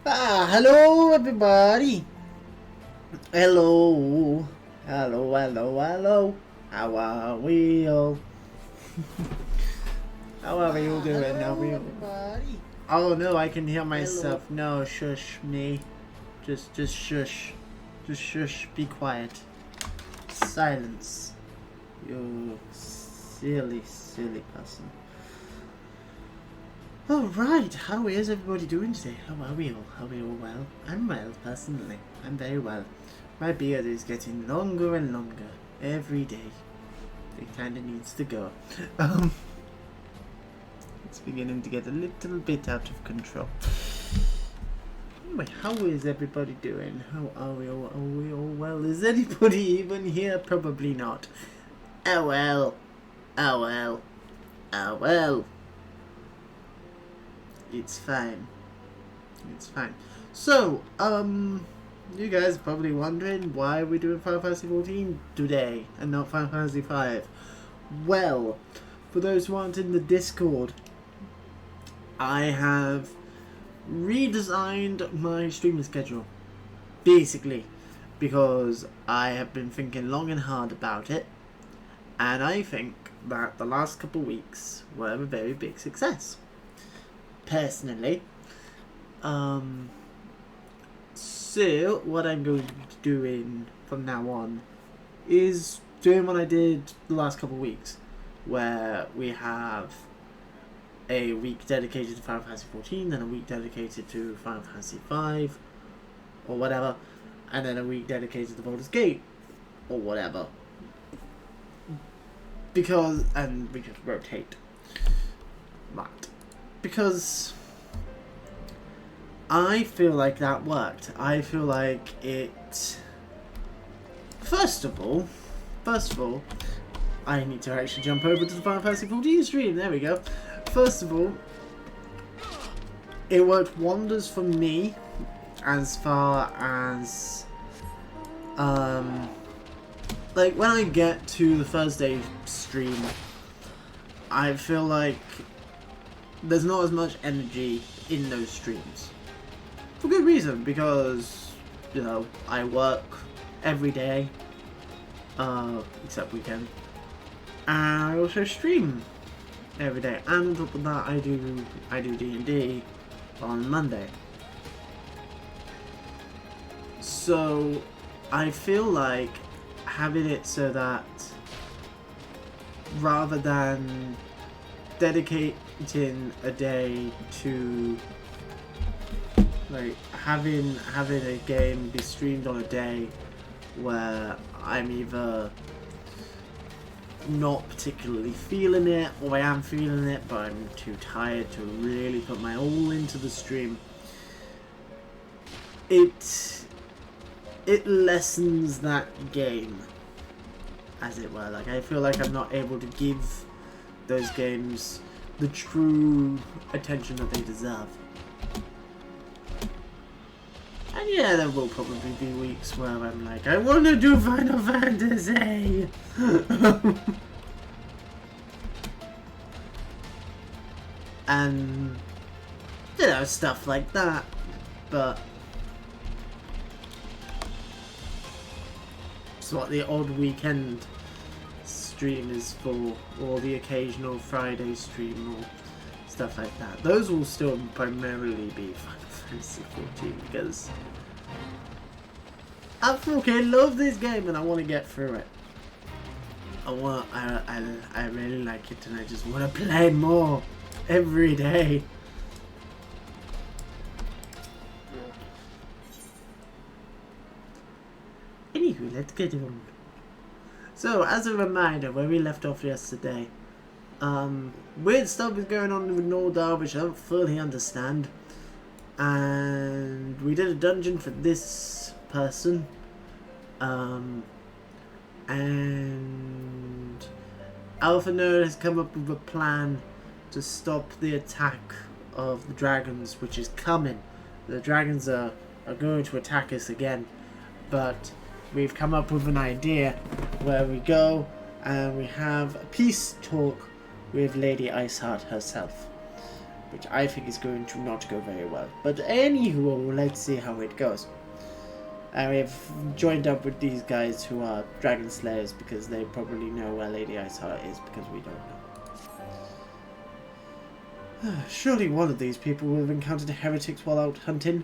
Hello everybody. Hello. Hello, hello, hello. How are we all? How are we all doing? Hello everybody. Oh no, I can hear myself. Hello. No, shush me. Just shush. Just shush. Be quiet. Silence. You silly, silly person. Alright, how is everybody doing today? How are we all? Are we all well? I'm well, personally. I'm very well. My beard is getting longer and longer every day. It kinda needs to go. It's beginning to get a little bit out of control. Anyway, how is everybody doing? How are we all? Are we all well? Is anybody even here? Probably not. Oh well. Oh well. Oh well. It's fine. It's fine. So, you guys are probably wondering why we're doing Final Fantasy 14 today and not Final Fantasy 5. Well, for those who aren't in the Discord, I have redesigned my streaming schedule. Basically, because I have been thinking long and hard about it, and I think that the last couple of weeks were a very big success. Personally. So what I'm going to be doing from now on is doing what I did the last couple of weeks, where we have a week dedicated to Final Fantasy 14, then a week dedicated to Final Fantasy 5, or whatever, and then a week dedicated to Baldur's Gate, or whatever. because, and we just rotate that, because I feel like that worked. I feel like it, first of all, I need to actually jump over to the Final Fantasy XIV stream, there we go. First of all, it worked wonders for me as far as, like, when I get to the Thursday stream, I feel like there's not as much energy in those streams. For good reason, because, you know, I work every day, except weekend, and I also stream every day, and on top of that, I do D&D on Monday. So I feel like having it so that rather than dedicating a day to like having a game be streamed on a day where I'm either not particularly feeling it, or I am feeling it but I'm too tired to really put my all into the stream, it lessens that game, as it were. Like, I feel like I'm not able to give those games the true attention that they deserve. And yeah, there will probably be weeks where I'm like, I want to do Final Fantasy! And, you know, stuff like that. But it's what the odd weekend stream is for, or the occasional Friday stream, or stuff like that. Those will still primarily be Final Fantasy XIV, because I fucking love this game and I want to get through it. I really like it, and I just want to play more every day. Anywho, let's get on. So, as a reminder, where we left off yesterday, weird stuff is going on with Noldar, which I don't fully understand. And we did a dungeon for this person. And Alpha Nerd has come up with a plan to stop the attack of the dragons, which is coming. The dragons are going to attack us again, but we've come up with an idea where we go and we have a peace talk with Lady Iceheart herself, which I think is going to not go very well. But anywho, let's see how it goes. And we've joined up with these guys who are dragon slayers, because they probably know where Lady Iceheart is, because we don't know. Surely one of these people will have encountered heretics while out hunting.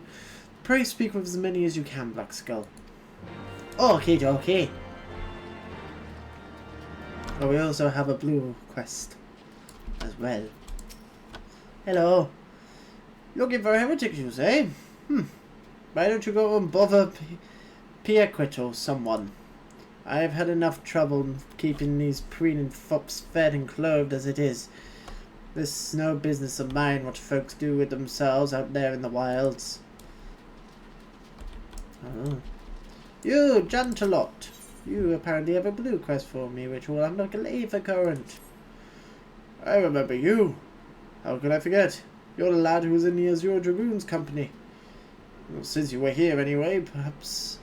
Pray speak with as many as you can, Blackskull. Okay, dokie. But we also have a blue quest as well. Hello. Looking for heretics, you say? Why don't you go and bother Piequit or someone? I've had enough trouble keeping these preening fops fed and clothed as it is. This is no business of mine what folks do with themselves out there in the wilds. Oh. You, Jantalot. You apparently have a blue quest for me, which will unlock a lava current. I remember you. How could I forget? You're the lad who was in the Azure Dragoons company. Well, since you were here anyway, perhaps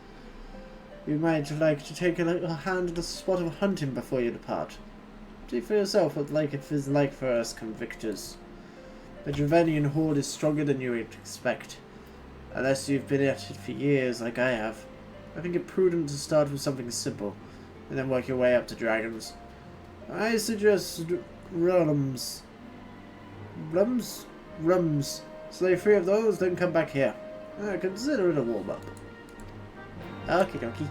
you might like to take a hand at the spot of hunting before you depart. See for yourself what it is like for us convictors. The Dravenian horde is stronger than you would expect, unless you've been at it for years like I have. I think it prudent to start with something simple, and then work your way up to dragons. I suggest rums. Rums. Slay 3 of those, then come back here. Consider it a warm-up. Okie dokie.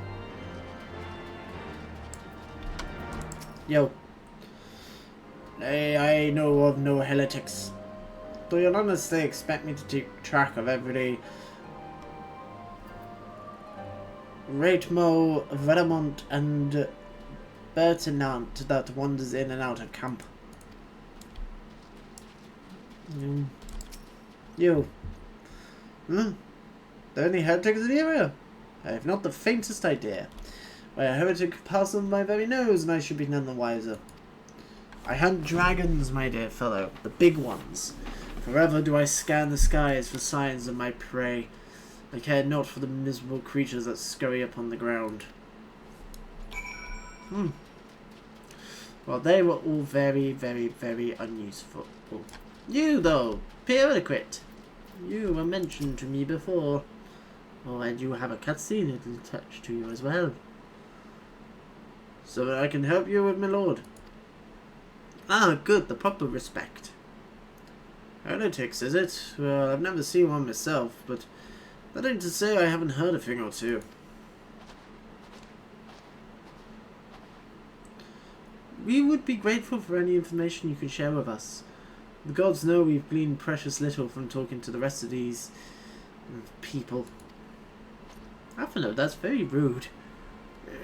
Yo. I know of no heretics. Do you honestly expect me to keep track of every Raitmo, Vermont, and fair tenant that wanders in and out of camp. You. The only heretics in the area? I have not the faintest idea. Why, a heretic passed on my very nose, and I should be none the wiser. I hunt dragons, my dear fellow, the big ones. Forever do I scan the skies for signs of my prey. I care not for the miserable creatures that scurry upon the ground. Well, they were all very, very, very unuseful. You, though, Pyrocrite, you were mentioned to me before. Oh, and you have a cutscene attached to you as well. So that I can help you with my lord. Ah, good, the proper respect. Heretics, is it? Well, I've never seen one myself, but that ain't to say I haven't heard a thing or two. We would be grateful for any information you can share with us. The gods know we've gleaned precious little from talking to the rest of these people. Atheno, that's very rude.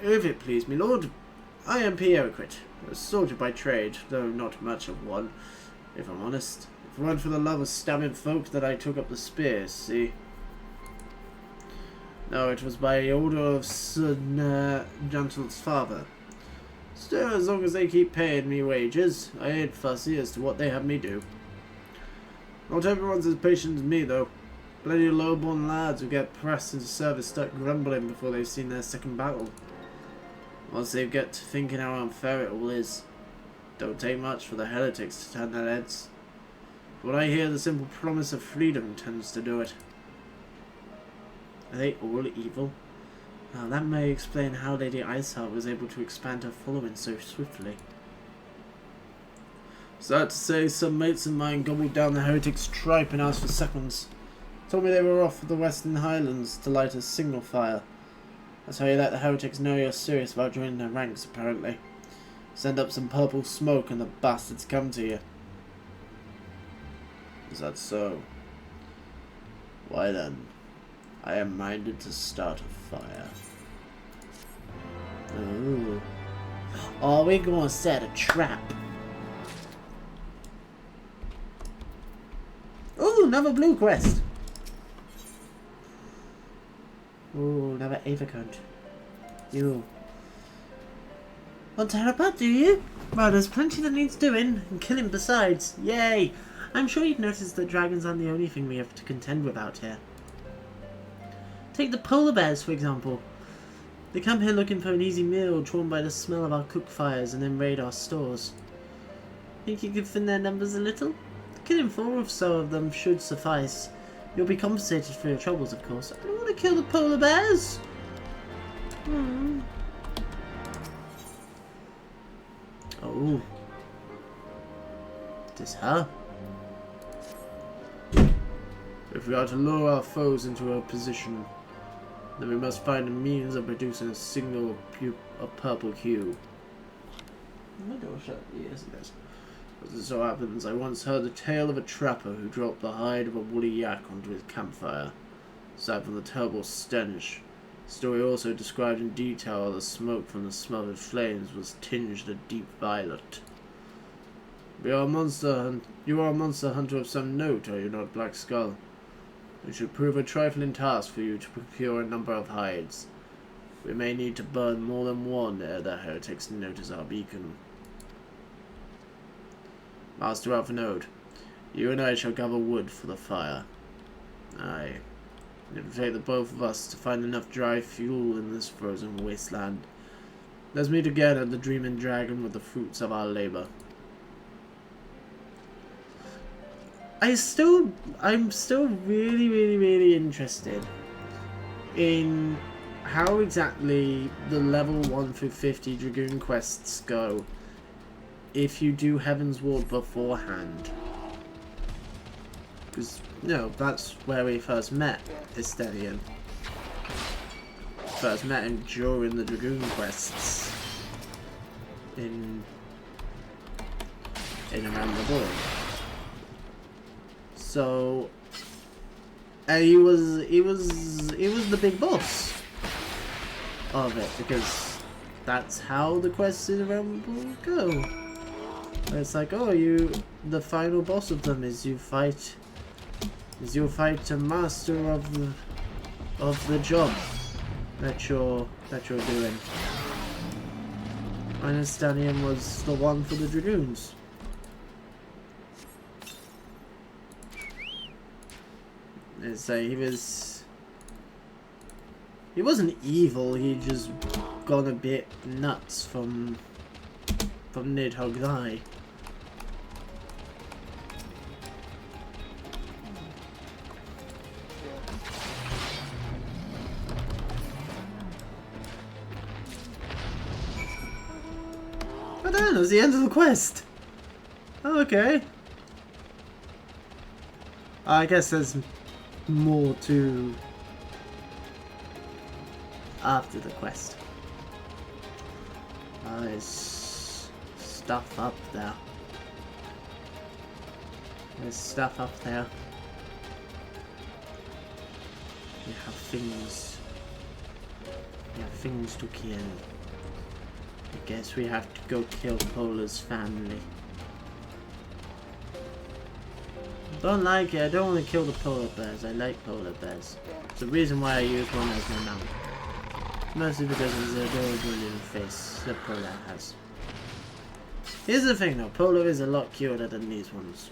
If it please me, lord, I am Pyrocrite, a soldier by trade, though not much of one, if I'm honest. If it weren't for the love of stabbing folk that I took up the spear, see? No, it was by order of Sir Gentle's father. Still, as long as they keep paying me wages, I ain't fussy as to what they have me do. Not everyone's as patient as me, though. Plenty of low-born lads who get pressed into service start grumbling before they've seen their second battle. Once they get to thinking how unfair it all is, don't take much for the heretics to turn their heads. But when I hear the simple promise of freedom tends to do it. Are they all evil? Now that may explain how Lady Iceheart was able to expand her following so swiftly. Sad to say, some mates of mine gobbled down the heretics' tripe and asked for seconds. Told me they were off for the Western Highlands to light a signal fire. That's how you let the heretics know you're serious about joining their ranks, apparently. Send up some purple smoke and the bastards come to you. Is that so? Why then, I am minded to start a fire. Ooh. Are we gonna set a trap? Ooh, another blue quest! Ooh, another Avacont. You want to help out, do you? Well, there's plenty that needs doing, and killing besides. Yay! I'm sure you've noticed that dragons aren't the only thing we have to contend with out here. Take the polar bears, for example. They come here looking for an easy meal, drawn by the smell of our cook fires, and then raid our stores. Think you could thin their numbers a little? Killing 4 or so of them should suffice. You'll be compensated for your troubles, of course. I don't want to kill the polar bears! Oh. This her? If we are to lure our foes into a position, then we must find a means of producing a signal of purple hue. My door shut. Yes, it does. As it so happens, I once heard the tale of a trapper who dropped the hide of a woolly yak onto his campfire. Aside from the terrible stench, the story also described in detail how the smoke from the smothered flames was tinged a deep violet. You are a monster hunter of some note, are you not, Blackskull? It should prove a trifling task for you to procure a number of hides. We may need to burn more than one ere the heretics notice our beacon. Master Alphanode, you and I shall gather wood for the fire. Aye. It will take the both of us to find enough dry fuel in this frozen wasteland. Let's meet again at the Dreaming Dragon with the fruits of our labor. I'm still really, really, really interested in how exactly the level 1 through 50 Dragoon quests go if you do Heavensward beforehand. Because, you know, that's where we first met Estelian. First met him during the Dragoon quests in around the world. So, and he was the big boss of it, because that's how the quests in the realm will go. It's like, oh, the final boss of them is you fight a master of the job that you're doing. My understanding was the one for the dragoons. It's like he wasn't evil, he just got a bit nuts from Nidhogg Eye. Oh damn, that was the end of the quest! Oh, okay. I guess there's more to after the quest. There's stuff up there. There's stuff up there. We have things. We have things to kill. I guess we have to go kill Polar's family. Don't like it. I don't want to kill the polar bears. I like polar bears. It's the reason why I use one as my mount. Mostly because of the adorable little face that Polar has. Here's the thing though, Polar is a lot cuter than these ones.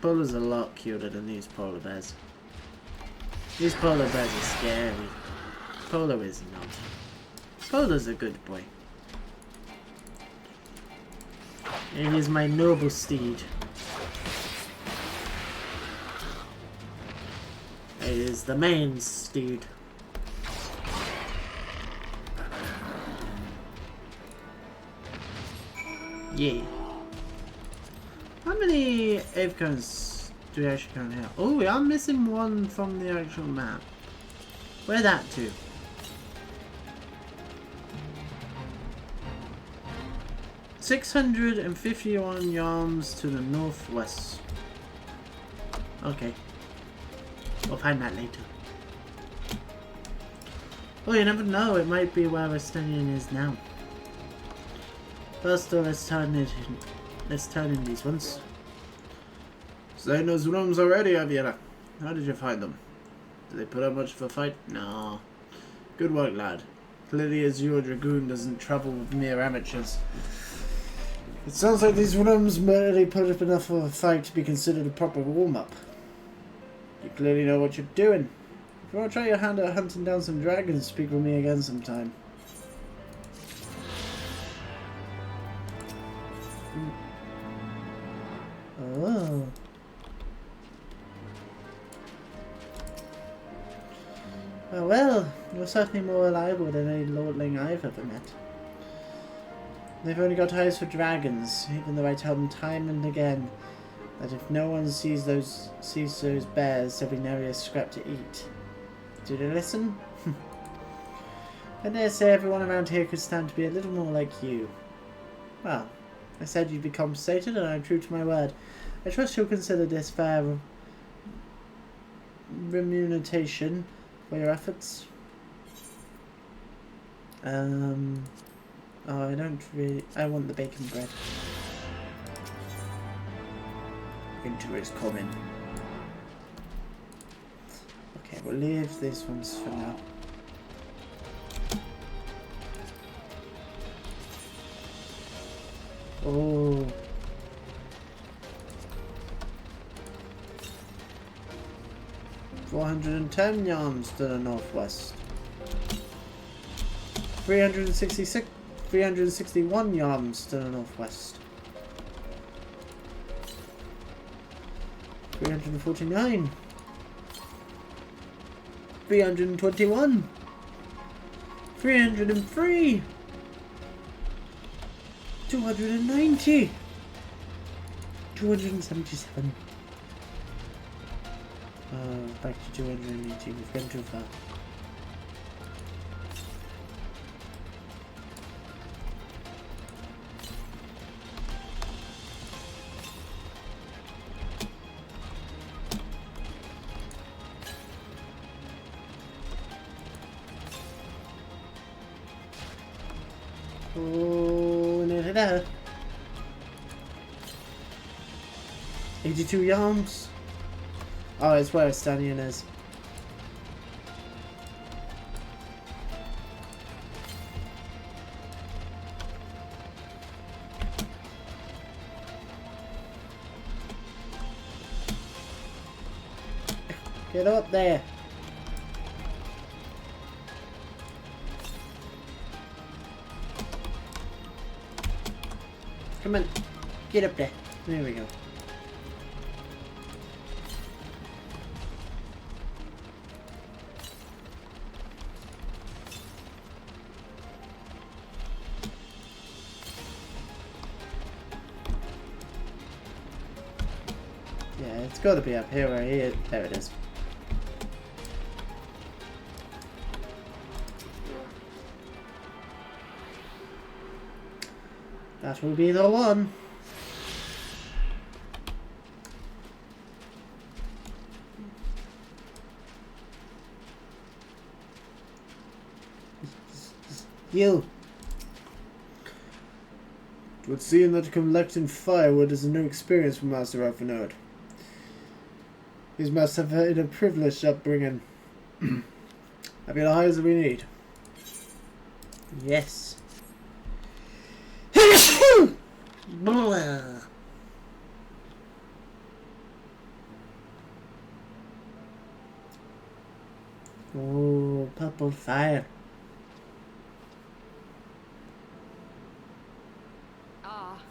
Polar's a lot cuter than these polar bears. These polar bears are scary. Polar is not. Polar's a good boy. He is my noble steed. It is the main steed. Yeah. How many acorns do we actually count here? Oh, we are missing one from the actual map. Where that to? $651 yards to the northwest. Okay. We'll find that later. Oh, you never know. It might be where we're studying is now. First, let's turn in these ones. Stay in those rooms already, Aviera. How did you find them? Did they put up much of a fight? No. Good work, lad. Clearly, as your dragoon doesn't travel with mere amateurs. It sounds like these rooms barely put up enough of a fight to be considered a proper warm-up. You clearly know what you're doing. If you want to try your hand at hunting down some dragons, speak with me again sometime. Oh. Oh well, you're certainly more reliable than any lordling I've ever met. They've only got eyes for dragons, even though I tell them time and again that if no one sees those bears, there'll be nary a scrap to eat. Do they listen? I dare say everyone around here could stand to be a little more like you. Well, I said you'd be compensated, and I'm true to my word. I trust you'll consider this fair remuneration for your efforts. Oh, I don't really... I want the bacon bread. Winter is coming. Okay, we'll leave these ones for now. Oh. $410 yards to the northwest. 361 yards to the northwest. 349. 321. 303. 290. 277. Back to 280. We've gone too far. Oh, nearly there. 82 yards. Oh, it's where Estanian is. Get up there. Come on. Get up there. There we go. Yeah, it's got to be up here where he is. There it is. That will be the one. You. It would seem that collecting firewood is a new experience for Master Heavensward. He must have had a privileged upbringing. Have you the hires that we need? Yes. Oh, purple fire. Ah,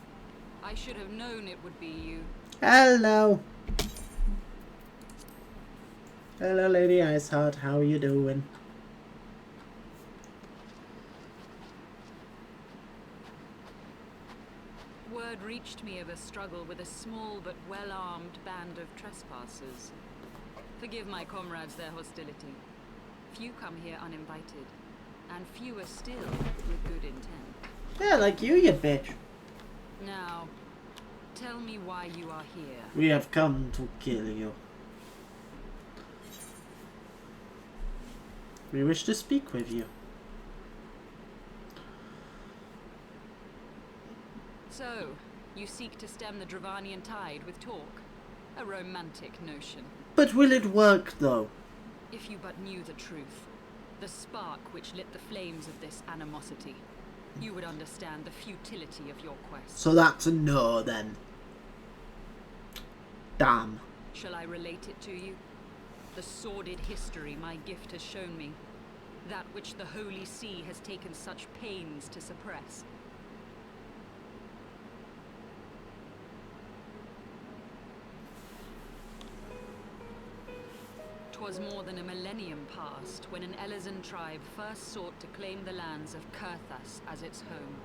I should have known it would be you. Hello. Hello, Lady Iceheart. How are you doing? Word reached me of a struggle with a small but well-armed band of trespassers. Forgive my comrades their hostility. Few come here uninvited, and fewer still with good intent. Yeah, like you bitch. Now, tell me why you are here. We have come to kill you. We wish to speak with you. So, you seek to stem the Dravanian tide with talk? A romantic notion. But will it work, though? If you but knew the truth, the spark which lit the flames of this animosity, you would understand the futility of your quest. So that's a no, then. Damn. Shall I relate it to you? The sordid history my gift has shown me. That which the Holy See has taken such pains to suppress. 'Twas more than a millennium past when an Elezen tribe first sought to claim the lands of Kurthas as its home.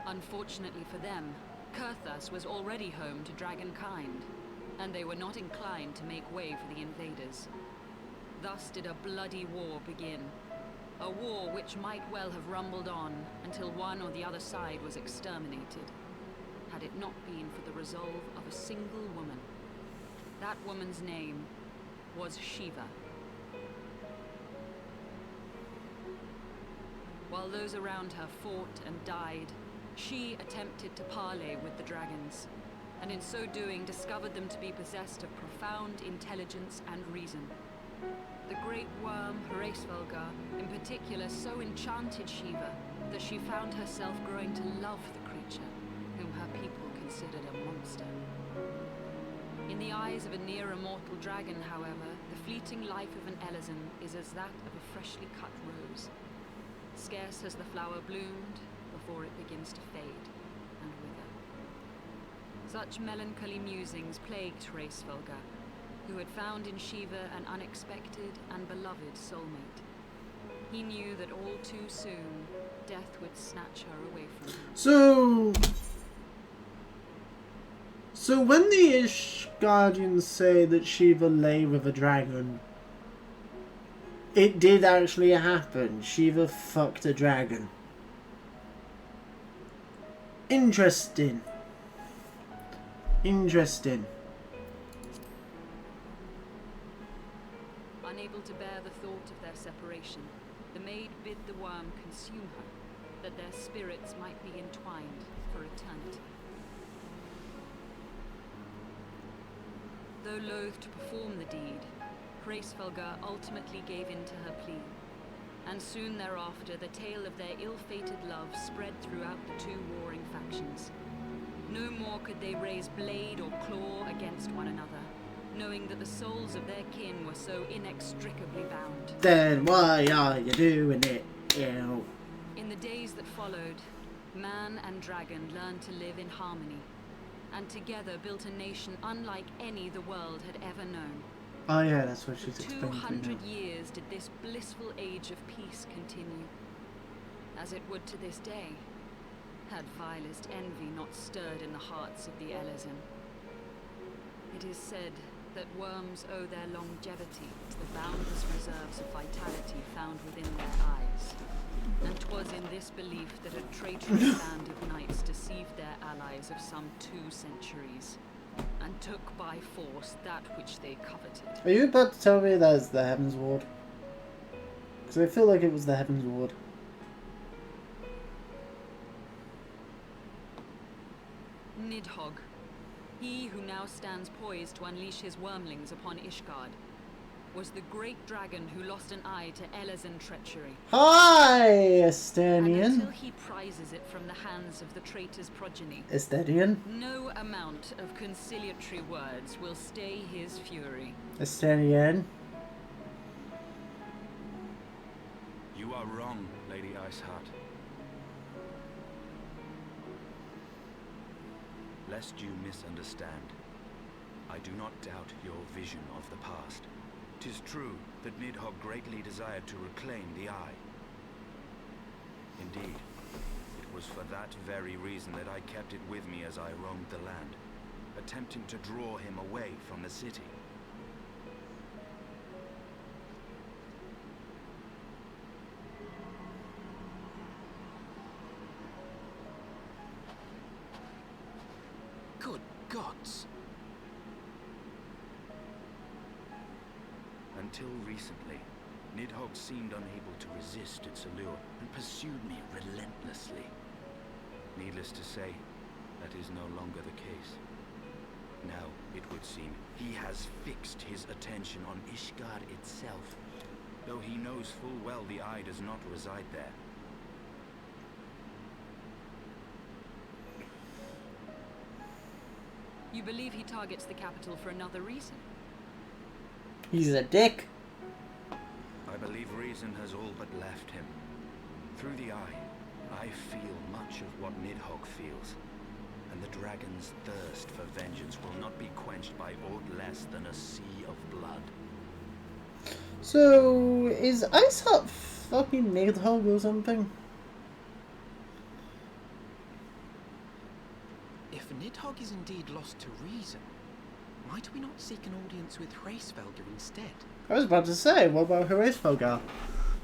Unfortunately for them, Kurthas was already home to dragonkind, and they were not inclined to make way for the invaders. Thus did a bloody war begin. A war which might well have rumbled on until one or the other side was exterminated, had it not been for the resolve of a single woman. That woman's name was Shiva. While those around her fought and died, she attempted to parley with the dragons, and in so doing discovered them to be possessed of profound intelligence and reason. The great worm, Heavensward, in particular, so enchanted Shiva that she found herself growing to love the creature, whom her people considered a monster. In the eyes of a near-immortal dragon, however, the fleeting life of an Elezen is as that of a freshly cut rose. Scarce has the flower bloomed before it begins to fade and wither. Such melancholy musings plagued Heavensward, who had found in Shiva an unexpected and beloved soulmate. He knew that all too soon, death would snatch her away from him. So when the Ishgardians say that Shiva lay with a dragon, it did actually happen. Shiva fucked a dragon. Interesting. Interesting. Unable to bear the thought of their separation, the maid bid the worm consume her. that their spirits might be entwined for eternity. Though loath to perform the deed, Hraesvelga ultimately gave in to her plea, and soon thereafter the tale of their ill-fated love spread throughout the two warring factions. No more could they raise blade or claw against one another, knowing that the souls of their kin were so inextricably bound. Then why are you doing it? Ew. In the days that followed, man and dragon learned to live in harmony, and together built a nation unlike any the world had ever known. Oh yeah, that's what she's For explaining to me 200 now. years did this blissful age of peace continue, as it would to this day, had vilest envy not stirred in the hearts of the Elezen. It is said that worms owe their longevity to the boundless reserves of vitality found within their eyes. And 'twas in this belief that a traitorous band of knights deceived their allies of some 2 centuries, and took by force that which they coveted. Are you about to tell me that it's the Heavensward? Because I feel like it was the Heavensward. Nidhogg, he who now stands poised to unleash his wormlings upon Ishgard, was the great dragon who lost an eye to Elezen treachery. Hi, And Estanian. until he prizes it from the hands of the traitor's progeny, Estanian. no amount of conciliatory words will stay his fury. Estanian. You are wrong, Lady Iceheart. Lest you misunderstand, I do not doubt your vision of the past. 'Tis true that Nidhogg greatly desired to reclaim the Eye. Indeed, it was for that very reason that I kept it with me as I roamed the land, attempting to draw him away from the city. Good gods! Until recently, Nidhogg seemed unable to resist its allure and pursued me relentlessly. Needless to say, that is no longer the case. Now, it would seem, he has fixed his attention on Ishgard itself, though he knows full well the Eye does not reside there. You believe he targets the capital for another reason? He's a dick. I believe reason has all but left him. Through the Eye, I feel much of what Nidhogg feels, and the dragon's thirst for vengeance will not be quenched by aught less than a sea of blood. So, is Iceheart fucking Nidhogg or something? If Nidhogg is indeed lost to reason, might we not seek an audience with Hraesvelga instead? I was about to say, what about Hraesvelga?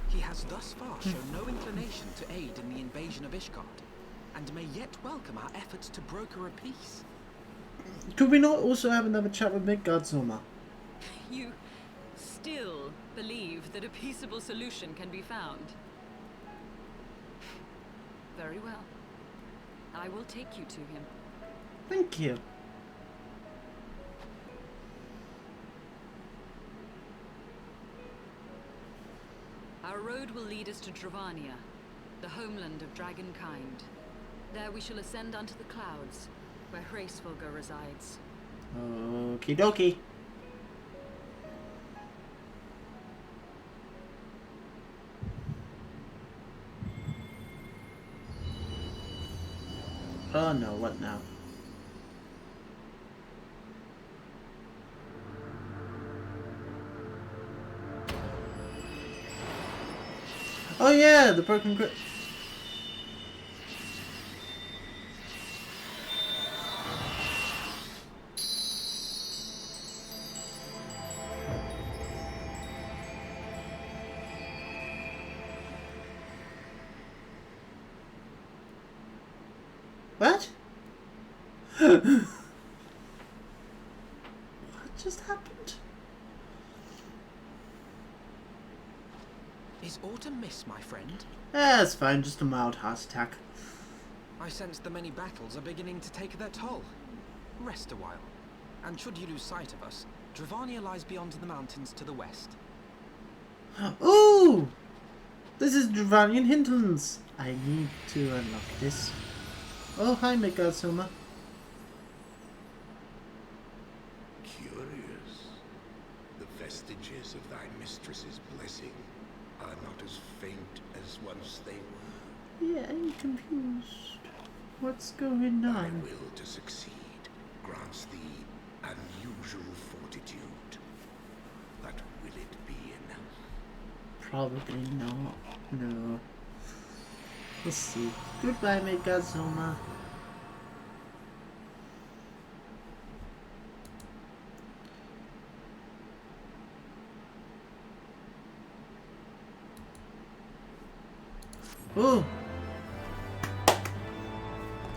He has thus far shown no inclination to aid in the invasion of Ishgard, and may yet welcome our efforts to broker a peace. Could we not also have another chat with Midgardsormr? You still believe that a peaceable solution can be found? Very well. I will take you to him. Thank you. Our road will lead us to Dravania, the homeland of dragonkind. There we shall ascend unto the clouds, where Hraesvelga resides. Okie dokie. Oh no, what now? Oh yeah, the broken grip. What? What just happened? Is aught amiss, my friend? It's fine, just a mild heart attack. I sense the many battles are beginning to take their toll. Rest a while, and should you lose sight of us, Dravania lies beyond the mountains to the west. Ooh! This is Dravanian hinterlands. I need to unlock this. Oh, hi, Midgard Soma. Curious. The vestiges of thy mistress's blessing are not as faint as once they were. Yeah, I'm confused. What's going Thy on? will to succeed grants thee unusual fortitude. But will it be enough? Probably not. No. Let's see. Goodbye, Midgard Soma. Ooh.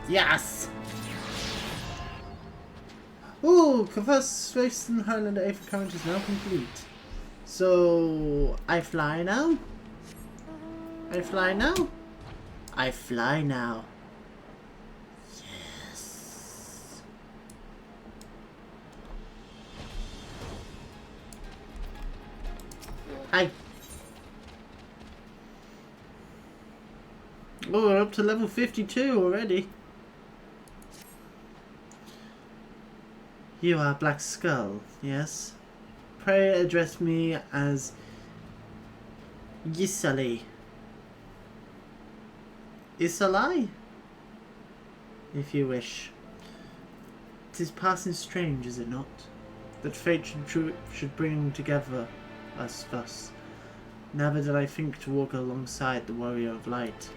Yes! Ooh, Converse Western Highland 8th current is now complete. So, I fly now? I fly now? I fly now. Yes. Hi. Oh, we're up to level 52 already. You are Black Skull, yes? Pray address me as Yisali. Isalai? If you wish. 'Tis passing strange, is it not? That fate should bring together us thus. Never did I think to walk alongside the warrior of light.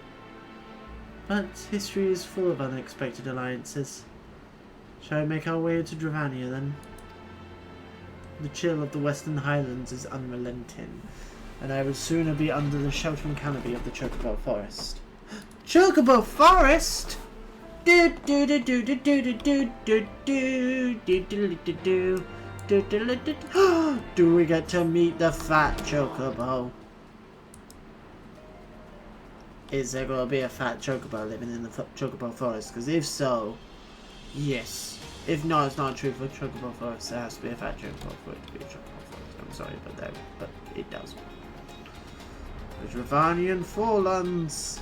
But history is full of unexpected alliances. Shall we make our way to Dravania then? The chill of the Western Highlands is unrelenting, and I would sooner be under the sheltering canopy of the Chocobo Forest. Chocobo Forest? Do do do do do do do do do do do do do do. Do we get to meet the fat Chocobo? Is there gonna be a fat Chocobo living in the Chocobo Forest? Because if so, yes. If not, it's not true for Chocobo Forest. There has to be a fat Chocobo for it to be a Chocobo Forest. I'm sorry, but it does. The Dravanian Forelands.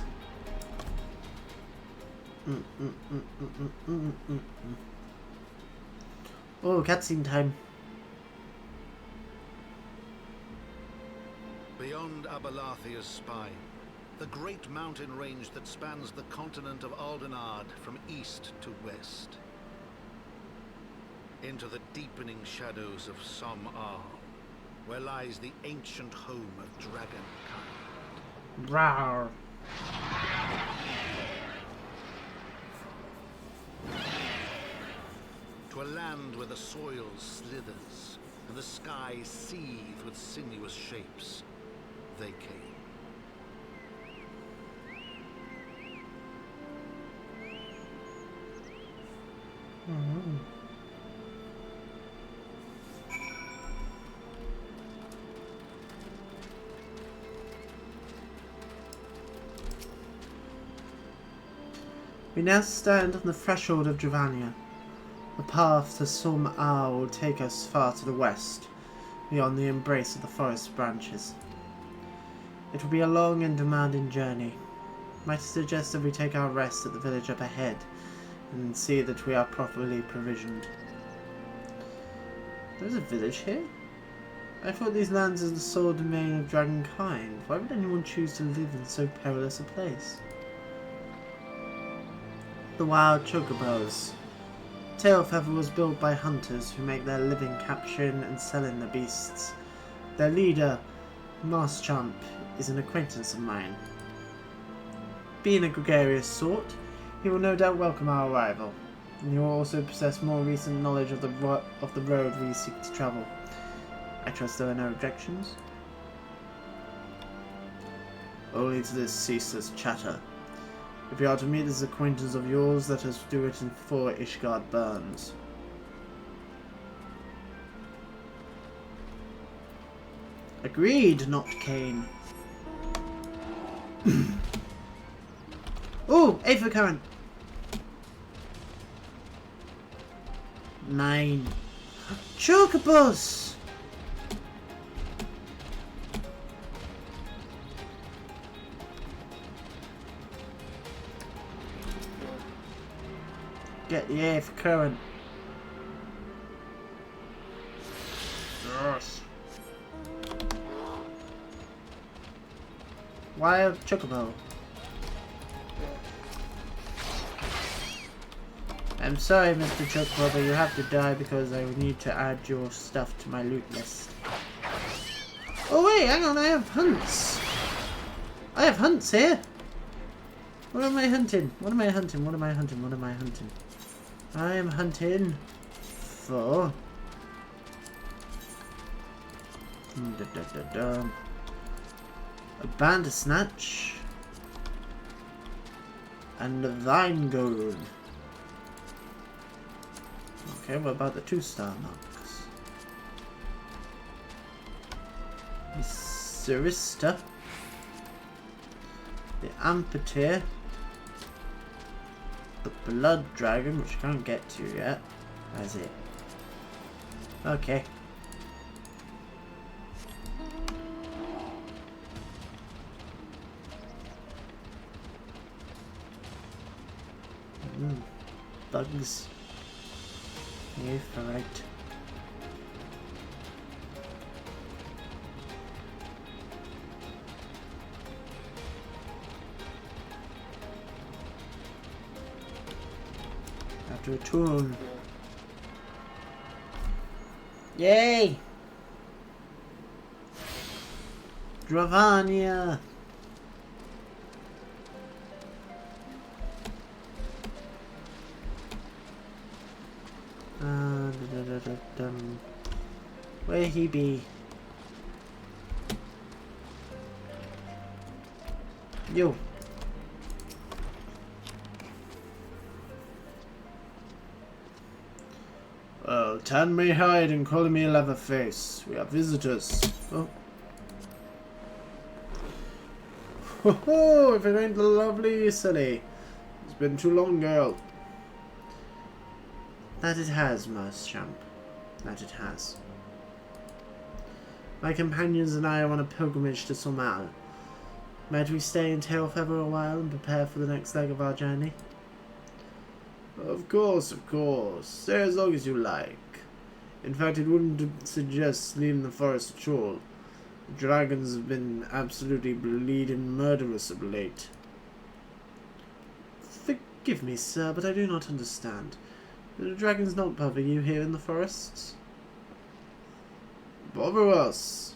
Oh, cutscene time. Beyond Abalathia's spine, the great mountain range that spans the continent of Aldenard from east to west. Into the deepening shadows of Som-Ar, where lies the ancient home of dragonkind. Rawr. To a land where the soil slithers and the skies seethe with sinuous shapes, they came. We now stand on the threshold of Dravania. The path to Som-Ar will take us far to the west, beyond the embrace of the forest branches. It will be a long and demanding journey. Might suggest that we take our rest at the village up ahead, and see that we are properly provisioned. There's a village here? I thought these lands are the sole domain of dragonkind. Why would anyone choose to live in so perilous a place? The wild chocobos. Tailfeather was built by hunters who make their living capturing and selling the beasts. Their leader, Marschamp, is an acquaintance of mine. Being a gregarious sort, he will no doubt welcome our arrival, and he will also possess more recent knowledge of the road we seek to travel. I trust there are no objections? Only to this ceaseless chatter. If you are to meet this acquaintance of yours, let us do it before Ishgard burns. Agreed, not Cain. Oh, Aether Current. 9. Chocobos! Get the Aether Current. Yes. Wild Chocobo. I'm sorry, Mr. Chocobo, but you have to die because I need to add your stuff to my loot list. Oh wait, hang on, I have hunts. I have hunts here. What am I hunting? What am I hunting? What am I hunting? What am I hunting? I am hunting for... a Bandersnatch and a Vine Gold. Okay, what about the 2-star marks? The Sarista, the Amphitheater, the Blood Dragon, which I can't get to yet. That's it. Okay. Bugs. Yeah, alright. After a tune. Yay! Dravania! Where he be? Yo. Well, tan me hide and call me Leatherface. We are visitors. Oh. Ho ho! If it ain't the lovely Silly. It's been too long, girl. That it has, Mouse Champ. That it has. My companions and I are on a pilgrimage to Somal. Might we stay in Tailfeather a while and prepare for the next leg of our journey? Of course, of course. Stay as long as you like. In fact, it wouldn't suggest leaving the forest at all. The dragons have been absolutely bleeding murderous of late. Forgive me, sir, but I do not understand. Do the dragons not bother you here in the forests? Bother us.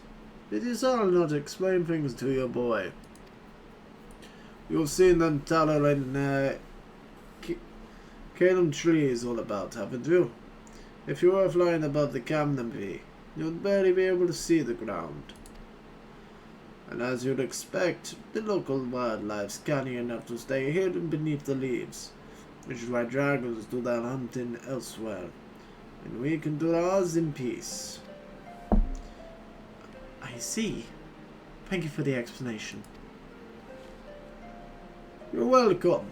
It is I'll not explain things to your boy. You've seen them tallow and Calum trees all about, haven't you? If you were flying above the canopy, you'd barely be able to see the ground. And as you'd expect, the local wildlife's canny enough to stay hidden beneath the leaves, which is why dragons do their hunting elsewhere, and we can do ours in peace. I see. Thank you for the explanation. You're welcome.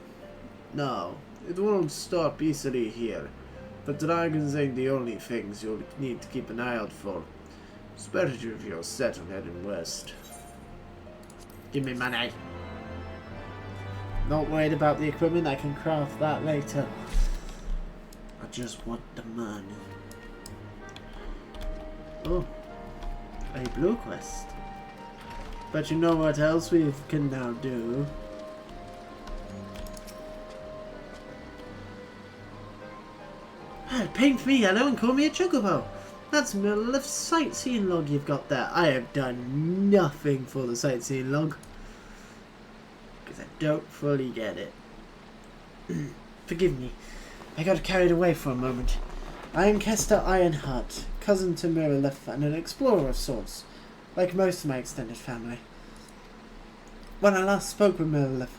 Now, it won't stop easily here, but dragons ain't the only things you'll need to keep an eye out for, especially if you're set on heading west. Give me money. Not worried about the equipment, I can craft that later. I just want the money. Oh, a blue quest. But you know what else we can now do? Paint me yellow and call me a chocobo. That's the left sightseeing log you've got there. I have done nothing for the sightseeing log, because I don't fully get it. Forgive me, I got carried away for a moment. I am Kester Ironheart, cousin to Miralith and an explorer of sorts, like most of my extended family. When I last spoke with Miralith,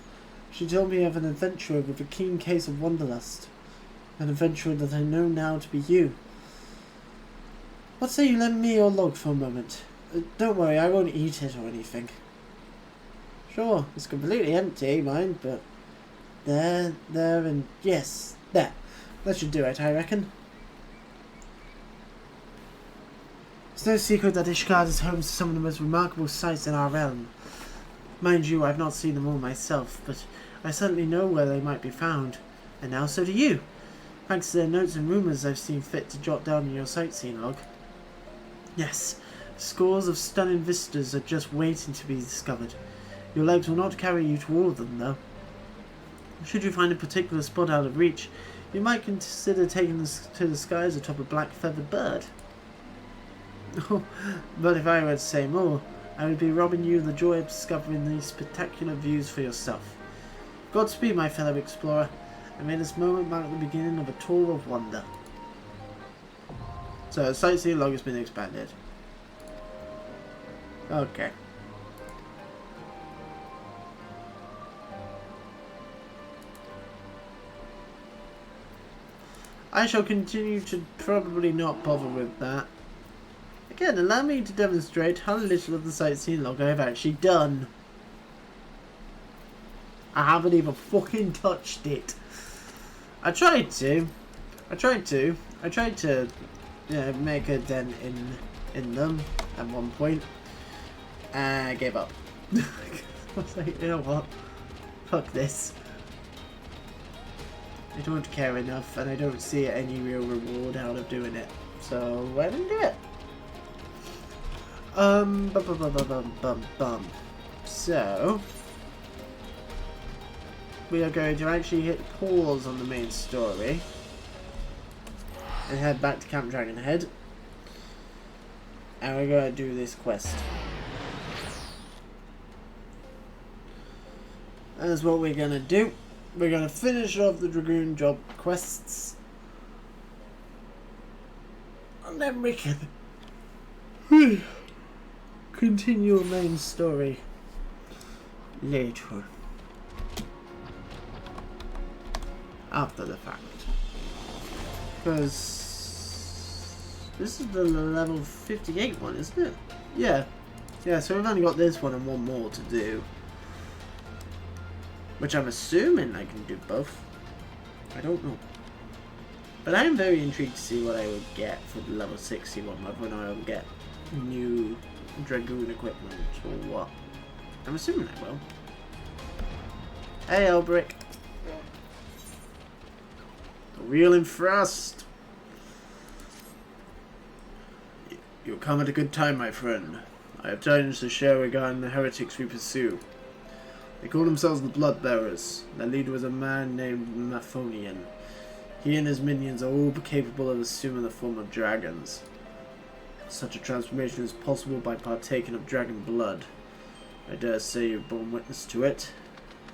she told me of an adventurer with a keen case of wanderlust. An adventurer that I know now to be you. What say you lend me your log for a moment? Don't worry, I won't eat it or anything. Sure, it's completely empty, mind, but there, and yes, there. That should do it, I reckon. It's no secret that Ishgard is home to some of the most remarkable sights in our realm. Mind you, I've not seen them all myself, but I certainly know where they might be found. And now so do you, thanks to the notes and rumours I've seen fit to jot down in your sightseeing log. Yes, scores of stunning vistas are just waiting to be discovered. Your legs will not carry you to all of them, though. Should you find a particular spot out of reach, you might consider taking this to the skies atop a black feathered bird. Oh, but if I were to say more, I would be robbing you of the joy of discovering these spectacular views for yourself. Godspeed, my fellow explorer, and may this moment mark the beginning of a tour of wonder. So, the sightseeing log has been expanded. Okay. I shall continue to probably not bother with that. Again, allow me to demonstrate how little of the sightseeing log I have actually done. I haven't even fucking touched it. I tried to, make a dent in them at one point. And I gave up. I was like, you know what? Fuck this. I don't care enough, and I don't see any real reward out of doing it. So, I didn't do it. So, we are going to actually hit pause on the main story and head back to Camp Dragonhead, and we're going to do this quest. That's what we're going to do. We're going to finish off the Dragoon job quests, and then we can continue the main story later, after the fact, because this is the level 58 one, isn't it? Yeah, so we've only got this one and one more to do. Which I'm assuming I can do both. I don't know. But I am very intrigued to see what I would get for the level 61, whether I will get new Dragoon equipment or what. I'm assuming I will. Hey, Elbrick. Reeling Frost. You'll come at a good time, my friend. I have tidings to share regarding the heretics we pursue. They call themselves the Bloodbearers. Their leader was a man named Maphonian. He and his minions are all capable of assuming the form of dragons. Such a transformation is possible by partaking of dragon blood. I dare say you've borne witness to it.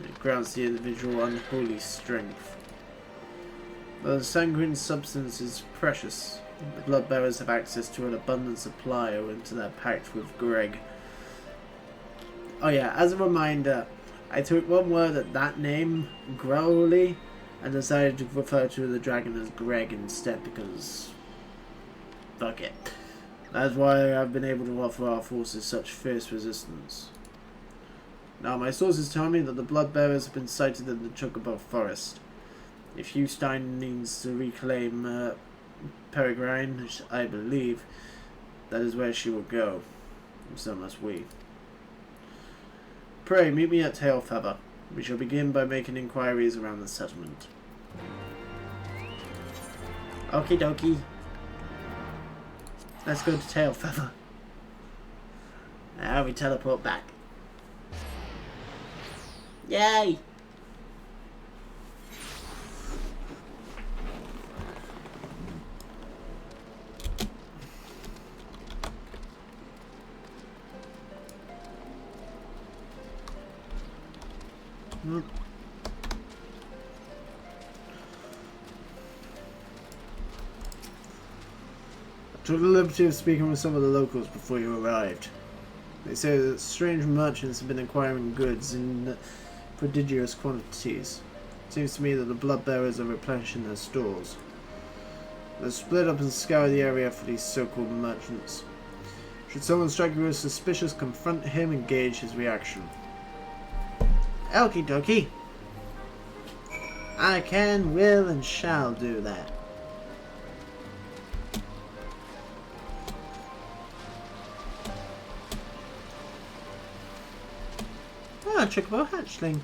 It grants the individual unholy strength. Though the sanguine substance is precious, the Bloodbearers have access to an abundant supply owing to their pact with Greg. Oh yeah, as a reminder, I took one word at that name, Growly, and decided to refer to the dragon as Greg instead because... fuck it. That's why I've been able to offer our forces such fierce resistance. Now, my sources tell me that the Bloodbearers have been sighted in the Chocobo Forest. If Hugstein needs to reclaim Peregrine, which I believe, that is where she will go. And so must we. Pray, meet me at Tailfeather. We shall begin by making inquiries around the settlement. Okie dokie. Let's go to Tailfeather. Now we teleport back. Yay! I took the liberty of speaking with some of the locals before you arrived. They say that strange merchants have been acquiring goods in prodigious quantities. It seems to me that the Bloodbearers are replenishing their stores. They'll split up and scour the area for these so-called merchants. Should someone strike you as suspicious, confront him and gauge his reaction. Okie dokie. I can, will, and shall do that. Ah, Chocobo hatchling.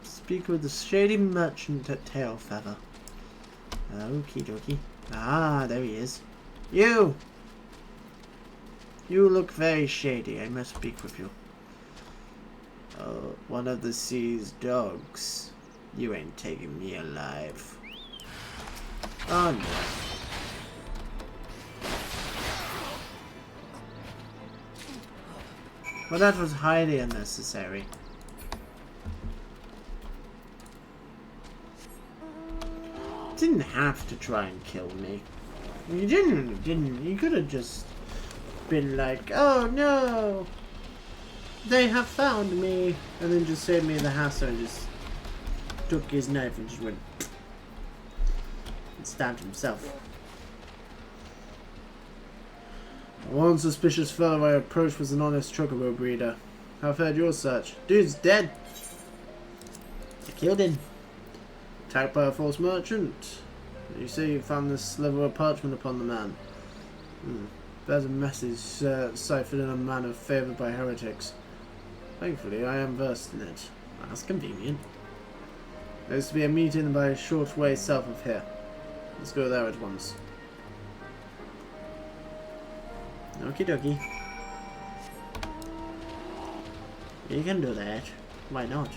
Speak with the shady merchant at Tailfeather. Okie dokie. Ah, there he is. You! You look very shady. I must speak with you. Oh, one of the sea's dogs. You ain't taking me alive. Oh no. Well, that was highly unnecessary. Didn't have to try and kill me. You genuinely didn't. You could have just been like, oh no, they have found me, and then just saved me the hassle and just took his knife and just went and stabbed himself. One suspicious fellow I approached was an honest chocobo breeder. How fared your search? Dude's dead. I killed him. Attacked by a false merchant. You say you found this sliver of parchment upon the man. There's a message ciphered in a manner favoured by heretics. Thankfully, I am versed in it. That's convenient. There's to be a meeting by a short way south of here. Let's go there at once. Okie dokie. You can do that. Why not?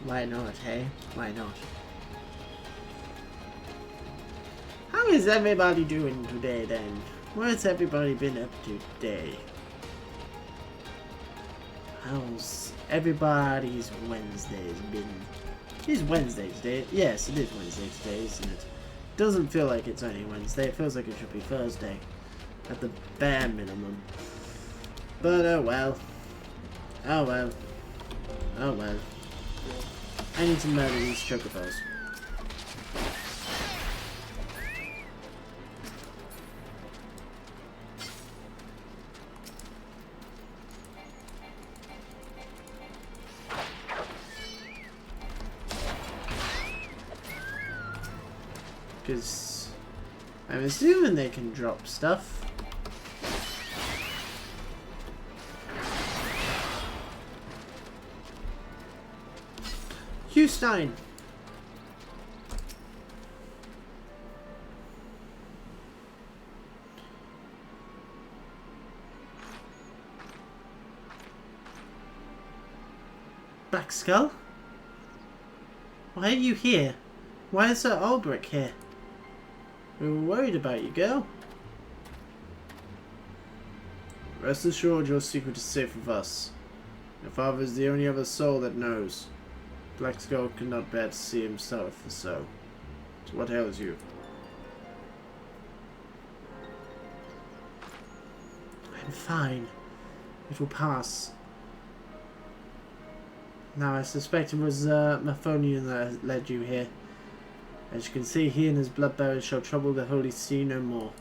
Why not, hey? Why not? How is everybody doing today then? What's everybody been up to today? How's everybody's Wednesdays been? It's Wednesday today. Yes, it is Wednesday today, isn't it? Doesn't feel like it's only Wednesday. It feels like it should be Thursday. At the bare minimum. But oh well. Oh well. Oh well. I need to murder these chocobos. Because I'm assuming they can drop stuff. Stein. Blackskull? Why are you here? Why is Sir Ulbrich here? We were worried about you, girl. Rest assured your secret is safe with us. Your father is the only other soul that knows. Blackskull could not bear to see himself as so. So what ails you? I'm fine. It will pass. Now I suspect it was Mathonian that led you here. As you can see, he and his bloodbearers shall trouble the Holy See no more.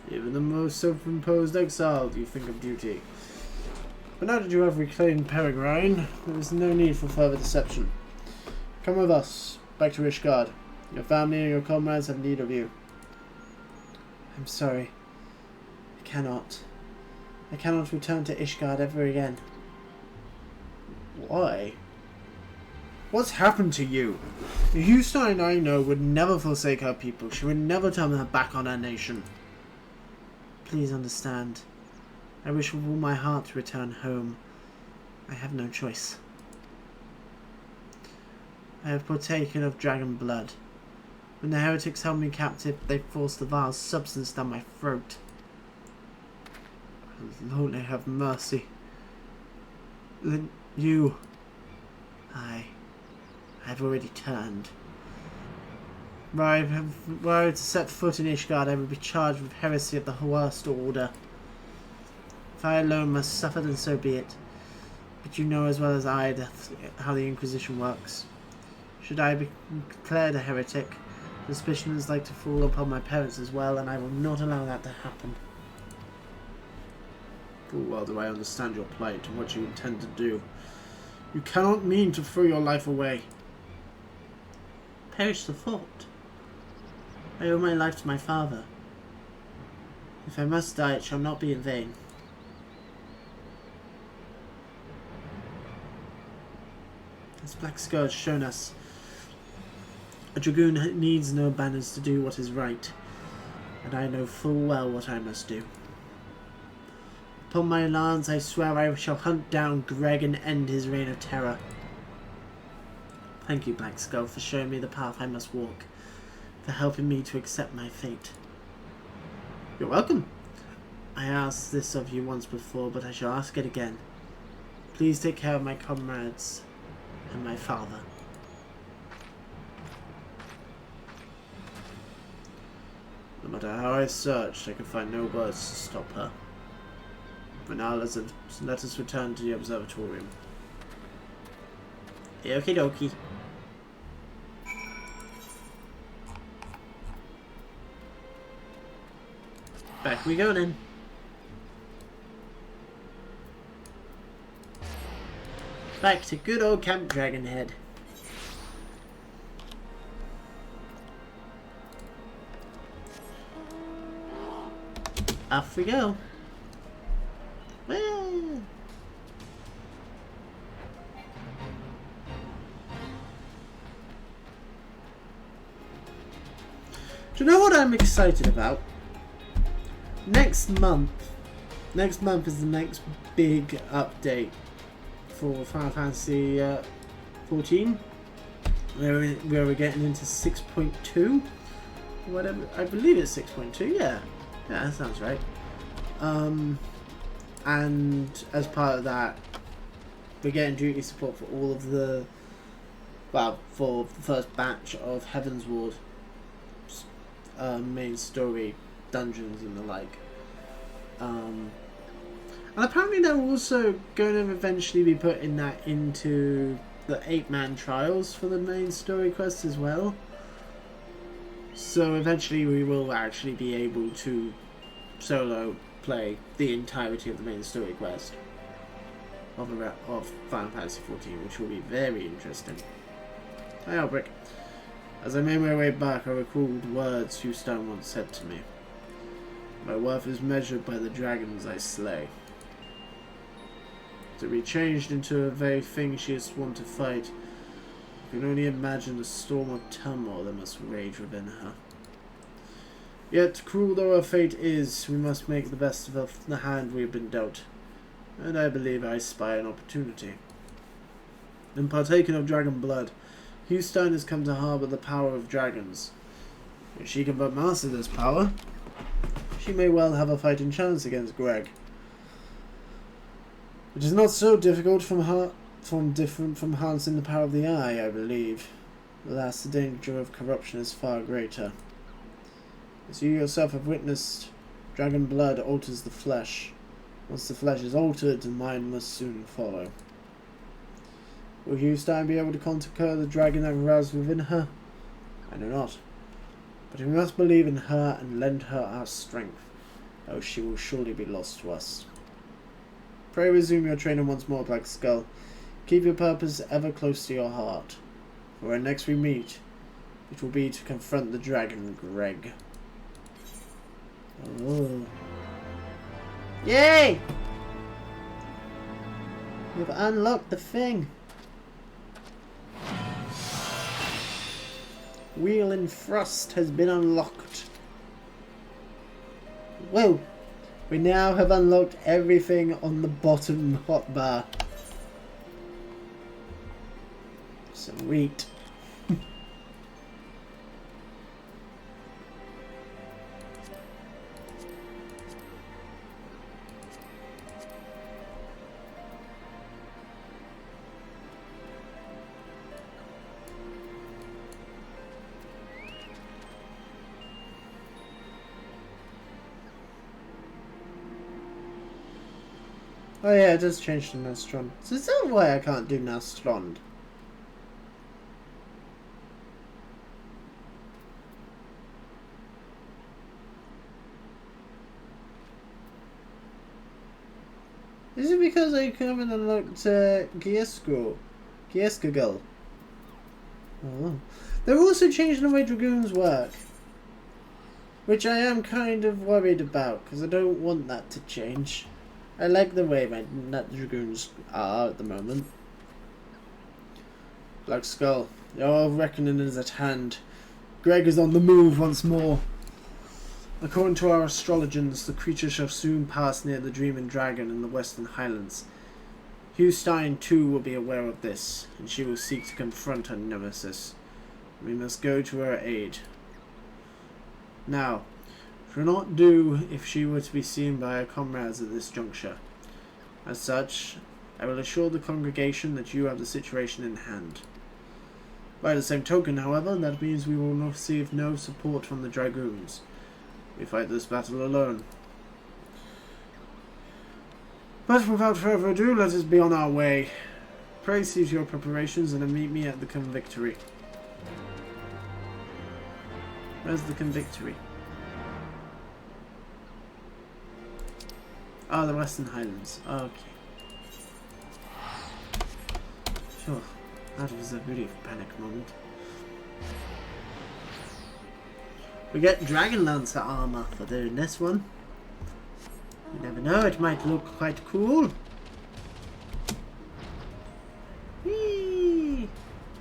Even the most self-imposed exile, you think of duty. But now that you have reclaimed Peregrine, there is no need for further deception. Come with us, back to Ishgard. Your family and your comrades have need of you. I'm sorry. I cannot. I cannot return to Ishgard ever again. Why? What's happened to you? The Hugstein I know would never forsake her people. She would never turn her back on her nation. Please understand. I wish with all my heart to return home. I have no choice. I have partaken of dragon blood. When the heretics held me captive, they forced the vile substance down my throat. Lord, have mercy. Then you... I've already turned. Were I to set foot in Ishgard, I would be charged with heresy of the worst order. If I alone must suffer, then so be it. But you know as well as I how the Inquisition works. Should I be declared a heretic, Suspicions like to fall upon my parents as well, and I will not allow that to happen. Full well do I understand your plight and what you intend to do. You cannot mean to throw your life away. Perish the thought. I owe my life to my father. If I must die, it shall not be in vain. As Blackskull has shown us, a dragoon needs no banners to do what is right, and I know full well what I must do. Upon my lance, I swear I shall hunt down Greg and end his reign of terror. Thank you, Blackskull, for showing me the path I must walk, for helping me to accept my fate. You're welcome. I asked this of you once before, but I shall ask it again. Please take care of my comrades and my father. No matter how I searched, I could find no words to stop her. For now, let us return to the observatorium. Okie dokie. Back we go then. Back to good old Camp Dragonhead. Off we go. Well. Do you know what I'm excited about? Next month is the next big update for Final Fantasy 14, where we're getting into 6.2, whatever. I believe it's 6.2. Yeah, that sounds right. And as part of that, we're getting duty support for all of the, well, for the first batch of Heavensward main story dungeons and the like. And apparently they're also going to eventually be putting that into the 8-man trials for the main story quest as well. So eventually we will actually be able to solo play the entirety of the main story quest of Final Fantasy 14, which will be very interesting. Hi, Albrecht. As I made my way back, I recalled words Hugh once said to me. My worth is measured by the dragons I slay. To be changed into a very thing she has sworn to fight, you can only imagine the storm of turmoil that must rage within her. Yet, cruel though our fate is, we must make the best of the hand we have been dealt, and I believe I spy an opportunity. In partaking of dragon blood, Hugh has come to harbour the power of dragons. If she can but master this power, she may well have a fighting chance against Greg. It is not so difficult from harnessing the power of the eye, I believe. Alas, the danger of corruption is far greater. As you yourself have witnessed, dragon blood alters the flesh. Once the flesh is altered, the mind must soon follow. Will Hugh be able to conquer the dragon that aroused within her? I know not. But we must believe in her and lend her our strength, or she will surely be lost to us. Pray resume your training once more, Blackskull. Keep your purpose ever close to your heart. For when next we meet, it will be to confront the dragon, Greg. Oh. Yay! We've unlocked the thing. Wheel and thrust has been unlocked. Whoa! We now have unlocked everything on the bottom hotbar. Sweet. Oh yeah, it does change to Nastron. So is that why I can't do Nastron? Is it because I haven't unlocked Gieskagal? Oh. They're also changing the way Dragoons work. Which I am kind of worried about, because I don't want that to change. I like the way that Dragoons are at the moment. Black Skull, your reckoning is at hand. Greg is on the move once more. According to our astrologers, the creature shall soon pass near the Dreaming Dragon in the Western Highlands. Hugh Stein too will be aware of this, and she will seek to confront her nemesis. We must go to her aid. Now, it would not do if she were to be seen by her comrades at this juncture. As such, I will assure the congregation that you have the situation in hand. By the same token, however, that means we will receive no support from the Dragoons. We fight this battle alone. But without further ado, let us be on our way. Pray cease your preparations and then meet me at the Convictory. Where's the Convictory? Ah, the Western Highlands. Okay. Sure. That was a really panic moment. We get Dragon Lancer armor for doing this one. You never know, it might look quite cool. Whee!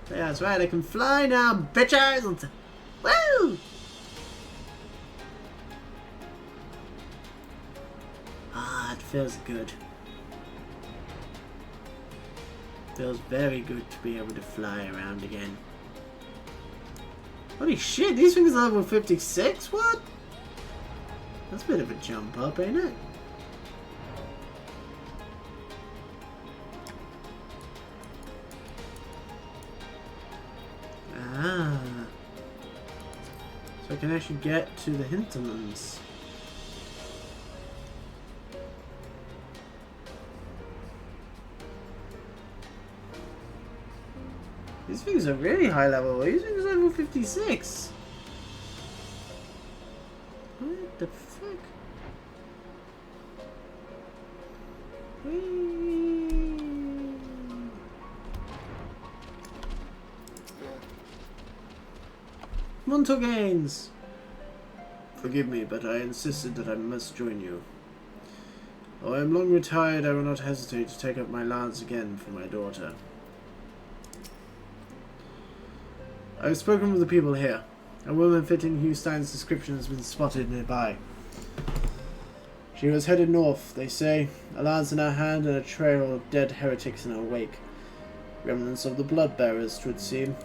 Yeah, that's right, I can fly now, bitches! Woo! Ah, it feels good. Feels very good to be able to fly around again. Holy shit, these things are level 56? What? That's a bit of a jump up, ain't it? Ah. So I can actually get to the hinterlands. These things are really high level. These things are level 56. What the fuck? Montogains! Forgive me, but I insisted that I must join you. Though I am long retired, I will not hesitate to take up my lance again for my daughter. I have spoken with the people here. A woman fitting Hugh Stein's description has been spotted nearby. She was headed north, they say, a lance in her hand and a trail of dead heretics in her wake. Remnants of the blood-bearers, 'twould seem.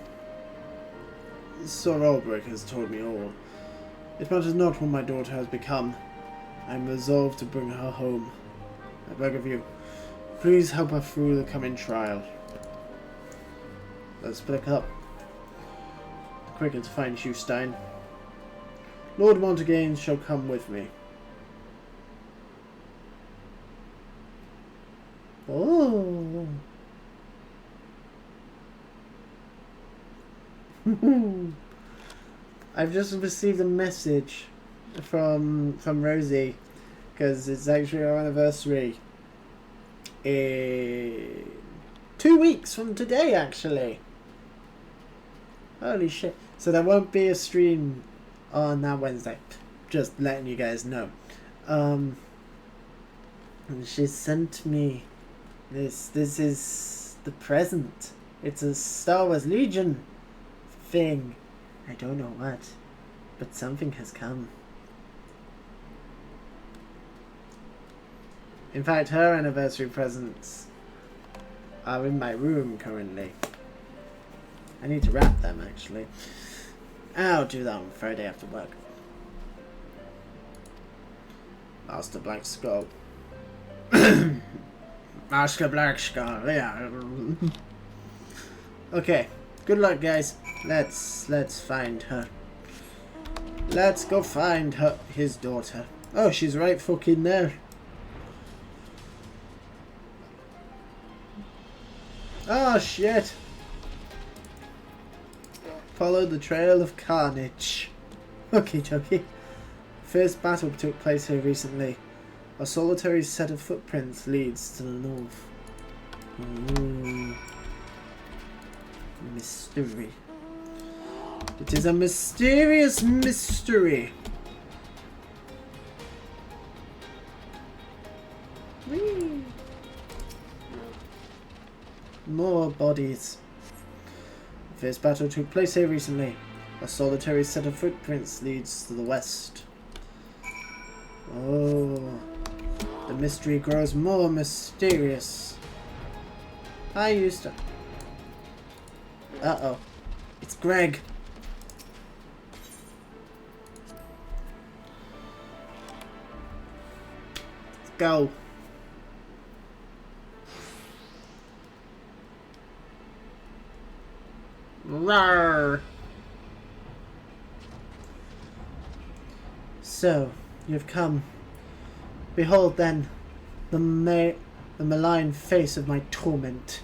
Sir Albrecht has told me all. It matters not what my daughter has become. I am resolved to bring her home. I beg of you, please help her through the coming trial. Let's split up. The quicker to find Hugh Stein. Lord Montogain shall come with me. Oh. I've just received a message from Rosie because it's actually our anniversary. 2 weeks from today, actually. Holy shit! So there won't be a stream on that Wednesday. Just letting you guys know. And she sent me this. This is the present. It's a Star Wars Legion thing. I don't know what, but something has come. In fact, her anniversary presents are in my room currently. I need to wrap them, actually. I'll do that on Friday after work. Master Blackskull. Master Blackskull, yeah. Okay, good luck, guys. Let's find her. Let's go find her, his daughter. Oh, she's right fucking there. Oh shit. Follow the trail of carnage. Okay. First battle took place here recently. A solitary set of footprints leads to the north. Ooh. Mystery. It is a mysterious mystery. Whee! More bodies. The first battle took place here recently. A solitary set of footprints leads to the west. Oh, the mystery grows more mysterious. I used to... Uh-oh. It's Greg. Let's go. Rawr. So, you've come. Behold then, the malign face of my torment.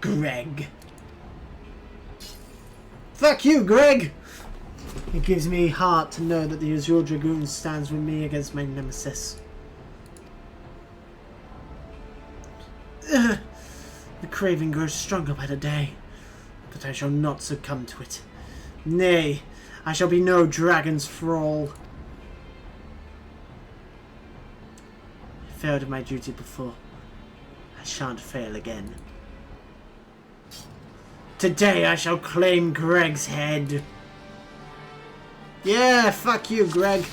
Greg. Fuck you, Greg! It gives me heart to know that the Azure Dragoon stands with me against my nemesis. Ugh. The craving grows stronger by the day, but I shall not succumb to it. Nay, I shall be no dragon's thrall. I failed in my duty before. I shan't fail again. Today I shall claim Greg's head. Yeah, fuck you, Greg.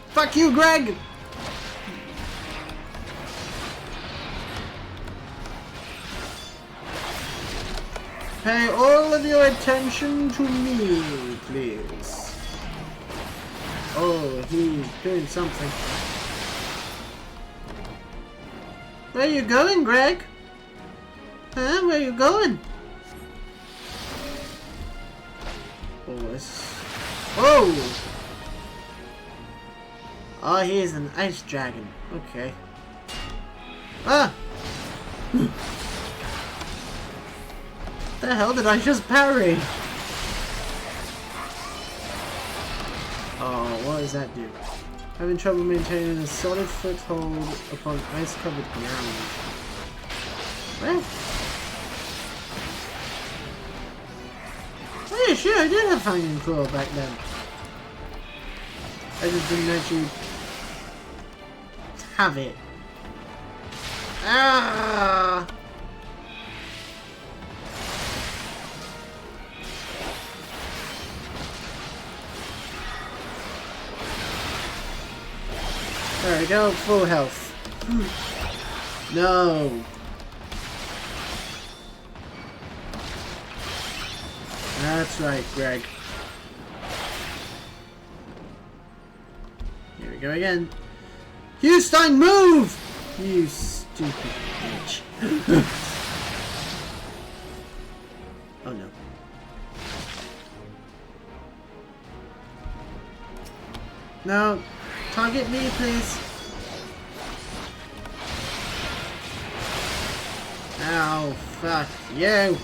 Fuck you, Greg! Pay all of your attention to me, please. Oh, he's doing something. Where are you going, Greg? Huh? Where are you going? Oh, this... Oh! Oh, he is an ice dragon. Okay. Ah! What the hell did I just parry? Oh, what does that do? Having trouble maintaining a solid foothold upon ice-covered ground. Well... Oh yeah, sure, I did have hanging claw back then. I just didn't actually have it. Ah! There we go, full health. No. That's right, Greg. Here we go again. Hugstein, move! You stupid bitch. Oh no. No. Target me, please. Ow, fuck you.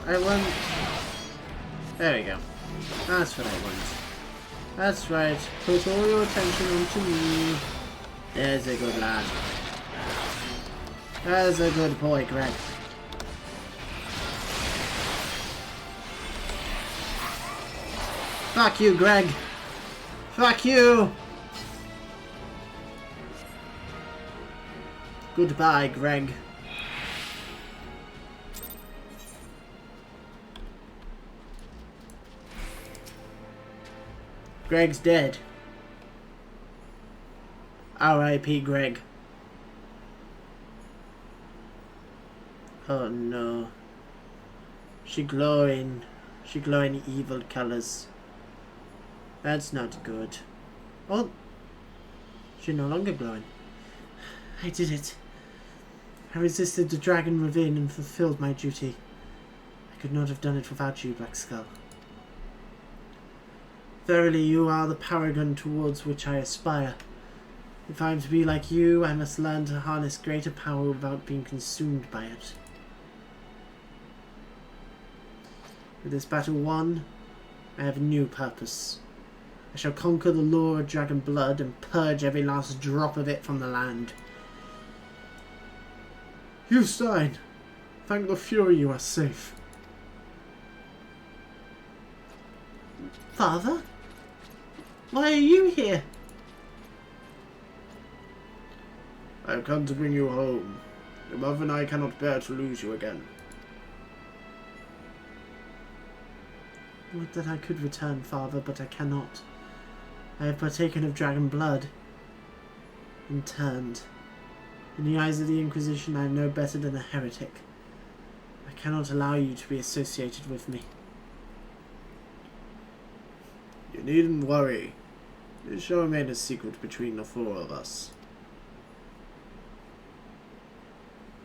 I want... There we go. That's what I want. That's right. Put all your attention onto me. There's a good lad. There's a good boy, Greg. Fuck you, Greg. Fuck you. Goodbye, Greg. Greg's dead. R.I.P. Greg. Oh no. She glowing evil colors. That's not good. Oh, she's no longer glowing. I did it. I resisted the dragon within and fulfilled my duty. I could not have done it without you, Blackskull. Verily, you are the paragon towards which I aspire. If I am to be like you, I must learn to harness greater power without being consumed by it. With this battle won, I have a new purpose. I shall conquer the lure of dragon blood and purge every last drop of it from the land. You, Stein! Thank the Fury you are safe. Father? Why are you here? I have come to bring you home. Your mother and I cannot bear to lose you again. Would that I could return, Father, but I cannot. I have partaken of dragon blood and turned. In the eyes of the Inquisition, I am no better than a heretic. I cannot allow you to be associated with me. You needn't worry. It shall remain a secret between the four of us.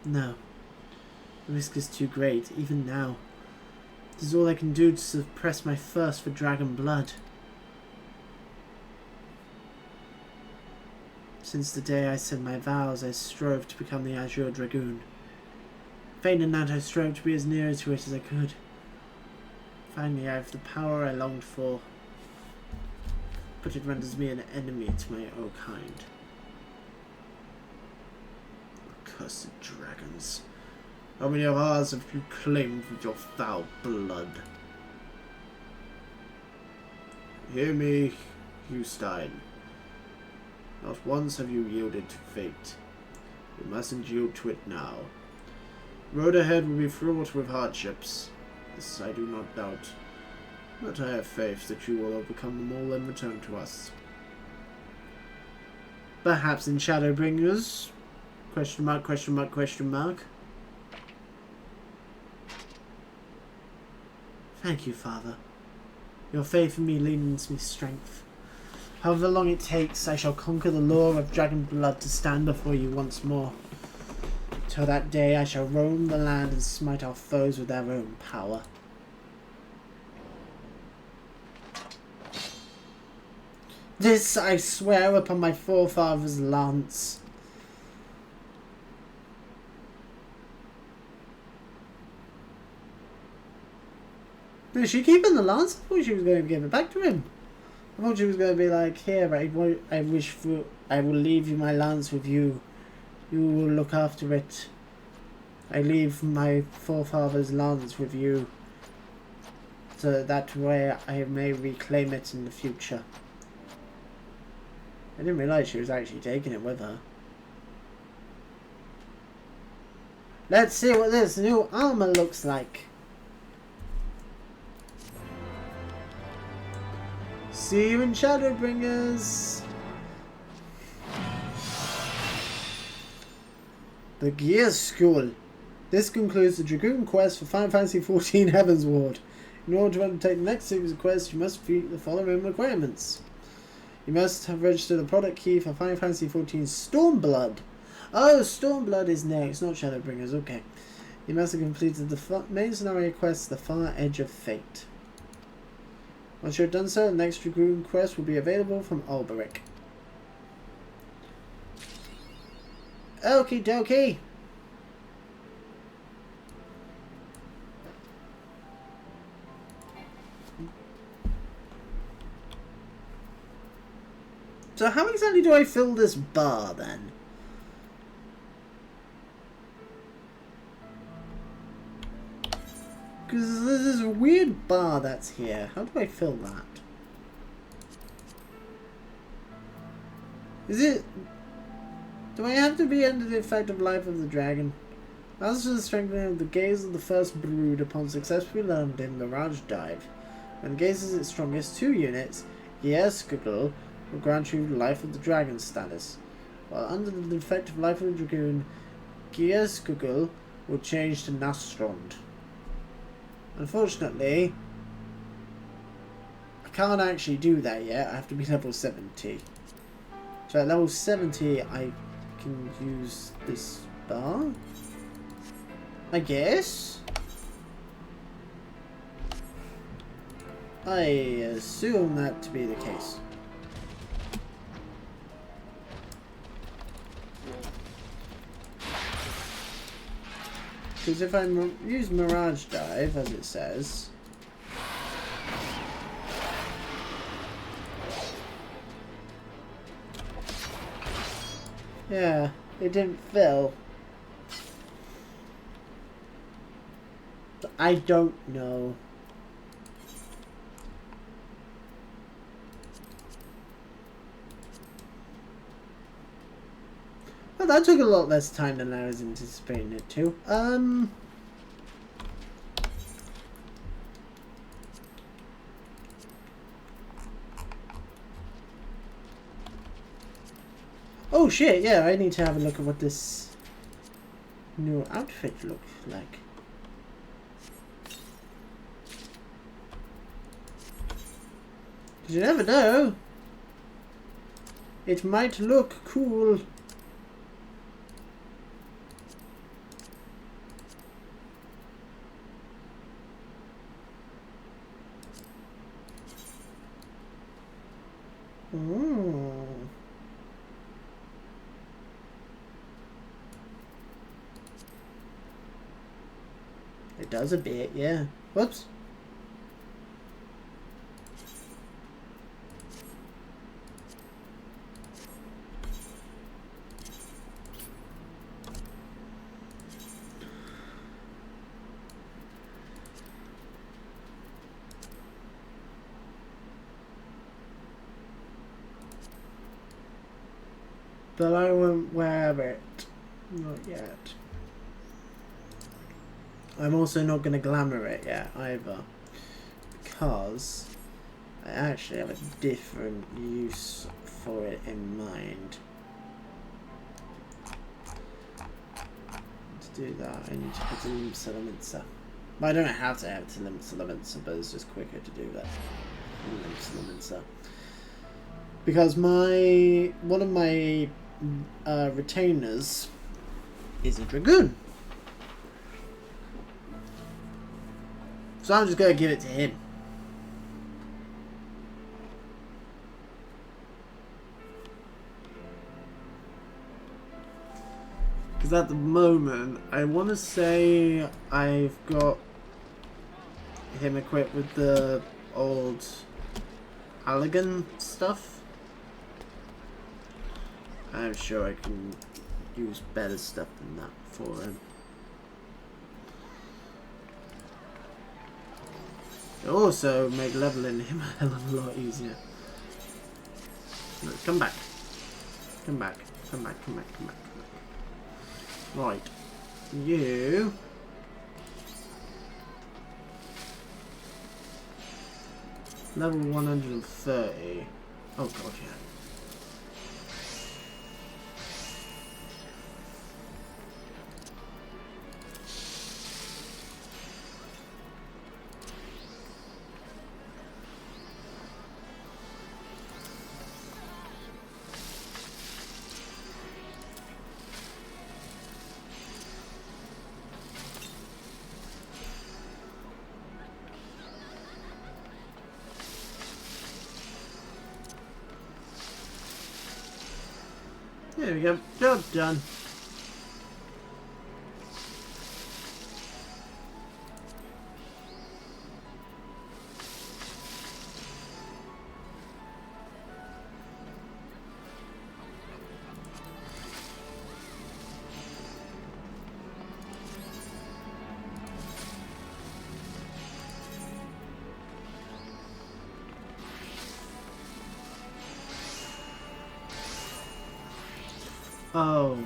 No. The risk is too great, even now. It is all I can do to suppress my thirst for dragon blood. Since the day I said my vows, I strove to become the Azure Dragoon. Faint in that, I strove to be as near to it as I could. Finally, I have the power I longed for, but it renders me an enemy to my own kind. Accursed dragons. How many of ours have you claimed with your foul blood? Hear me, Hugh Stein. Not once have you yielded to fate. You mustn't yield to it now. The road ahead will be fraught with hardships. This I do not doubt. But I have faith that you will overcome them all and return to us. Perhaps in Shadowbringers? Question mark, question mark, question mark. Thank you, Father. Your faith in me lends me strength. However long it takes, I shall conquer the lure of dragon blood to stand before you once more. Till that day, I shall roam the land and smite our foes with their own power. This I swear upon my forefather's lance. Is she keeping the lance? I thought she was going to give it back to him. I thought she was going to be like, here, I will leave you my lance with you. You will look after it. I leave my forefather's lance with you. So that way I may reclaim it in the future. I didn't realise she was actually taking it with her. Let's see what this new armour looks like. See you in Shadowbringers! The Gear School. This concludes the Dragoon quest for Final Fantasy XIV Heavensward. In order to undertake the next series of quests, you must meet the following requirements. You must have registered the product key for Final Fantasy XIV Stormblood. Oh, Stormblood is next, not Shadowbringers, okay. You must have completed the main scenario quest, The Far Edge of Fate. Once you have done so, the next Dragoon quest will be available from Alberic. Okie dokie! So how exactly do I fill this bar then? Because there's this weird bar that's here. How do I fill that? Is it... Do I have to be under the effect of Life of the Dragon? As to the strengthening of the gaze of the first brood upon successfully landing Mirage Dive. When the gaze is its strongest, 2 units, Gearskugel will grant you Life of the Dragon status. While under the effect of Life of the Dragoon, Gearskugel will change to Nastrond. Unfortunately, I can't actually do that yet. I have to be level 70. So at level 70, I can use this bar, I guess. I assume that to be the case. Because if I use Mirage Dive, as it says... Yeah, it didn't fill. I don't know. Well, that took a lot less time than I was anticipating it to. Oh shit, yeah, I need to have a look at what this new outfit looks like. You never know. It might look cool. Ooh. It does a bit, yeah. Whoops. But I won't wear it. Not yet. I'm also not going to glamour it yet either. Because I actually have a different use for it in mind. To do that, I need to put a limb Salamancer. Well, I don't have to have a limb Salamancer, but it's just quicker to do that. Limb Salamancer. Because one of my retainers is a dragoon. So I'm just going to give it to him. Because at the moment, I want to say I've got him equipped with the old Allagan stuff. I'm sure I can use better stuff than that for him. It also made leveling him a hell of a lot easier. No, come back. Come back. Come back. Come back. Come back. Come back. Right. You. Level 130. Oh god, yeah. There we go. Job done. Oh.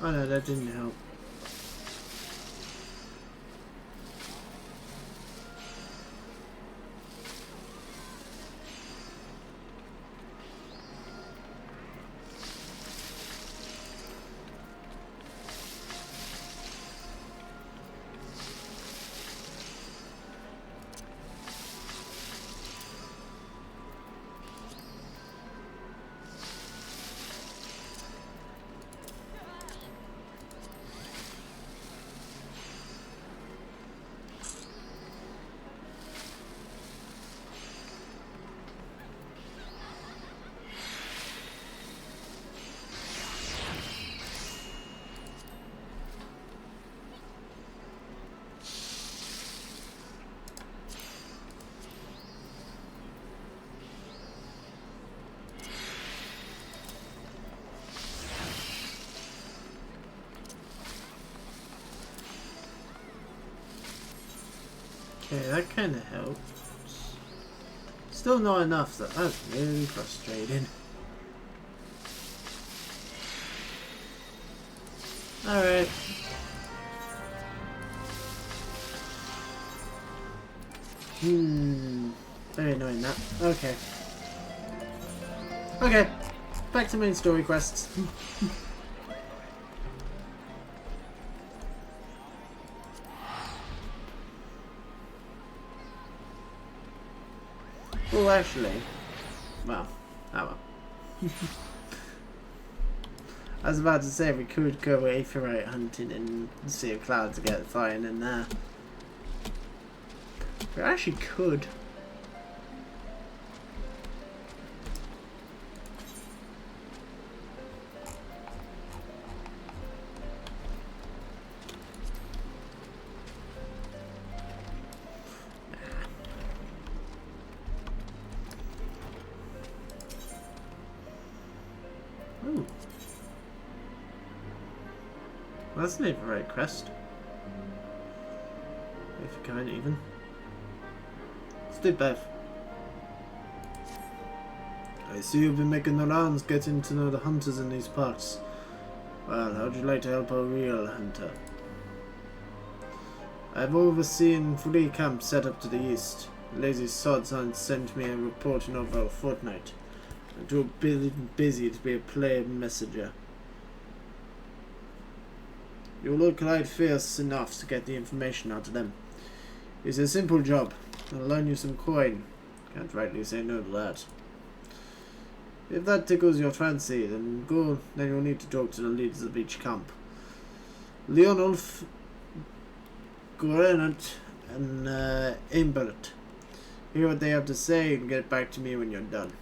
Oh no, that didn't help. Okay, that kind of helped. Still not enough though. That's really frustrating. Alright. Very annoying that. Okay. Okay. Back to main story quests. Well, actually, well, oh well. I was about to say we could go aetheryte hunting in the Sea of Clouds to get flying in there. We actually could. Ooh. Well, that's an aetheryte crest. If you can't even. Let's do both. I see you've been making the rounds, getting to know the hunters in these parts. Well, how'd you like to help a real hunter? I've overseen 3 camps set up to the east. Lazy sods aren't sent me a report in over a fortnight. I'm too busy to be a plain messenger. You look quite fierce enough to get the information out of them. It's a simple job. I'll loan you some coin. Can't rightly say no to that. If that tickles your fancy, then go. Then you'll need to talk to the leaders of each camp. Leonulf, Gorenant, and Aimbert. Hear what they have to say and get back to me when you're done.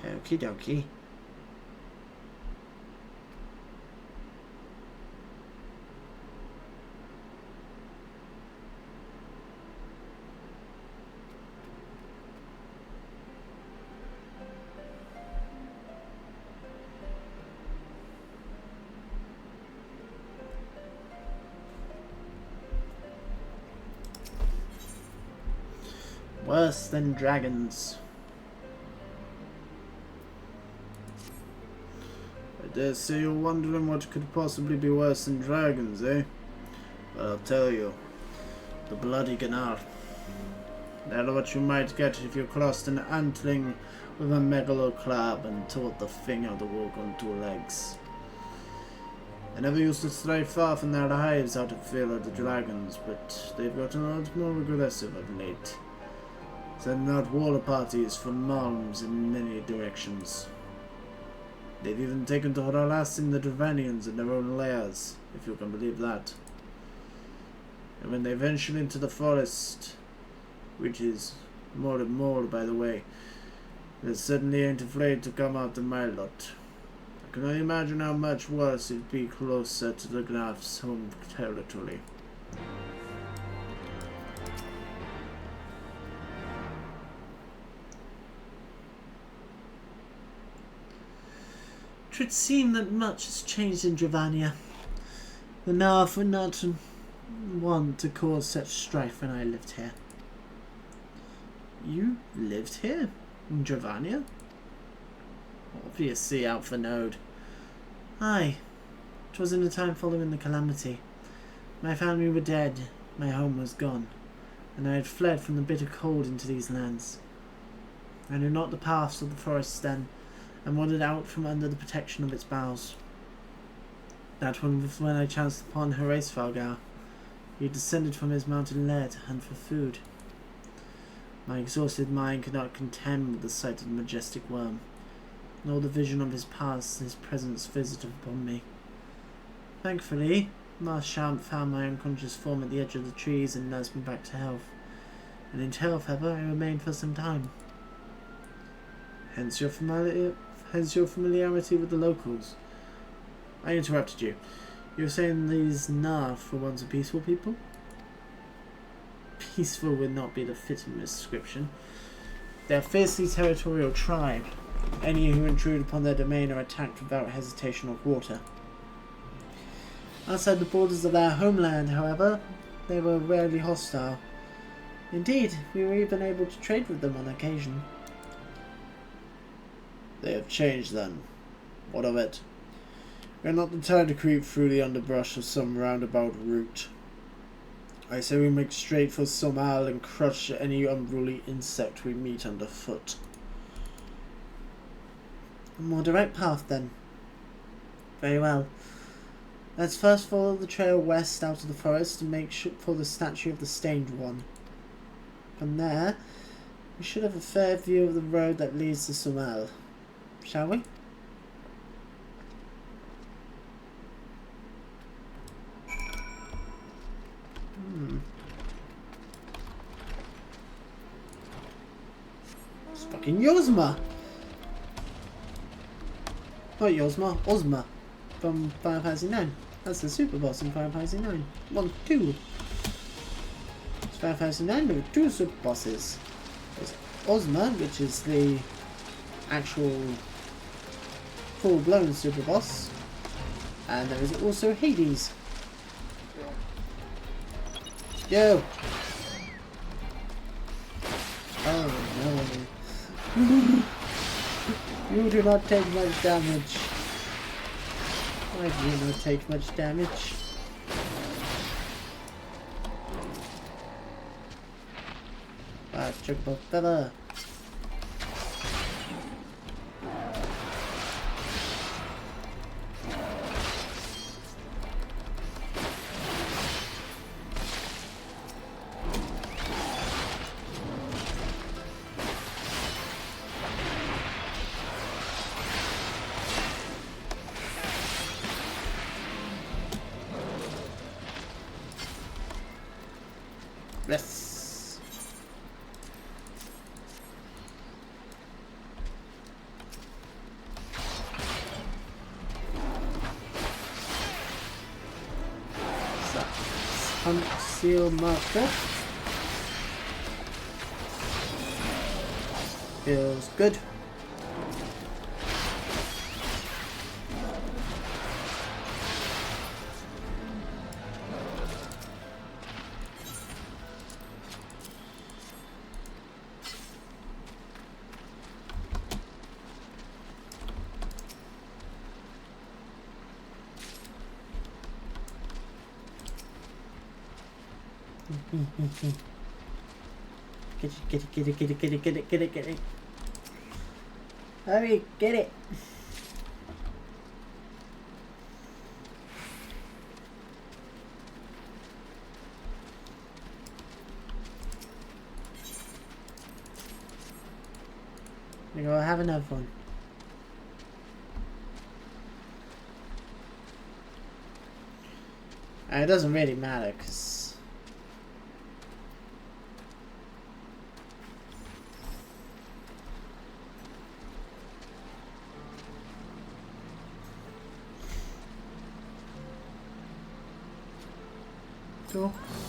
Okie dokie. Worse than dragons. I dare say you're wondering what could possibly be worse than dragons, eh? Well, I'll tell you. The bloody Gnar. That's what you might get if you crossed an antling with a megaloclab and taught the finger to walk on 2 legs. I never used to stray far from their hives out of fear of the dragons, but they've gotten a lot more aggressive of late. Sending out water parties for malms in many directions. They've even taken to harassing the Dravanians in their own lairs, if you can believe that. And when they venture into the forest, which is more and more, by the way, they certainly ain't afraid to come out to my lot. I can only imagine how much worse it'd be closer to the Graf's home territory. It would seem that much has changed in Dravania. The Narf were not one to cause such strife when I lived here. You lived here? In Dravania? Obviously out for Node. Aye. 'Twas in the time following the calamity. My family were dead, my home was gone, and I had fled from the bitter cold into these lands. I knew not the paths of the forest then, and wandered out from under the protection of its boughs. That one was when I chanced upon Heavensward. He had descended from his mountain lair to hunt for food. My exhausted mind could not contend with the sight of the majestic worm, nor the vision of his past and his presence visited upon me. Thankfully, Marchant found my unconscious form at the edge of the trees and nursed me back to health, and in health, however, I remained for some time. Hence your familiarity with the locals. I interrupted you. You were saying these Narf were once a peaceful people? Peaceful would not be the fitting description. They are a fiercely territorial tribe. Any who intrude upon their domain are attacked without hesitation or quarter. Outside the borders of their homeland, however, they were rarely hostile. Indeed, we were even able to trade with them on occasion. They have changed then. What of it? We are not the time to creep through the underbrush of some roundabout route. I say we make straight for Somal and crush any unruly insect we meet underfoot. A more direct path then. Very well. Let's first follow the trail west out of the forest and make for the statue of the Stained One. From there, we should have a fair view of the road that leads to Somal. Shall we? It's fucking Yozma! Not Yozma, Ozma from Final Fantasy 9. That's the super boss in Final Fantasy 9. 1, 2. It's Final Fantasy 9 with 2 super bosses. There's Ozma, which is the actual full-blown super boss. And there is also Hades. Yo! Oh no. You do not take much damage. Why do you not take much damage? Ah, chocobo fella. Yes. So, hunt seal marker. Feels good. Get it. Hurry, get it. We go have another one. And it doesn't really matter because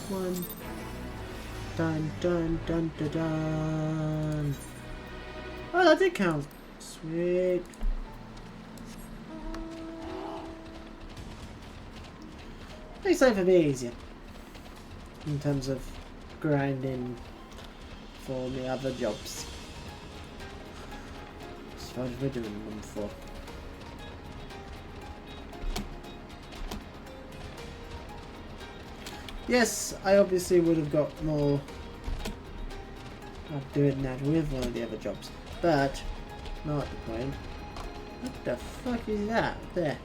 one. Dun dun dun dun dun. Oh, that did count. Sweet. Makes life a bit easier in terms of grinding for the other jobs. As far as we're doing them for. Yes, I obviously would have got more of doing that with one of the other jobs, but not the point. What the fuck is that there?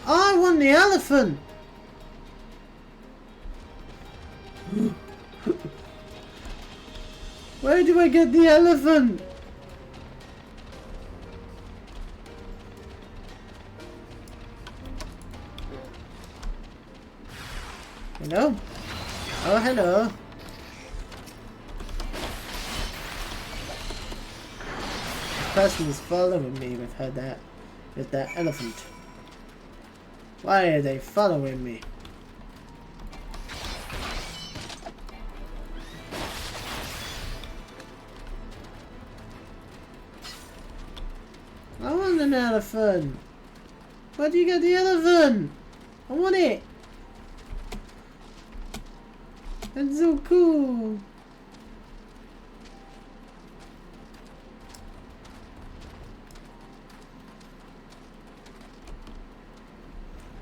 I want the elephant! Where do I get the elephant? Hello? Oh, hello. The person is following me with that elephant. Why are they following me? I want an elephant. Where do you get the elephant? I want it. That's so cool.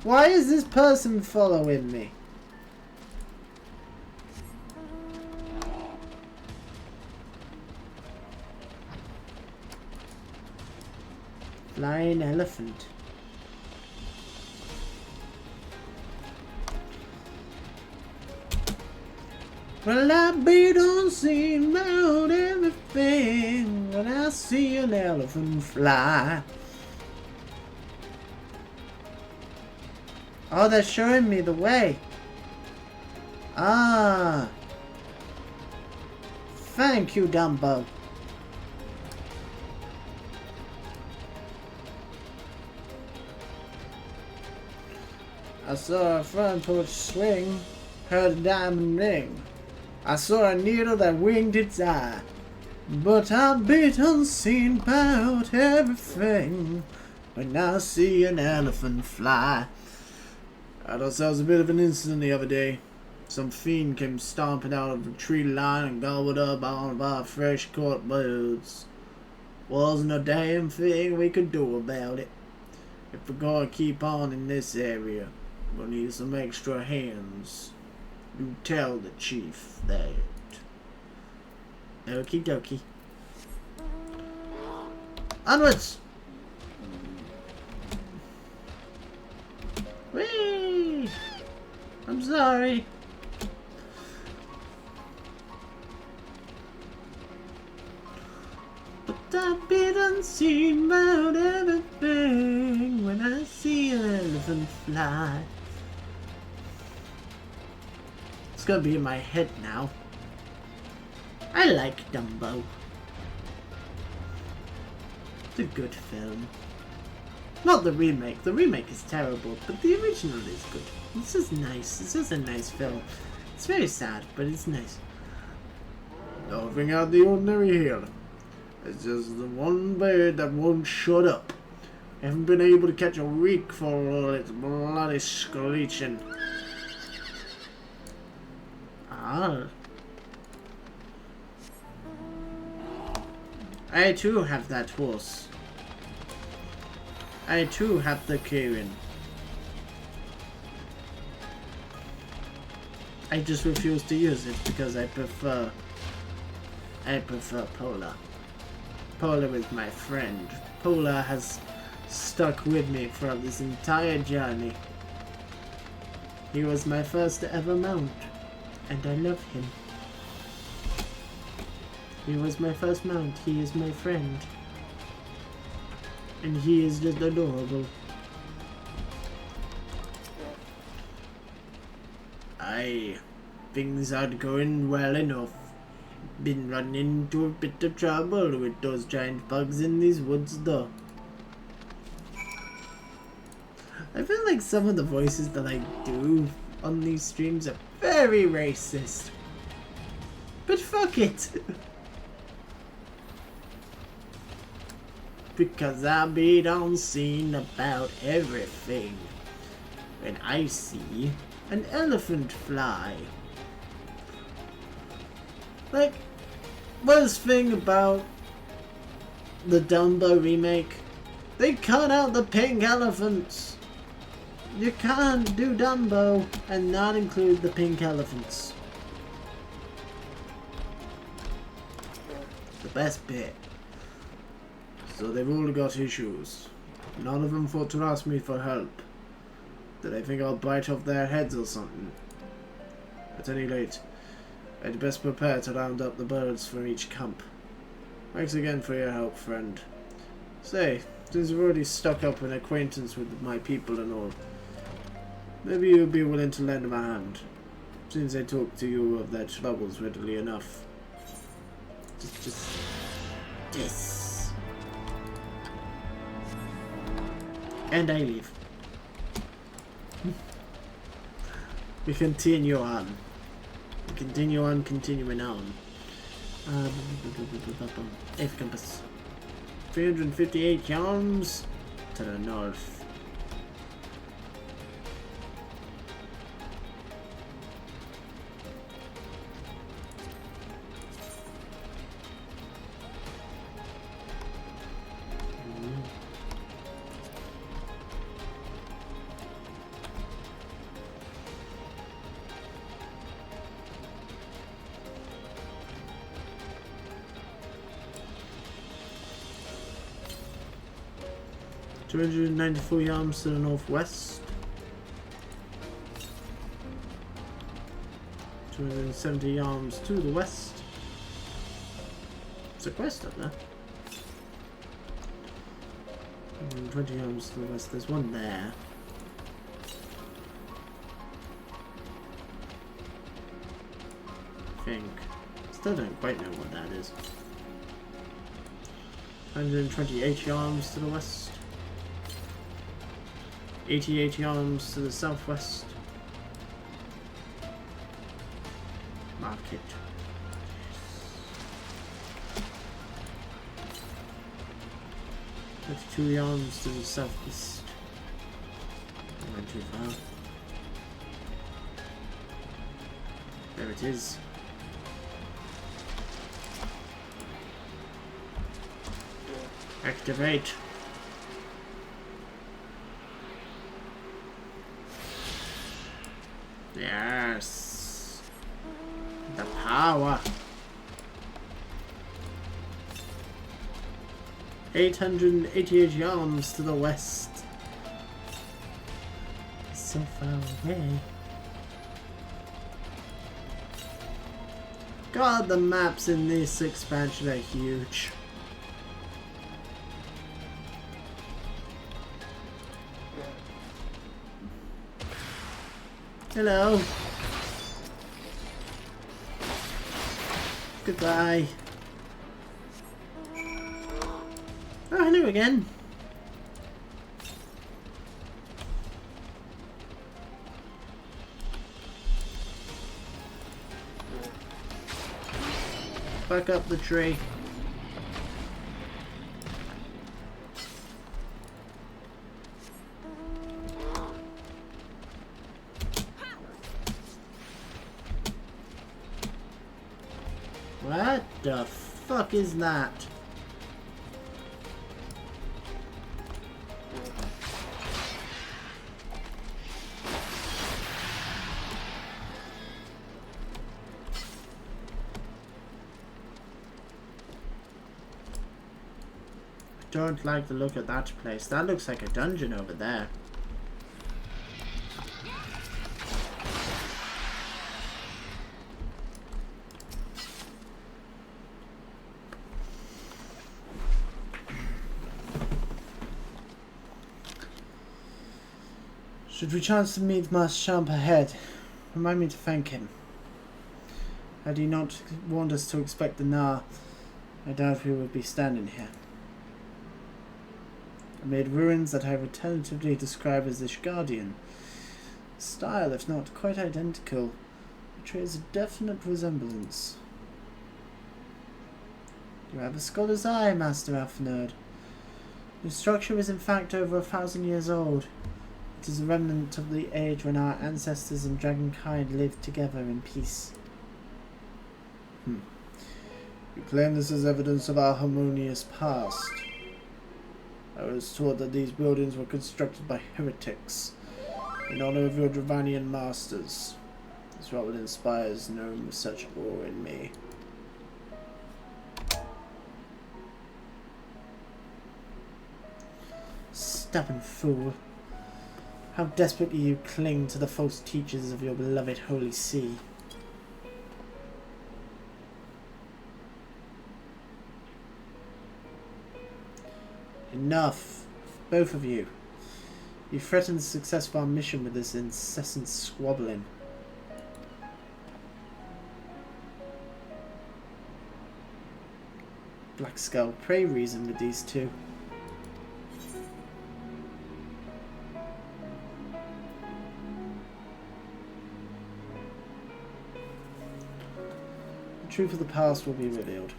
Why is this person following me? Flying elephant. Well, I beat on seeing about everything when I see an elephant fly. Oh, they're showing me the way. Ah. Thank you, Dumbo. I saw a front porch swing, heard a diamond ring. I saw a needle that winked its eye. But I bit unseen about everything when I see an elephant fly. Had ourselves a bit of an incident the other day. Some fiend came stomping out of the tree line and gobbled up all of our fresh caught birds. Wasn't a damn thing we could do about it. If we're gonna keep on in this area, we'll need some extra hands. You tell the chief that. Okie dokie. Onwards! Whee! I'm sorry. But I've been unseen about everything when I see an elephant fly. It's gonna be in my head now. I like Dumbo. It's a good film. Not the remake. The remake is terrible, but the original is good. It's just nice. It's just a nice film. It's very sad, but it's nice. Nothing out of the ordinary here. It's just the one bird that won't shut up. I haven't been able to catch a reek for all its bloody screeching. Ah. I too have that horse. I too have the Kieran. I just refuse to use it because I prefer Polar. Polar is my friend. Polar has stuck with me throughout this entire journey. He was my first ever mount, and I love him. He was my first mount. He is my friend. And he is just adorable. Aye, things aren't going well enough. Been running into a bit of trouble with those giant bugs in these woods though. I feel like some of the voices that I do on these streams are very racist. But fuck it! Because I be on scene about everything when I see an elephant fly. Like, worst thing about the Dumbo remake, they cut out the pink elephants. You can't do Dumbo and not include the pink elephants. The best bit. So they've all got issues. None of them thought to ask me for help. Did they think I'll bite off their heads or something? At any rate, I'd best prepare to round up the birds from each camp. Thanks again for your help, friend. Say, since you've already stuck up an acquaintance with my people and all, maybe you'd be willing to lend them a hand, since they talk to you of their troubles readily enough. Just this. And I leave. We continue on. We continue on, continuing on. F compass. 358 yards. to the north. 294 yards to the northwest. 270 yards to the west. It's a quest up there. 20 yards to the west. There's one there. I think. Still don't quite know what that is. 128 yards to the west. 88 yards to the southwest. Market. Two yards to the southeast. I went too far. There it is. Activate. Yes. The power. 888 yards to the west. So far away. God, the maps in this expansion are huge. Hello. Goodbye. Oh, hello again. Back up the tree. What the fuck is that? Don't like the look of that place. That looks like a dungeon over there. Should we chance to meet Master Champ ahead, remind me to thank him. Had he not warned us to expect the Gnar, I doubt we would be standing here. Amid ruins that I would tentatively describe as Ishgardian, style, if not quite identical, betrays a definite resemblance. You have a scholar's eye, Master Elf-Nerd. The structure is in fact over 1,000 years old. It is a remnant of the age when our ancestors and dragonkind lived together in peace. You claim this is evidence of our harmonious past. I was taught that these buildings were constructed by heretics in honor of your Dravanian masters. This is what inspires no such awe in me. Stubborn fool. How desperately you cling to the false teachers of your beloved Holy See. Enough, both of you. You threaten the success of our mission with this incessant squabbling. Blackskull, pray reason with these two. The truth of the past will be revealed.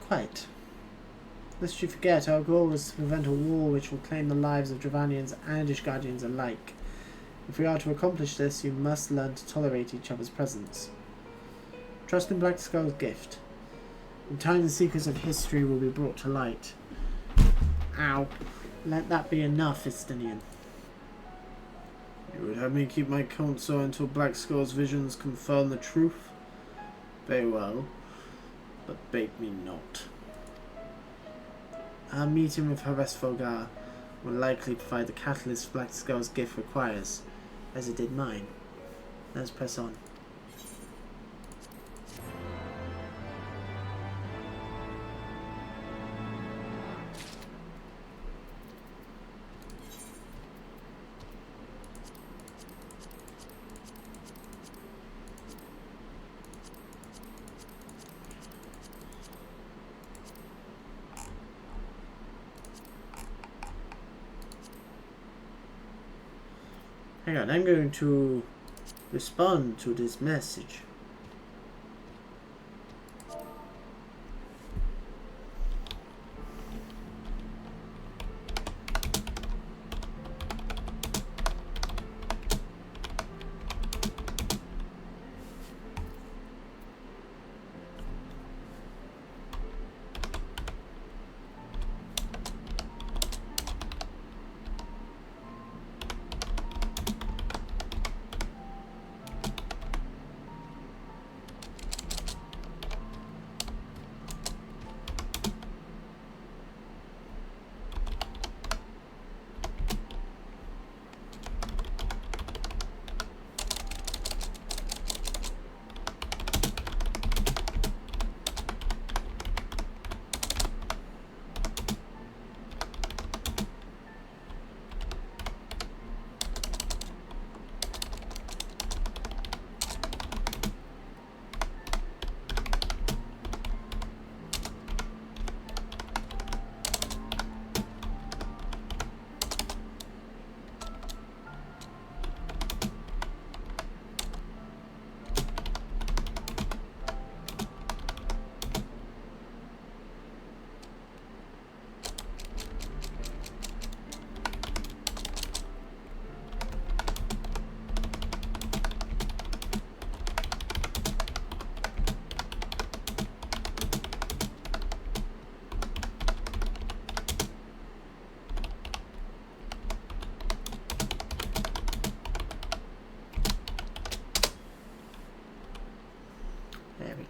Quite. Lest you forget, our goal was to prevent a war which will claim the lives of Dravanians and Ishgardians alike. If we are to accomplish this, you must learn to tolerate each other's presence. Trust in Blackskull's gift. In time, the secrets of history will be brought to light. Ow. Let that be enough, Istinian. You would have me keep my counsel until Blackskull's visions confirm the truth? Very well, but bait me not. Our meeting with Heavensward will likely provide the catalyst Blackskull's gift requires, as it did mine. Let's press on. Hang on, I'm going to respond to this message.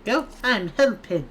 Go, I'm helping.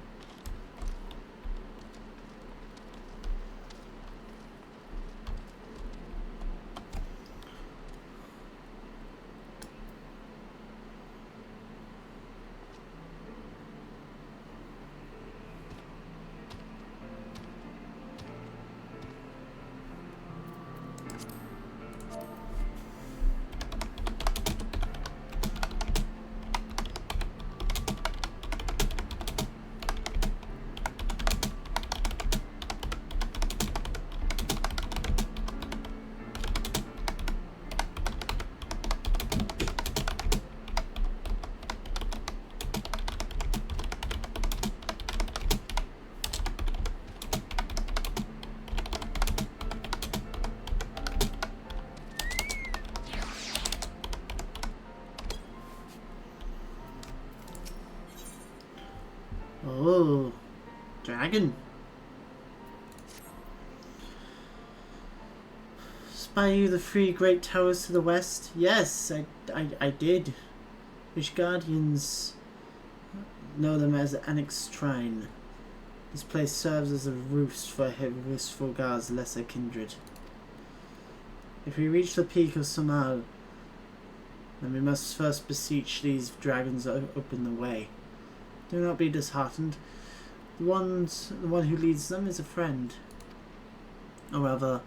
Oh, dragon. Spy you the three great towers to the west? Yes, I did. Which guardians know them as Annex Shrine. This place serves as a roost for Heavensward's lesser kindred. If we reach the peak of Samal, then we must first beseech these dragons to open the way. Do not be disheartened. The one who leads them is a friend. Or rather,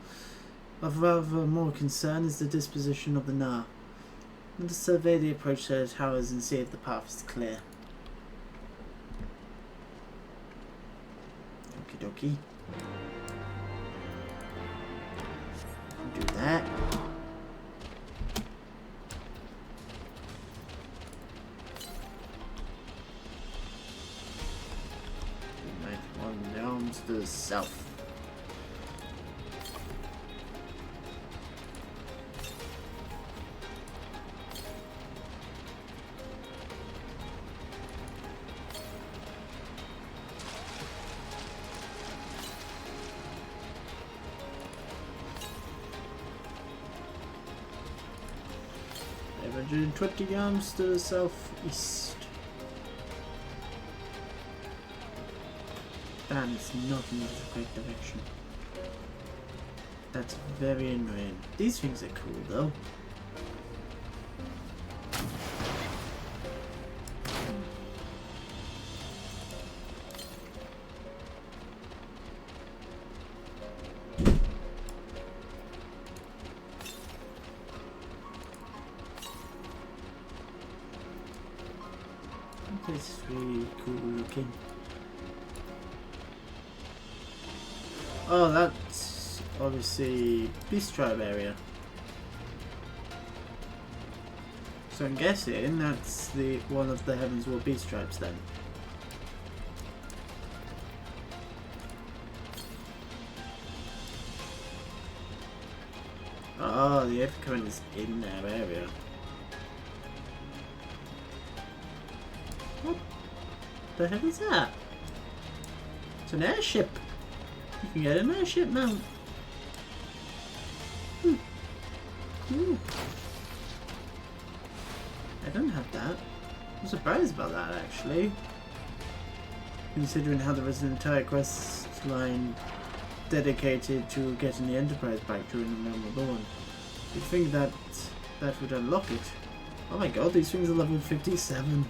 of rather more concern is the disposition of the Nah. Let us survey the approach to the towers and see if the path is clear. Okie dokie. Do that. yourself. And 20 yards to the southeast. That is not in the correct direction. That's very annoying. These things are cool though. This is really cool looking. Oh, that's obviously Beast Tribe area. So I'm guessing that's the one of the Heavensward Beast Tribes then. Oh, the Evercurrent is in their area. What the hell is that? It's an airship. You can get an airship mount. Cool. I don't have that. I'm surprised about that actually. Considering how there was an entire quest line dedicated to getting the Enterprise back during the Realm Reborn. You'd think that that would unlock it. Oh my god, these things are level 57.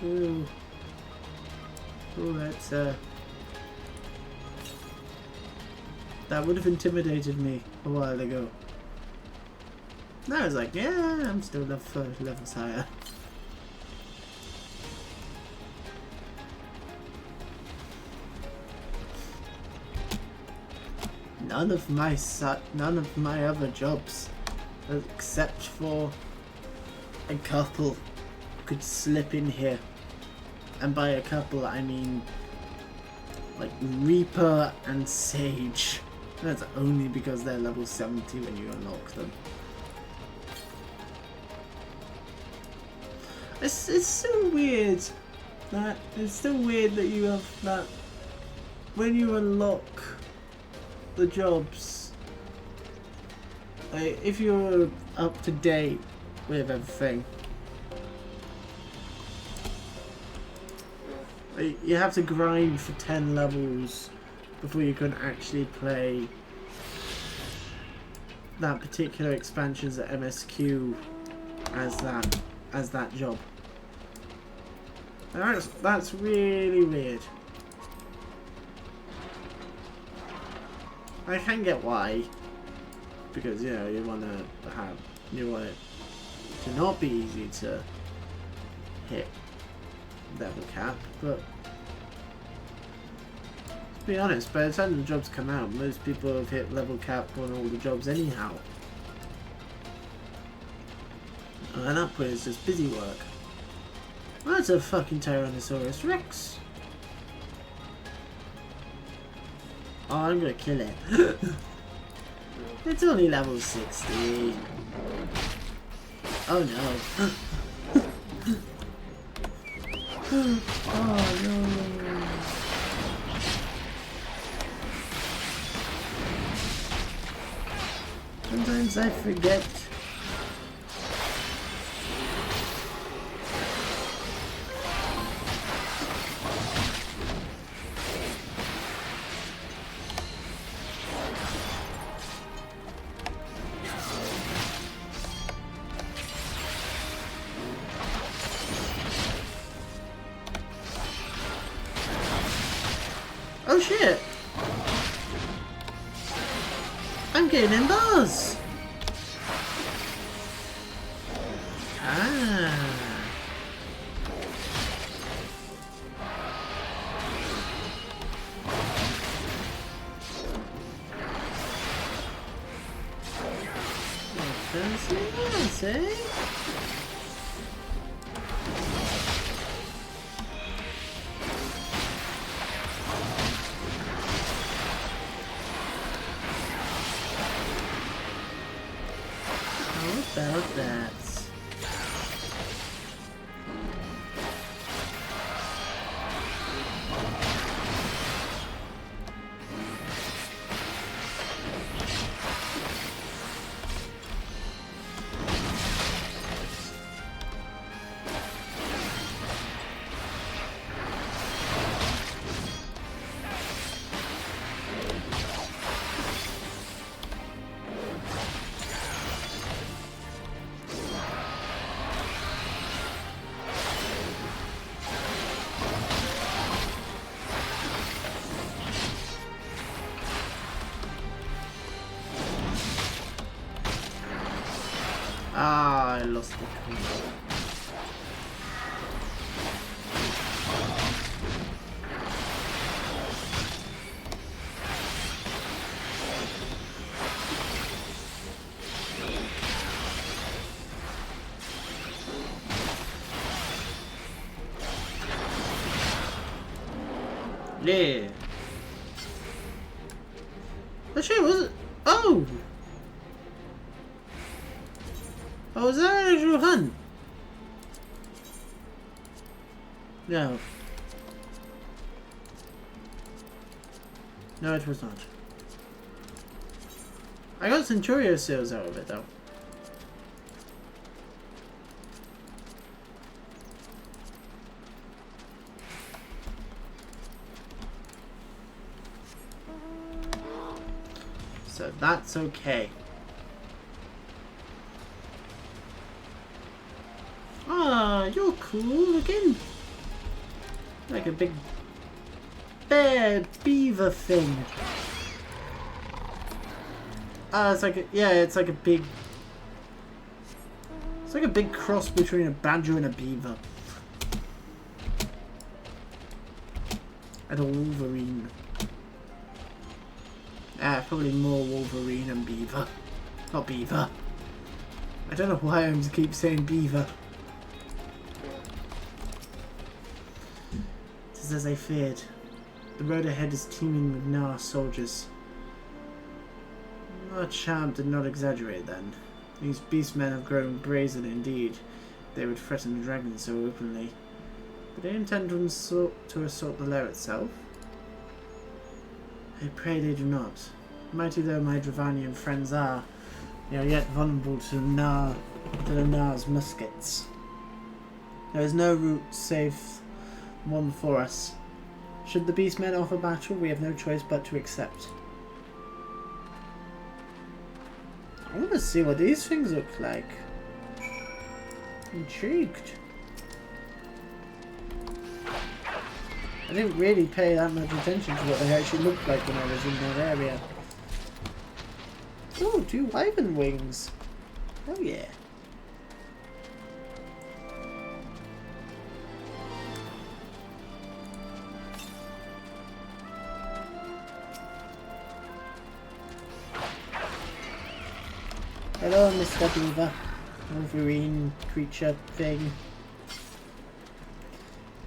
Ooh. Ooh, that's that would have intimidated me a while ago. Now I was like, yeah, I'm still levels higher. None of my other jobs, except for a couple, could slip in here. And by a couple, I mean like Reaper and Sage. That's only because they're level 70 when you unlock them. It's so weird that you have that when you unlock the jobs. Like, if you're up to date with everything, you have to grind for 10 levels before you can actually play that particular expansion's at MSQ as that job. And that's really weird. I can get why, because you know you want it to not be easy to hit level cap, but to be honest, by the time the jobs come out, most people have hit level cap on all the jobs anyhow. And upwards is just busy work. That's a fucking Tyrannosaurus Rex. Oh, I'm gonna kill it. It's only level 60. Oh no. Oh no. Sometimes I forget. Oh shit! I'm getting those! Ah. Fancy, eh? about that? Ah, I lost the control. Yeah. Oh shit, was it? Oh! Oh, was that an actual hunt? No. No, it was not. I got Centurio sales out of it, though. So that's okay. Ah, you're cool looking. Like a big bear beaver thing. Ah, it's like a, yeah, it's like a big. It's like a big cross between a badger and a beaver. And a wolverine. Ah, probably more wolverine and beaver. Not beaver. I don't know why I just keep saying beaver. It is as I feared. The road ahead is teeming with Gnar soldiers. Our champ did not exaggerate then. These beastmen have grown brazen indeed. They would threaten the dragon so openly. But they intend to assault the lair itself? I pray they do not. Mighty though my Dravanian friends are, they are yet vulnerable to the Gnar's muskets. There is no route save one for us. Should the beastmen offer battle, we have no choice but to accept. I want to see what these things look like. Intrigued. I didn't really pay that much attention to what they actually looked like when I was in that area. Oh, 2 wyvern wings. Oh yeah. Hello, Mr. Beaver. Wolverine creature thing.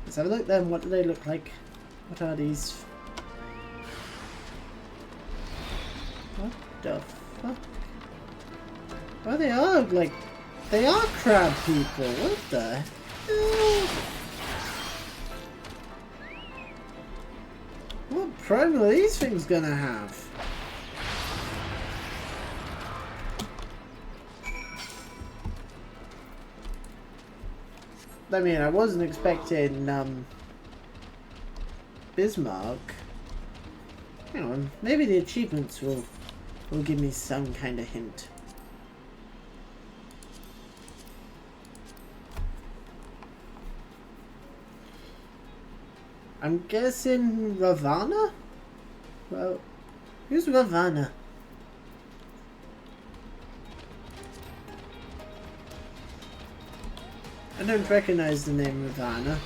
Let's have a look then. What do they look like? What are these? What the fuck? Oh, they are like... They are crab people. What the hell? What problem are these things gonna have? I mean, I wasn't expecting, Bismarck. Hang on, maybe the achievements will give me some kind of hint. I'm guessing Ravana? Well, who's Ravana? I don't recognize the name Ravana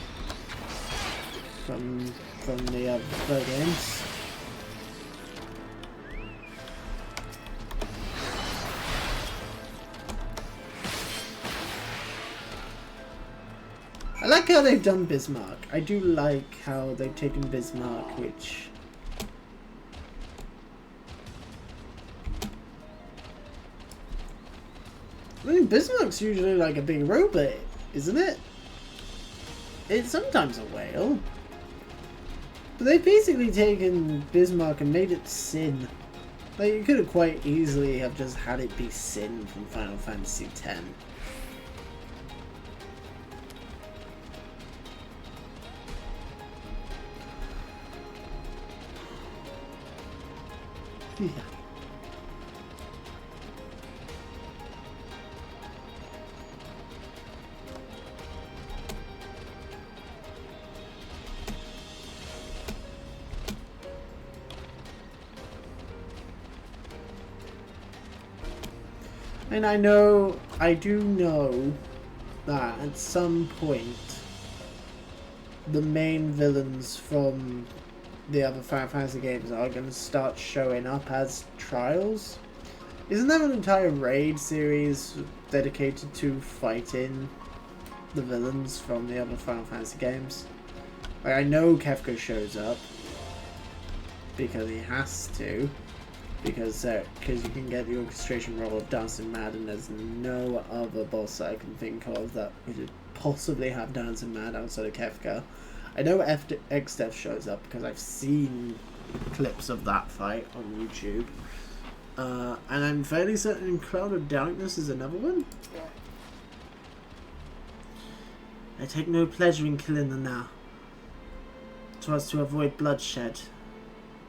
from the other games. I like how they've done Bismarck. I do like how they've taken Bismarck, which... I mean, Bismarck's usually like a big robot, isn't it? It's sometimes a whale. But they've basically taken Bismarck and made it Sin. Like, you could have quite easily have just had it be Sin from Final Fantasy X. Yeah. And I do know that at some point the main villains from the other Final Fantasy games are going to start showing up as trials. Isn't there an entire raid series dedicated to fighting the villains from the other Final Fantasy games? Like, I know Kefka shows up because he has to. Because you can get the orchestration role of Dancing Mad, and there's no other boss that I can think of that would possibly have Dancing Mad outside of Kefka. I know X-Death shows up because I've seen clips of that fight on YouTube. And I'm fairly certain Cloud of Darkness is another one. I take no pleasure in killing them now. 'Twas to avoid bloodshed.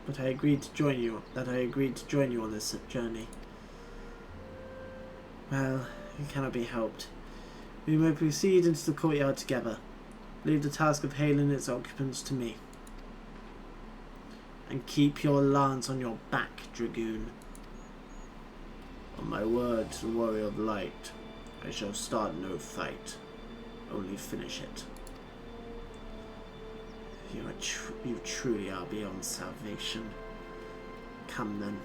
But I agreed to join you on this journey. Well, it cannot be helped. We may proceed into the courtyard together. Leave the task of hailing its occupants to me. And keep your lance on your back, Dragoon. On my word, the warrior of light, I shall start no fight, only finish it. You truly are beyond salvation. Come then.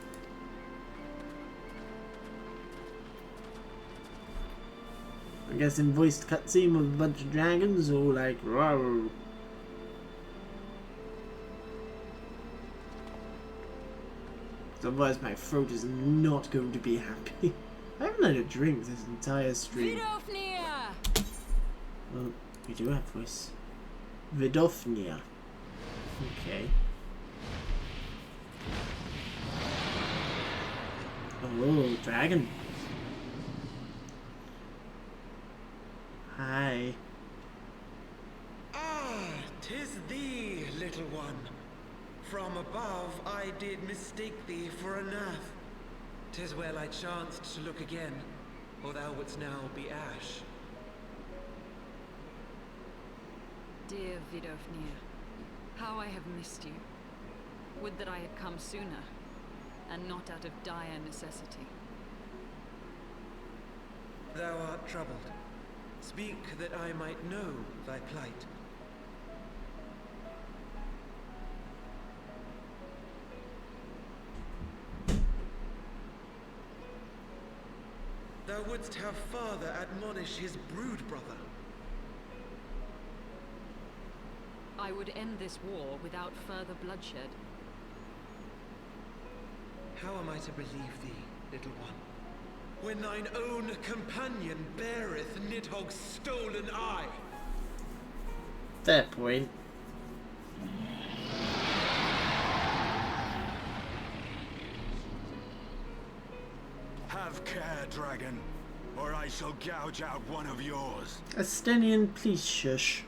I guess in voiced cutscene with a bunch of dragons, all like rawr. Otherwise my throat is not going to be happy. I haven't had a drink this entire stream. Vidofnir! Well, we do have voice. Vidofnir. Okay. Oh, dragon. Hi. Ah, 'tis thee, little one. From above I did mistake thee for a nymph. 'Tis well I chanced to look again, or thou wouldst now be ash. Dear Vidofnir, how I have missed you. Would that I had come sooner, and not out of dire necessity. Thou art troubled. Speak that I might know thy plight. Thou wouldst have father admonish his brood brother. I would end this war without further bloodshed. How am I to believe thee, little one, when thine own companion beareth Nidhogg's stolen eye? Fair point. Have care, dragon, or I shall gouge out one of yours. Estenian, please shush.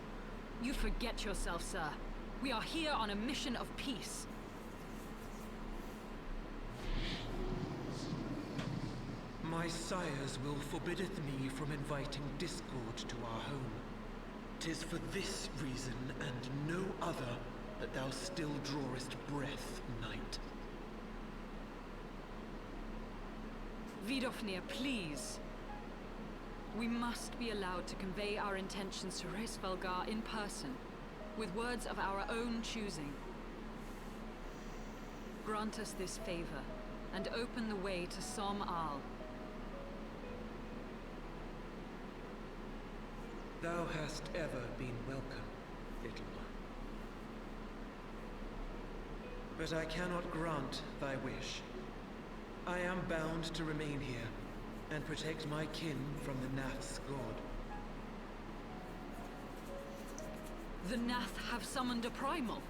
You forget yourself, sir. We are here on a mission of peace. My sire's will forbiddeth me from inviting discord to our home. 'Tis for this reason and no other that thou still drawest breath, knight. Vidofnir, please. We must be allowed to convey our intentions to Hraesvelgar in person, with words of our own choosing. Grant us this favor, and open the way to Som Al. Thou hast ever been welcome, little one. But I cannot grant thy wish. I am bound to remain here, and protect my kin from the Nath's god. The Nath have summoned a primal.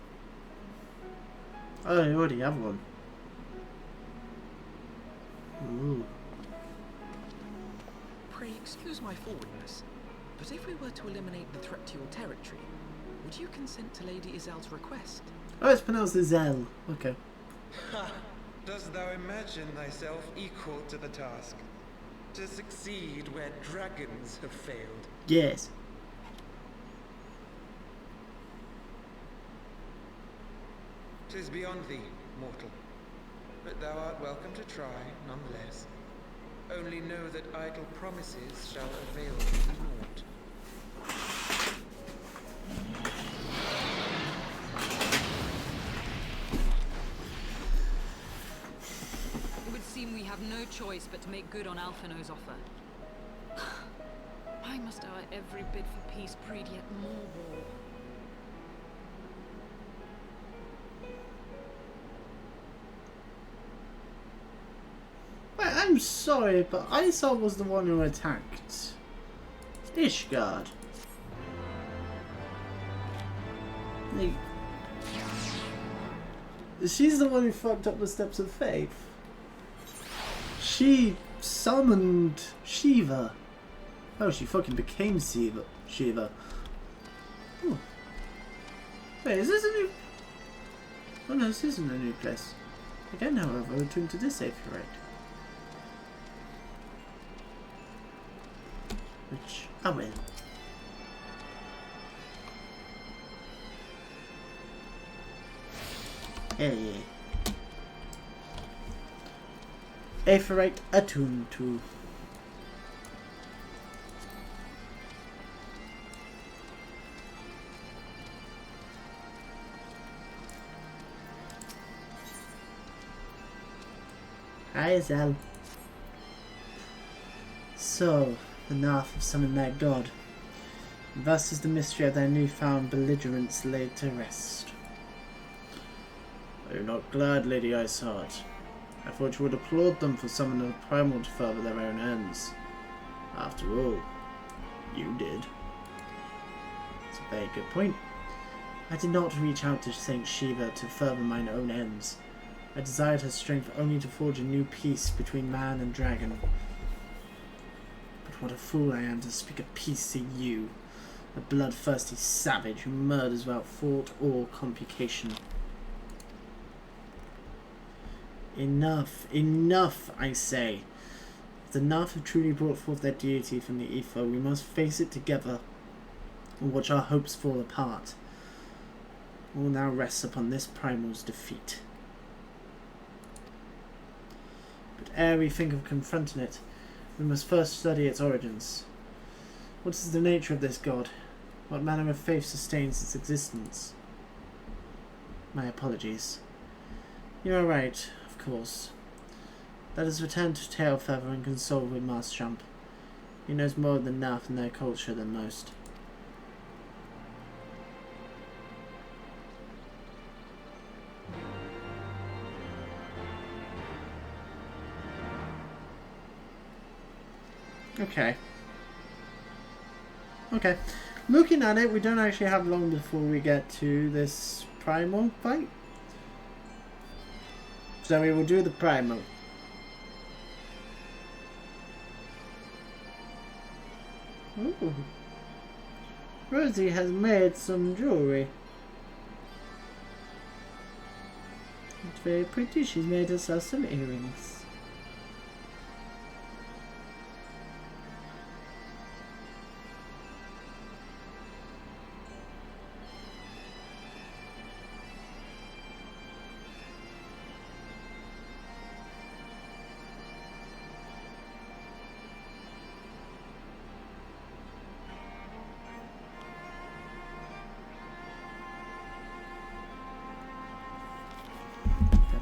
Oh, you already have one. Ooh. Pray excuse my forwardness, but if we were to eliminate the threat to your territory, would you consent to Lady Izel's request? Oh, it's pronounced as L. Okay. Ha! Dost thou imagine thyself equal to the task? To succeed where dragons have failed? Yes. 'Tis beyond thee, mortal. But thou art welcome to try, nonetheless. Only know that idle promises shall avail thee naught. It would seem we have no choice but to make good on Alphino's offer. Why must our every bid for peace breed yet more war? Wait, I'm sorry, but Isol was the one who attacked Ishgard. Like, she's the one who fucked up the Steps of Faith. She summoned Shiva. Oh, she fucking became Shiva. Ooh. Wait, is this a new... Oh no, this isn't a new place. Again, however, I returned to this aetheryte. Which I will. Hey. Aetheryte attuned to. Hi, Zal. So, the Nath have summoned their god. Thus is the mystery of their newfound belligerence laid to rest. Are you not glad, Lady Iceheart? I thought you would applaud them for summoning a primal to further their own ends. After all, you did. It's a very good point. I did not reach out to Saint Shiva to further mine own ends. I desired her strength only to forge a new peace between man and dragon. But what a fool I am to speak of peace to you, a bloodthirsty savage who murders without thought or complication. Enough, enough, I say. If the Nath have truly brought forth their deity from the ether, we must face it together and watch our hopes fall apart. All now rests upon this primal's defeat. But ere we think of confronting it, we must first study its origins. What is the nature of this god? What manner of faith sustains its existence? My apologies. You are right, of course. Let us return to Tailfeather and consult with Marschamp. He knows more of the Nath and their culture than most. Okay. Okay. Looking at it, we don't actually have long before we get to this primal fight. So we will do the primal. Ooh. Rosie has made some jewelry. It's very pretty. She's made herself some earrings.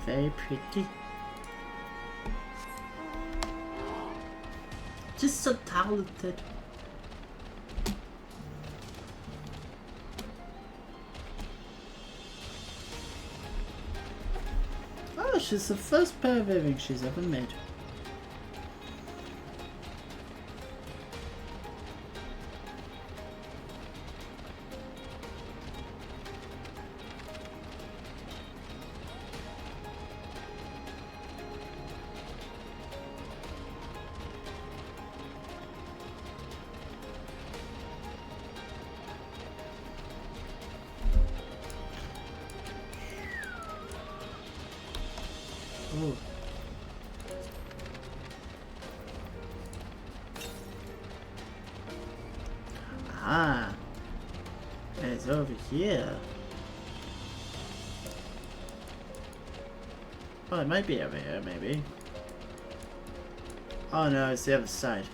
Very pretty. Just so talented. Oh, she's the first pair of earrings she's ever made. over here. Oh, it might be over here, maybe. Oh no, it's the other side.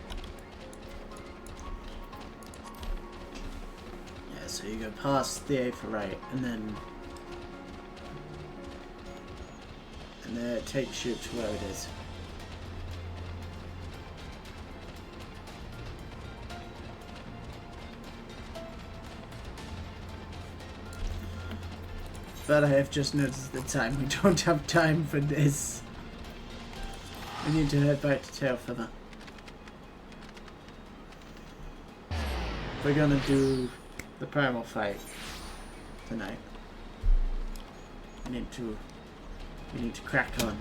Yeah, so you go past the Aetheryte and then it takes you to where it is. But I have just noticed the time. We don't have time for this. We need to head back to Tailfeather. We're gonna do the primal fight tonight. We need to crack on.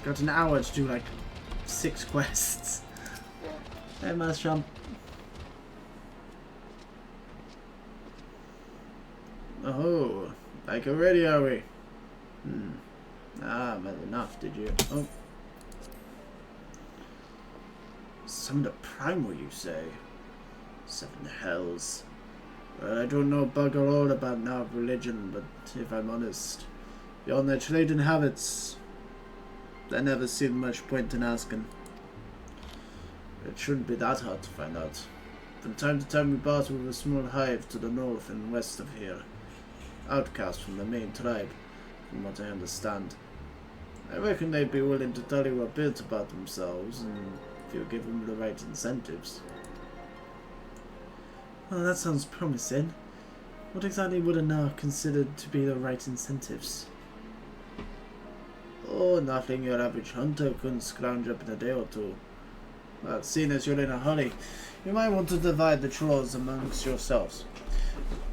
Got an hour to do like 6 quests. Hey, Mushroom. Oh, like already are we? Ah, met enough, did you? Oh. Summoned a primal, you say? 7 hells. Well, I don't know bugger all about now religion, but if I'm honest, beyond their trading habits, there never seemed much point in asking. It shouldn't be that hard to find out. From time to time we battle with a small hive to the north and west of here. Outcast from the main tribe, from what I understand. I reckon they'd be willing to tell you a bit about themselves, and if you give them the right incentives. Well, that sounds promising. What exactly would Anar consider to be the right incentives? Oh, nothing your average hunter couldn't scrounge up in a day or two. But seeing as you're in a hurry, you might want to divide the chores amongst yourselves.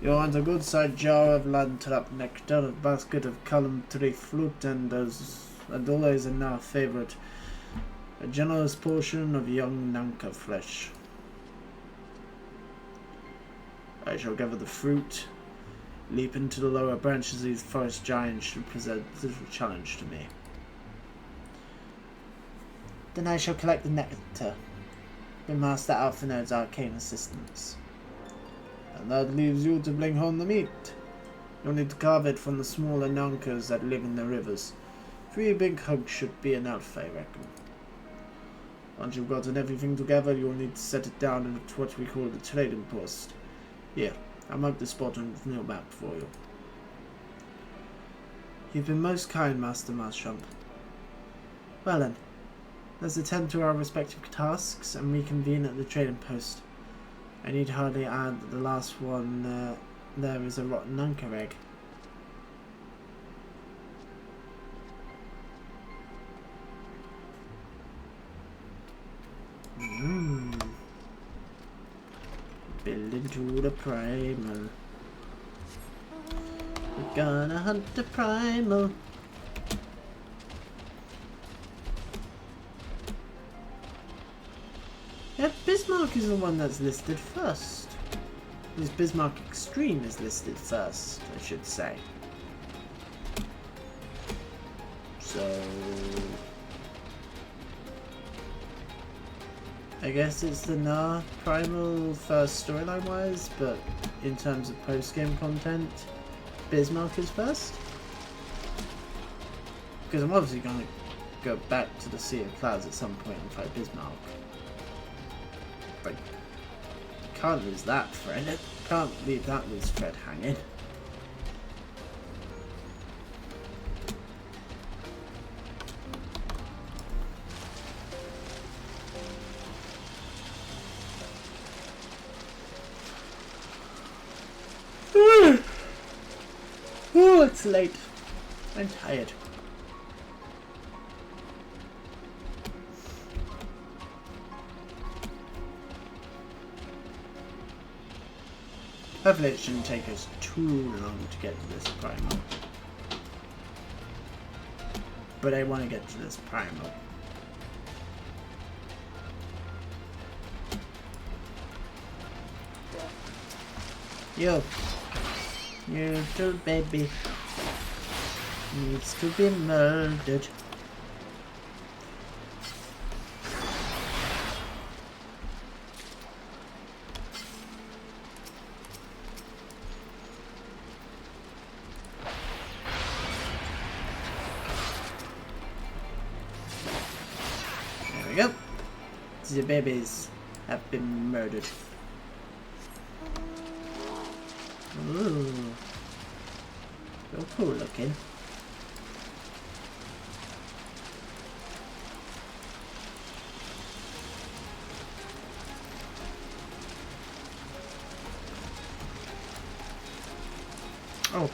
You'll want a good sized jar of land-trap nectar, a basket of column tree fruit, and always in our favourite, a generous portion of young Nanka flesh. I shall gather the fruit, leap into the lower branches of these forest giants should present a little challenge to me. Then I shall collect the nectar, with Master Alphanerd's arcane assistance. And that leaves you to bring home the meat. You'll need to carve it from the smaller Nankas that live in the rivers. 3 big hugs should be enough, I reckon. Once you've gotten everything together, you'll need to set it down at what we call the trading post. Here, I'll mark the spot on the new map for you. You've been most kind, Master Marshump. Well then, let's attend to our respective tasks and reconvene at the trading post. I need hardly add that the last one there is a rotten Nanka egg. Build into the primal. We're gonna hunt the primal. Yeah, Bismarck is the one that's listed first. Because Bismarck Extreme is listed first, I should say. So I guess it's the Nar Primal first storyline wise, but in terms of post-game content, Bismarck is first. Because I'm obviously going to go back to the Sea of Clouds at some point and fight Bismarck. But can't lose that thread. Can't leave that loose thread hanging. Oh, it's late. I'm tired. Hopefully it shouldn't take us too long to get to this primal. But I want to get to this primal. Yo, you little baby needs to be murdered. The babies have been murdered. Ooh. So cool looking. Oh.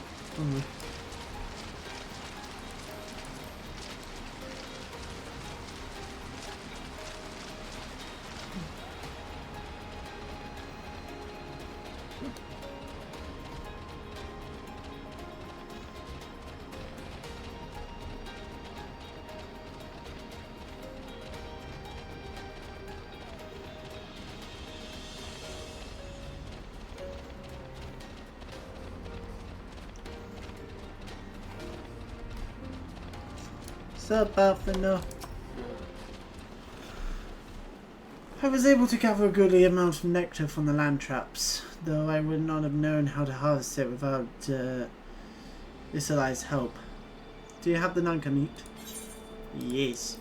What's up, Alfino? I was able to gather a goodly amount of nectar from the land traps, though I would not have known how to harvest it without Isolai's help. Do you have the Nanka meat? Yes.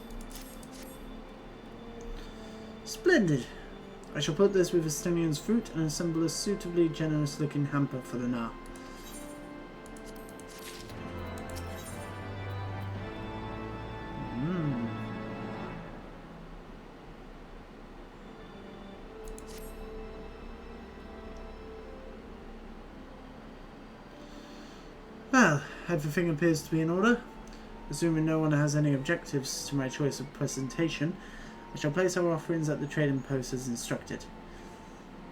Splendid. I shall put this with Estonion's fruit and assemble a suitably generous looking hamper for the Na. Well, everything appears to be in order. Assuming no one has any objectives to my choice of presentation, I shall place our offerings at the trading post as instructed.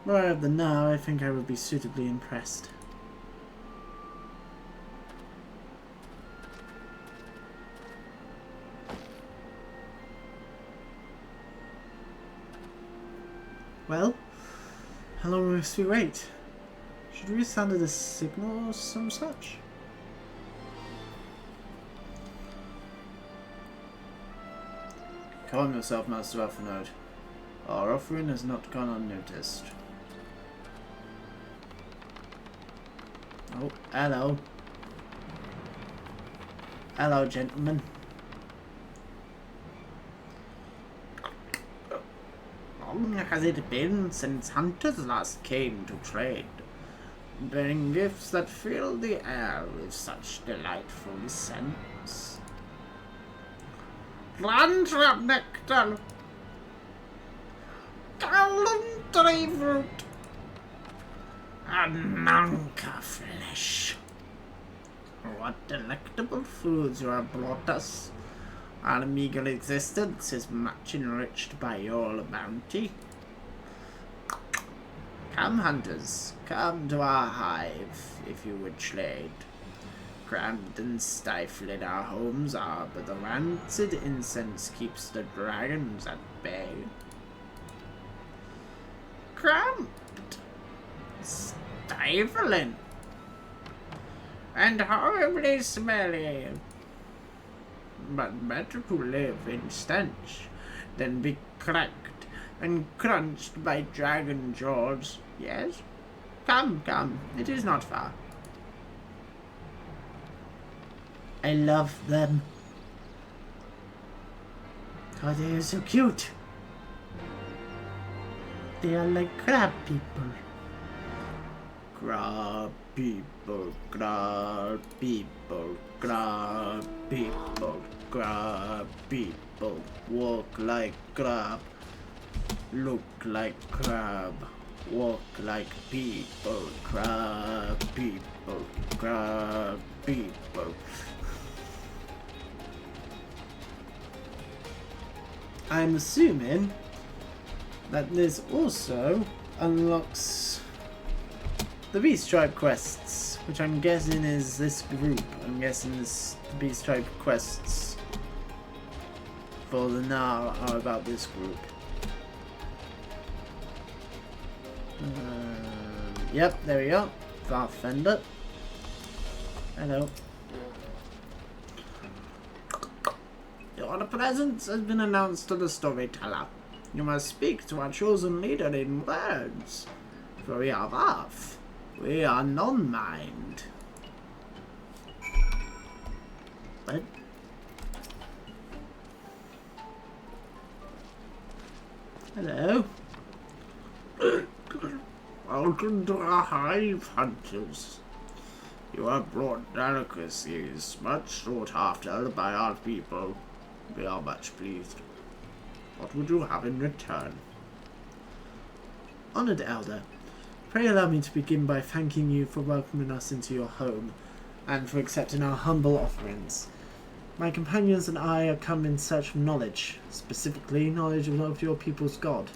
Were I of the now, I think I would be suitably impressed. Well, how long must we wait? Should we have sounded a signal or some such? Calm yourself, Master Alphanode. Our offering has not gone unnoticed. Oh, hello. Hello, gentlemen. How long has it been since hunters last came to trade, bearing gifts that fill the air with such delightful scents? Landtrap nectar, gallantry fruit, and Nanka flesh. What delectable foods you have brought us. Our meager existence is much enriched by your bounty. Come, hunters, come to our hive, if you would trade. Cramped and stifling our homes are, but the rancid incense keeps the dragons at bay. Cramped, stifling, and horribly smelly. But better to live in stench than be cracked and crunched by dragon jaws. Yes? Come, come, it is not far. I love them. Oh, they are so cute. They are like crab people. Crab people, crab people, crab people, crab people. Walk like crab, look like crab, walk like people, crab people, crab people. I'm assuming that this also unlocks the Beast Tribe quests, which I'm guessing is this group. I'm guessing this the Beast Tribe quests for the now are about this group. Yep, there we go. Pathfinder. Hello. Your presence has been announced to the storyteller. You must speak to our chosen leader in words, for we are Earth. We are non-mind. What? Hello. Welcome to our hive, hunters. You have brought delicacies much sought after by our people. We are much pleased. What would you have in return? Honored Elder, pray allow me to begin by thanking you for welcoming us into your home and for accepting our humble offerings. My companions and I are come in search of knowledge, specifically knowledge of your people's god.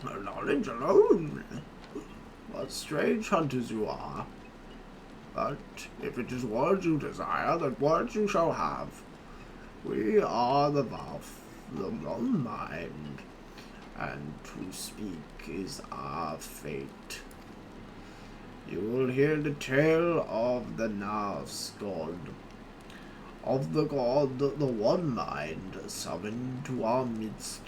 Knowledge alone? What strange hunters you are. But if it is words you desire, then words you shall have. We are the Valve, the non-mind, and to speak is our fate. You will hear the tale of the Nav's god, of the god the One Mind summoned to our midst.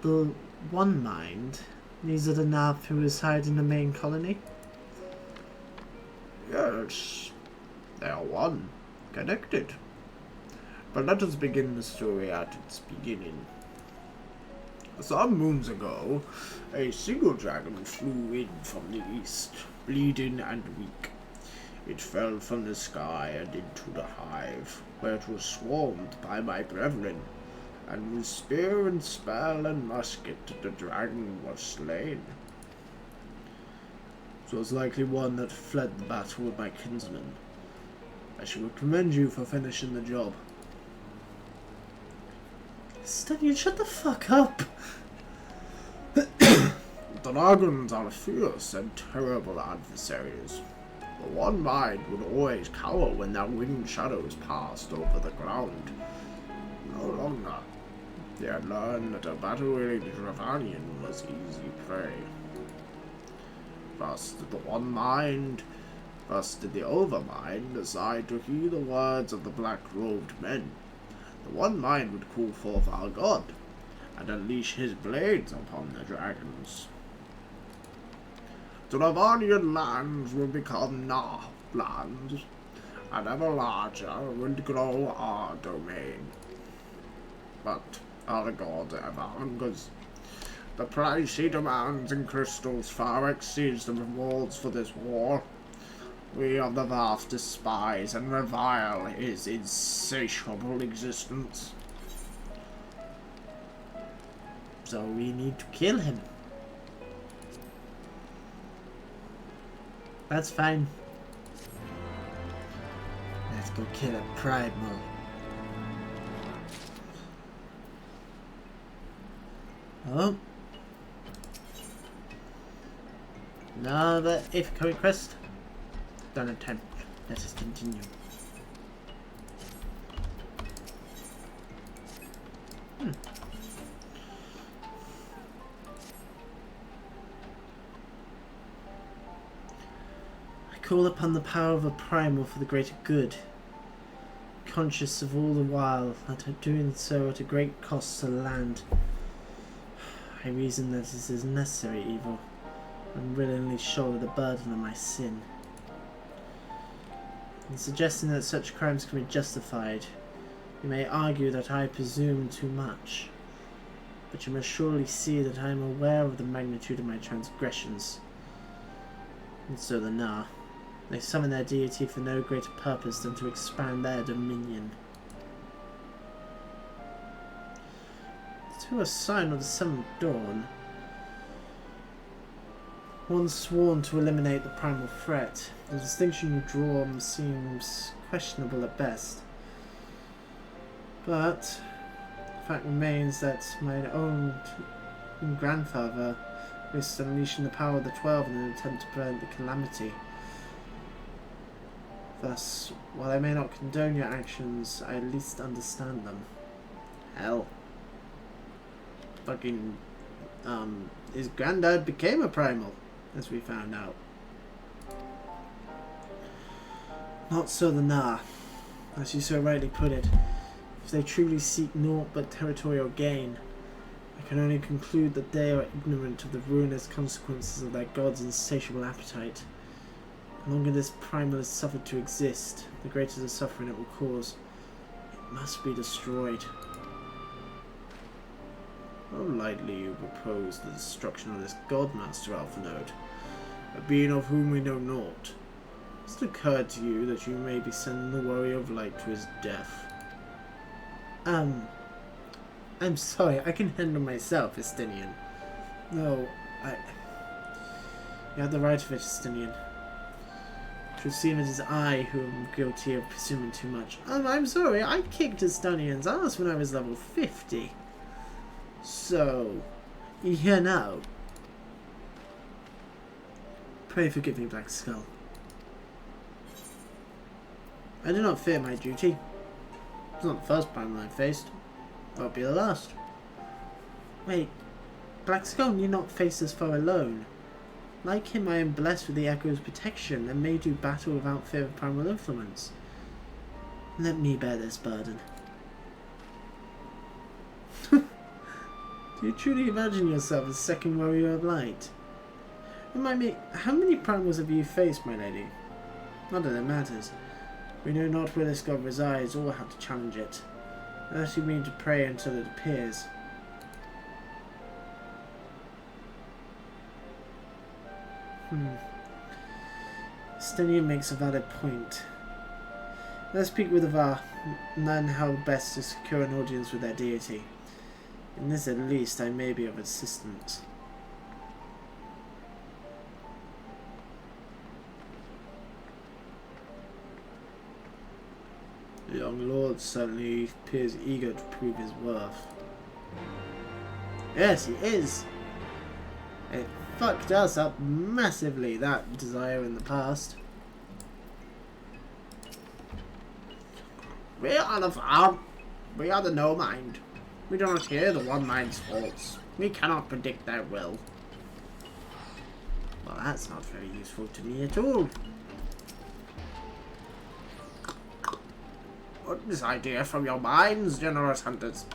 The One Mind? These are the Nav who reside in the main colony? Yes, they are one, connected. But let us begin the story at its beginning. Some moons ago, a single dragon flew in from the east, bleeding and weak. It fell from the sky and into the hive, where it was swarmed by my brethren, and with spear and spell and musket the dragon was slain. It was likely one that fled the battle with my kinsman. I should commend you for finishing the job. Stennian, shut the fuck up! Dragons are fierce and terrible adversaries. The One Mind would always cower when their winged shadows passed over the ground. No longer. They had learned that a battle-weary Dravanian was easy prey. First did the One Mind, first did the Overmind decide to heed the words of the black-robed men. The One Mind would call forth our god, and unleash his blades upon the dragons. The Dravanian lands will become Nah lands, and ever larger would grow our domain. But our god ever hungers. The price he demands in crystals far exceeds the rewards for this war. We of the Valve despise and revile his insatiable existence. So we need to kill him. That's fine. Let's go kill a primal. Oh. Another if quest. Done in 10. Let us continue. I call upon the power of a primal for the greater good, conscious of all the while that doing so at a great cost to the land. I reason that this is necessary evil, and willingly shoulder the burden of my sin. In suggesting that such crimes can be justified, you may argue that I presume too much, but you must surely see that I am aware of the magnitude of my transgressions. And so the Nah, they summon their deity for no greater purpose than to expand their dominion. To a sign of the seventh dawn, one sworn to eliminate the primal threat. The distinction you draw seems questionable at best. But the fact remains that my own grandfather risked unleashing the power of the 12 in an attempt to prevent the calamity. Thus, while I may not condone your actions, I at least understand them. Hell. Fucking, his granddad became a primal, as we found out. Not so the Nah. As you so rightly put it, if they truly seek naught but territorial gain, I can only conclude that they are ignorant of the ruinous consequences of their god's insatiable appetite. The longer this primal is suffered to exist, the greater the suffering it will cause. It must be destroyed. How lightly you propose the destruction of this Godmaster Alphanode, a being of whom we know naught. Has it occurred to you that you may be sending the Warrior of Light to his death? I'm sorry, I can handle myself, Estinian. No, You have the right of it, Estinian. To seem it is I who am guilty of presuming too much. I'm sorry, I kicked Estinian's ass when I was level 50. So, here now. Pray forgive me, Black Skull. I do not fear my duty. It's not the first problem I've faced. It won't be the last. Wait, Black Skull need not face this foe alone. Like him, I am blessed with the Echo's protection and may do battle without fear of primal influence. Let me bear this burden. Do you truly imagine yourself as second warrior of light? Remind me, how many primals have you faced, my lady? Not that it matters. We know not where this god resides or how to challenge it. Unless you mean to pray until it appears. Stenian makes a valid point. Let's speak with Avar, learn how best to secure an audience with their deity. In this at least I may be of assistance. The young lord certainly appears eager to prove his worth. Yes, he is! It fucked us up massively, that desire in the past. We are the farm. We are the no mind. We do not hear the one mind's faults. We cannot predict their will. Well, that's not very useful to me at all. Put this idea from your minds, generous hunters.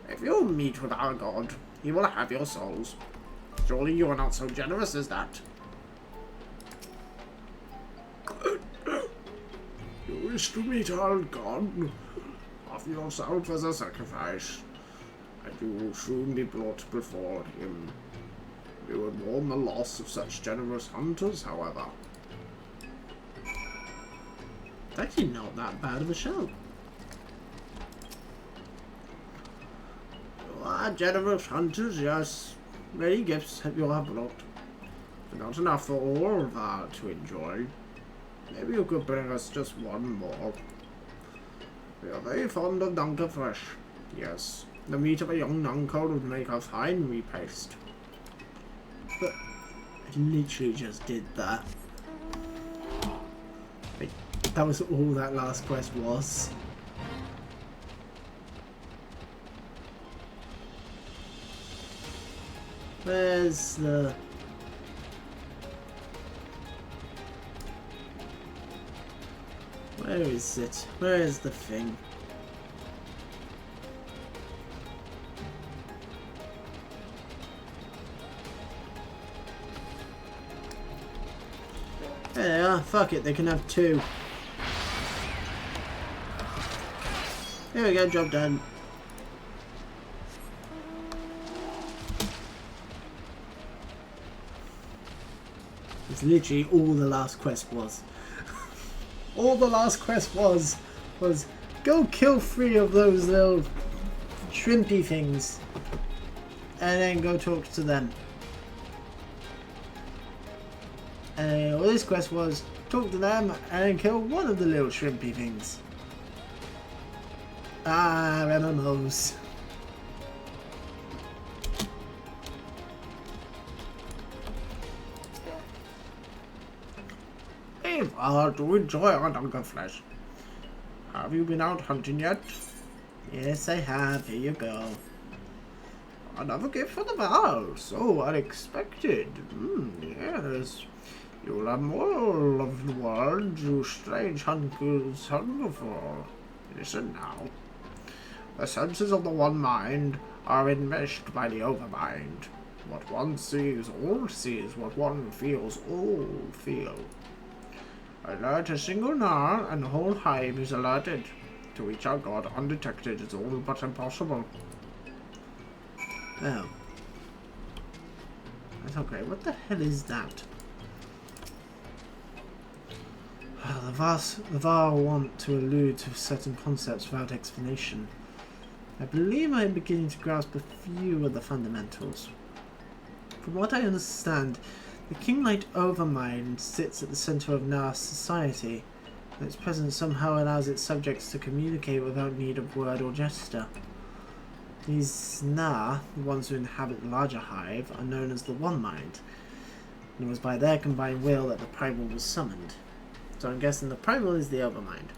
If you meet with our god, he will have your souls. Surely you are not so generous as that. You wish to meet our god? Offer yourself as a sacrifice, and you will soon be brought before him. We would mourn the loss of such generous hunters, however. It's actually not that bad of a show. You are generous hunters, yes. Many gifts you have brought, but not enough for all of that to enjoy. Maybe you could bring us just one more. We are very fond of Nunca flesh. Yes, the meat of a young Nunca would make a fine repaste. But I literally just did that. Wait, that was all that last quest was. Where's the... Where is it? Where is the thing? There they are. Fuck it, they can have two. There we go, job done. It's literally all the last quest was. All the last quest was go kill 3 of those little shrimpy things and then go talk to them. And all this quest was talk to them and then kill 1 of the little shrimpy things. Ah, MMOs. To enjoy our Nunca flesh. Have you been out hunting yet? Yes, I have. Here you go. Another gift for the vow. So unexpected. Yes. You'll have more of the world you strange hunters hunger for. Listen now. The senses of the one mind are enmeshed by the overmind. What one sees, all sees. What one feels, all feel. Alert a single Gnar, and the whole hive is alerted. To reach our god undetected is all but impossible. Oh. That's not great. What the hell is that? The VAR want to allude to certain concepts without explanation. I believe I am beginning to grasp a few of the fundamentals. From what I understand, the king-like overmind sits at the center of Na's society, and its presence somehow allows its subjects to communicate without need of word or gesture. These Na, the ones who inhabit the larger hive, are known as the One Mind, and it was by their combined will that the Primal was summoned. So I'm guessing the Primal is the Overmind.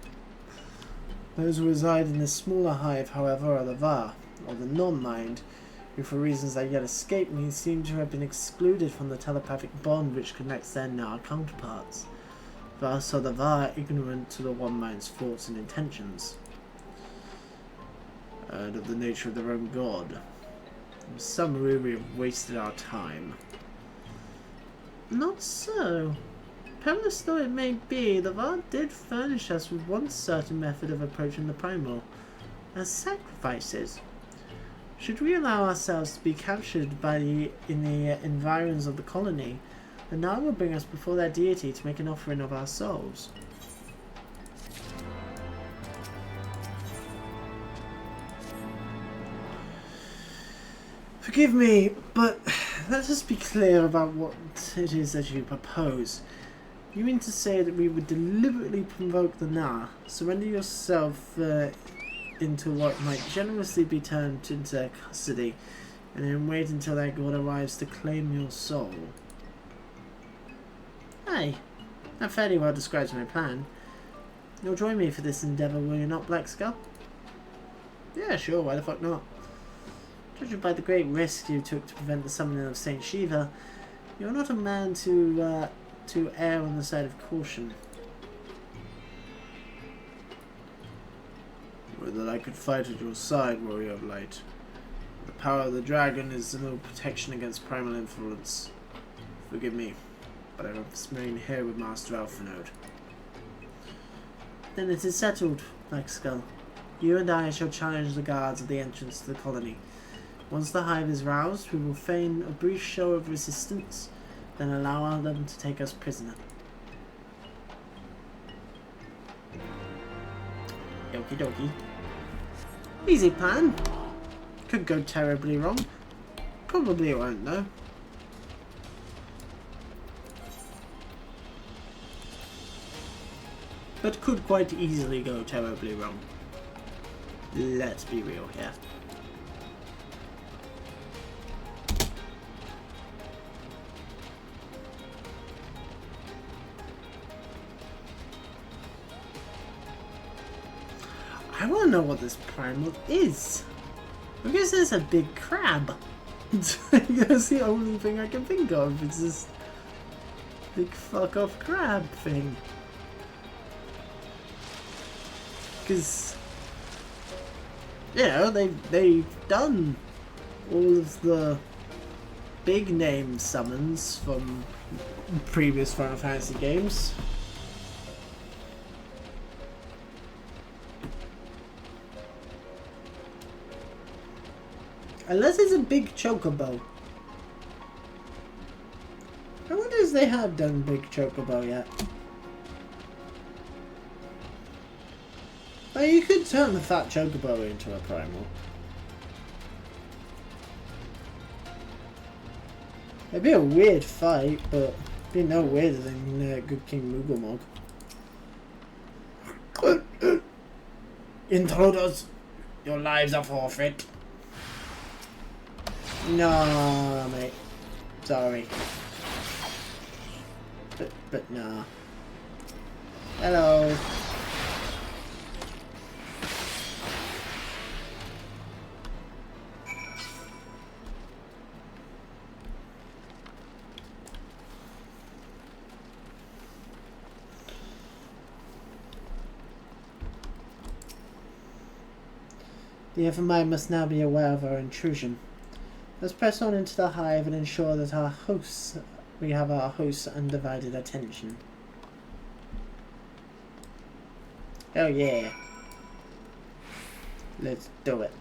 Those who reside in this smaller hive, however, are the Va, or the Non-Mind, who for reasons that yet escape me seem to have been excluded from the telepathic bond which connects their Na counterparts. Thus are the Va ignorant to the One Mind's thoughts and intentions, and of the nature of their own god. In summary, we have wasted our time. Not so. Perilous though it may be, the Va did furnish us with one certain method of approaching the Primal, as sacrifices. Should we allow ourselves to be captured in the environs of the colony, the Na will bring us before their deity to make an offering of our souls. Forgive me, but let us be clear about what it is that you propose. You mean to say that we would deliberately provoke the Na, surrender yourself into what might generously be turned into their custody, and then wait until their god arrives to claim your soul? Aye, that fairly well describes my plan. You'll join me for this endeavour, will you not, Blackskull? Yeah, sure, why the fuck not? Judging by the great risk you took to prevent the summoning of Saint Shiva, you're not a man to err on the side of caution. Would that I could fight at your side, warrior of light. The power of the dragon is no protection against primal influence. Forgive me, but I must remain here with Master Alphanode. Then it is settled, Blackskull. You and I shall challenge the guards at the entrance to the colony. Once the hive is roused, we will feign a brief show of resistance, then allow them to take us prisoner. Okie dokie. Easy plan. Could go terribly wrong. Probably it won't though. But could quite easily go terribly wrong. Let's be real here. I want to know what this primal is. Because there's a big crab. That's the only thing I can think of. It's this big fuck off crab thing. Because, you know, they've done all of the big name summons from previous Final Fantasy games. Unless it's a big chocobo. I wonder if they have done big chocobo yet. Like, you could turn the fat chocobo into a primal. It'd be a weird fight, but it'd be no weirder than Good King Moogamog. Intruders, your lives are forfeit. No, mate. Sorry. But no. Hello. The Evermind must now be aware of our intrusion. Let's press on into the hive and ensure that we have our host's undivided attention. Oh yeah. Let's do it.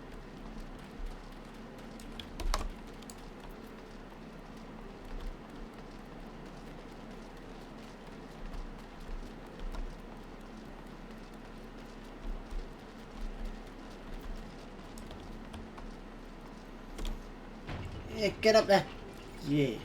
Yeah, get up there. Yeah.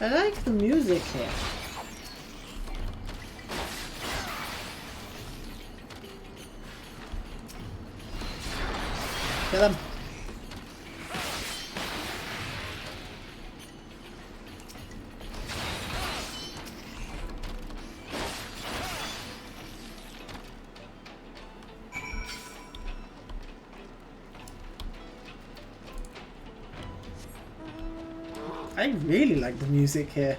I like the music here. Kill him. I really like the music here.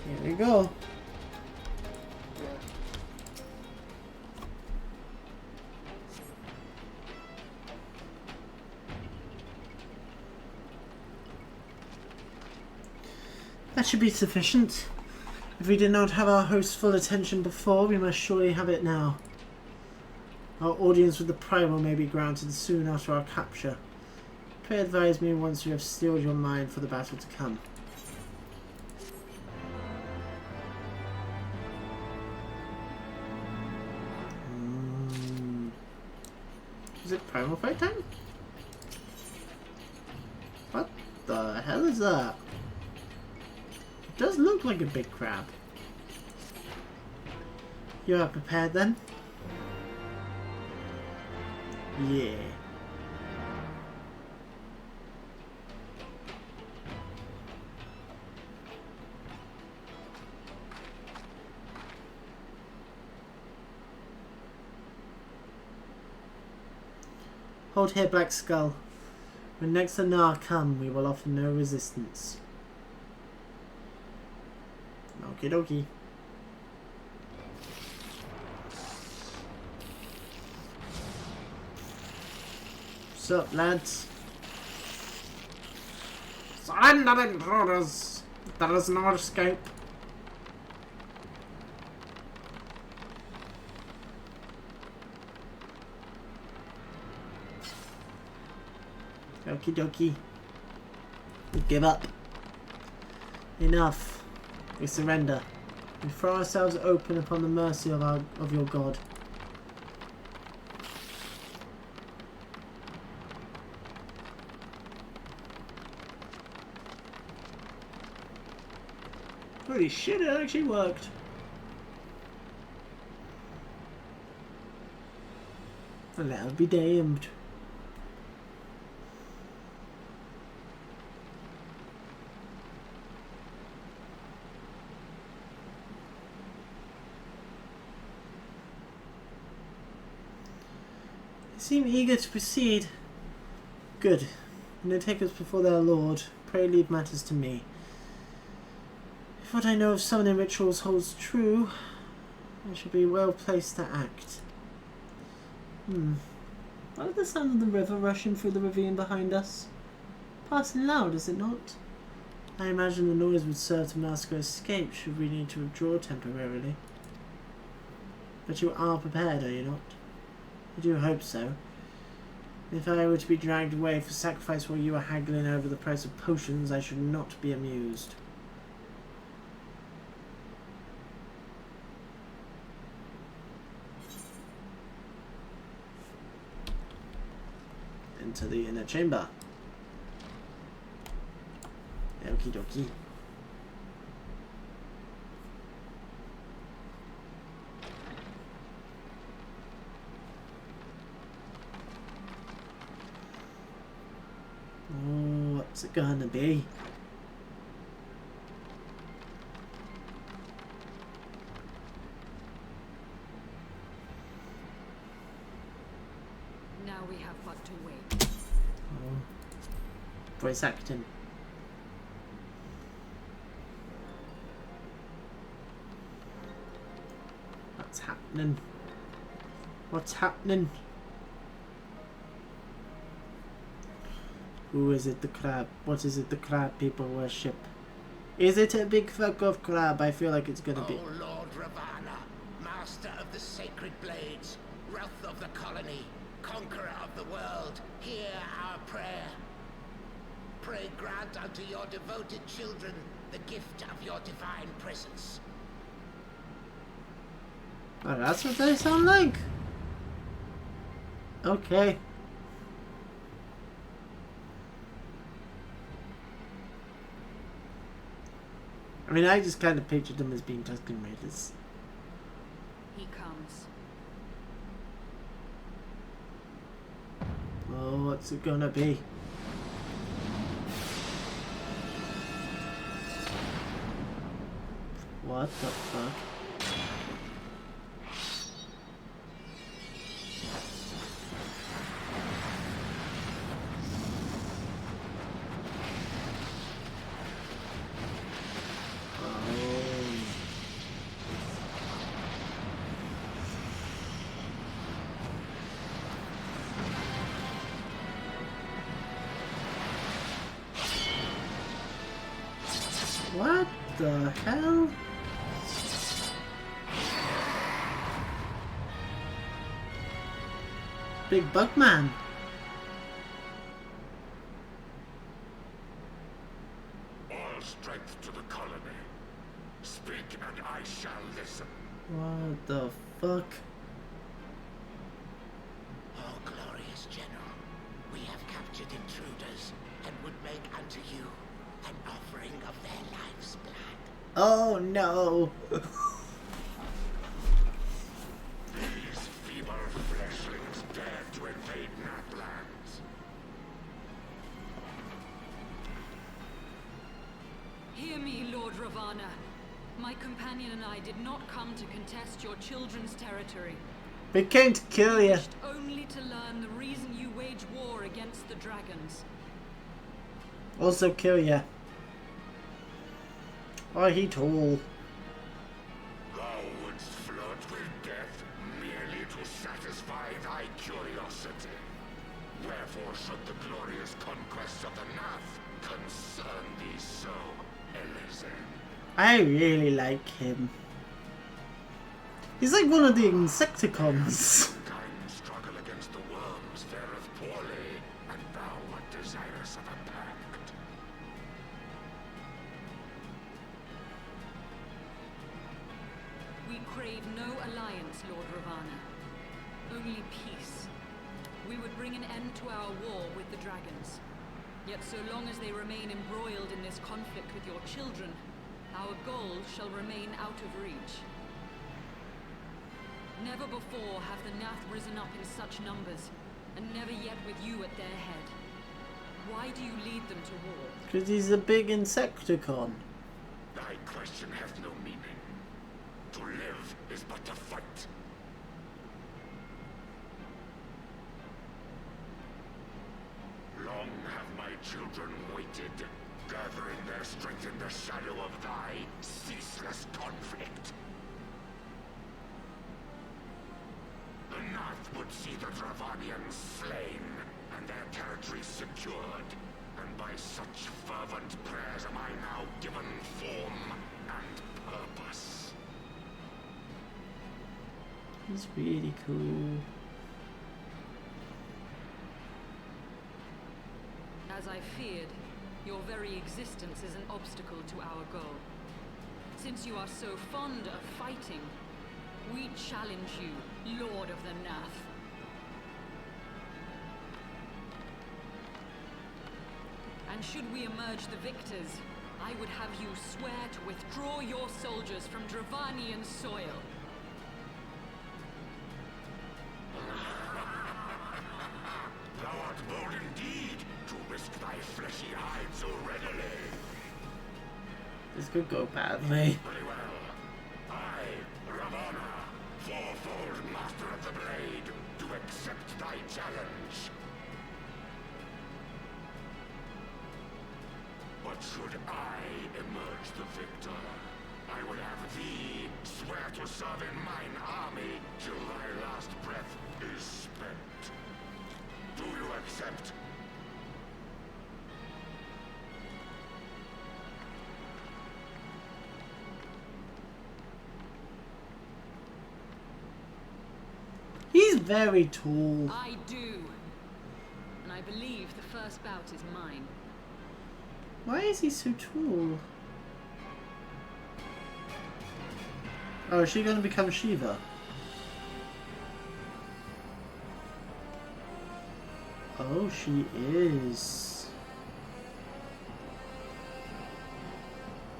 Here we go. That should be sufficient. If we did not have our host's full attention before, we must surely have it now. Our audience with the primal may be granted soon after our capture. Pray advise me once you have steeled your mind for the battle to come. Is it primal fight time? What the hell is that? It does look like a big crab. You are prepared then? Yeah. Hold here, Black Skull. When next the Nar come, we will offer no resistance. Okie dokie. What's up, lads? Surrender, intruders! There is no escape. Okie dokie. We give up. Enough. We surrender. We throw ourselves open upon the mercy of your God. Holy shit, it actually worked. And that'll be damned. Seem eager to proceed. Good. When they take us before their lord, pray leave matters to me. If what I know of summoning rituals holds true, I shall be well placed to act. What are the sound of the river rushing through the ravine behind us? Passing loud, is it not? I imagine the noise would serve to mask our escape should we need to withdraw temporarily. But you are prepared, are you not? I do hope so. If I were to be dragged away for sacrifice while you are haggling over the price of potions, I should not be amused. Into the inner chamber. Okie dokie. Oh, what's it gonna be? Now we have but to wait. Oh. Voice acting. What's happening? What's happening? Who is it, the crab? What is it the crab people worship? Is it a big fuck off crab? I feel like it's gonna be. Oh, Lord Ravana, master of the sacred blades, wrath of the colony, conqueror of the world, hear our prayer. Pray grant unto your devoted children the gift of your divine presence. Oh, that's what they sound like? Okay. I mean, I just kind of pictured them as being Tusken Raiders. He comes. Oh, what's it gonna be? What the fuck? What the hell? Big bug man. All strength to the colony. Speak and I shall listen. What the fuck? Oh, glorious General, we have captured intruders and would make unto you an offering of their life's blood. Oh no. These feeble fleshlings dare to invade Natlands. Hear me, Lord Ravana. My companion and I did not come to contest your children's territory. We came to kill We you. wished only to learn the reason you wage war against the dragons. Also kill you. Oh, he tall. Thou wouldst flirt with death merely to satisfy thy curiosity. Wherefore should the glorious conquest of the Nath concern thee so, Elizabeth? I really like him. He's like one of the Insecticons. Kind struggle against the worms fareth poorly, and thou art desirous of a pact. We crave no alliance, Lord Ravana. Only peace. We would bring an end to our war with the dragons. Yet so long as they remain embroiled in this conflict with your children, our goal shall remain out of reach. Never before have the Nath risen up in such numbers, and never yet with you at their head. Why do you lead them to war? Because he's a big Insecticon. Thy question hath no meaning. To live is but to fight. Long have my children waited, gathering their strength in the shadow of thy ceaseless conflict. The Nath would see the Dravanians slain, and their territories secured. And by such fervent prayers am I now given form and purpose. He's really cool. As I feared, your very existence is an obstacle to our goal. Since you are so fond of fighting, we challenge you, Lord of the Nath. And should we emerge the victors, I would have you swear to withdraw your soldiers from Dravanian soil. Thou art bold indeed to risk thy fleshy hide so readily. This could go badly. Very well. I, Ravana, fourfold master of the blade, do accept thy challenge. But should I emerge the victor, I will have thee swear to serve in mine army till thy last breath is spent. Do you accept? very tall. I do. And I believe the first bout is mine. Why is he so tall? Oh, is she going to become Shiva? Oh, she is.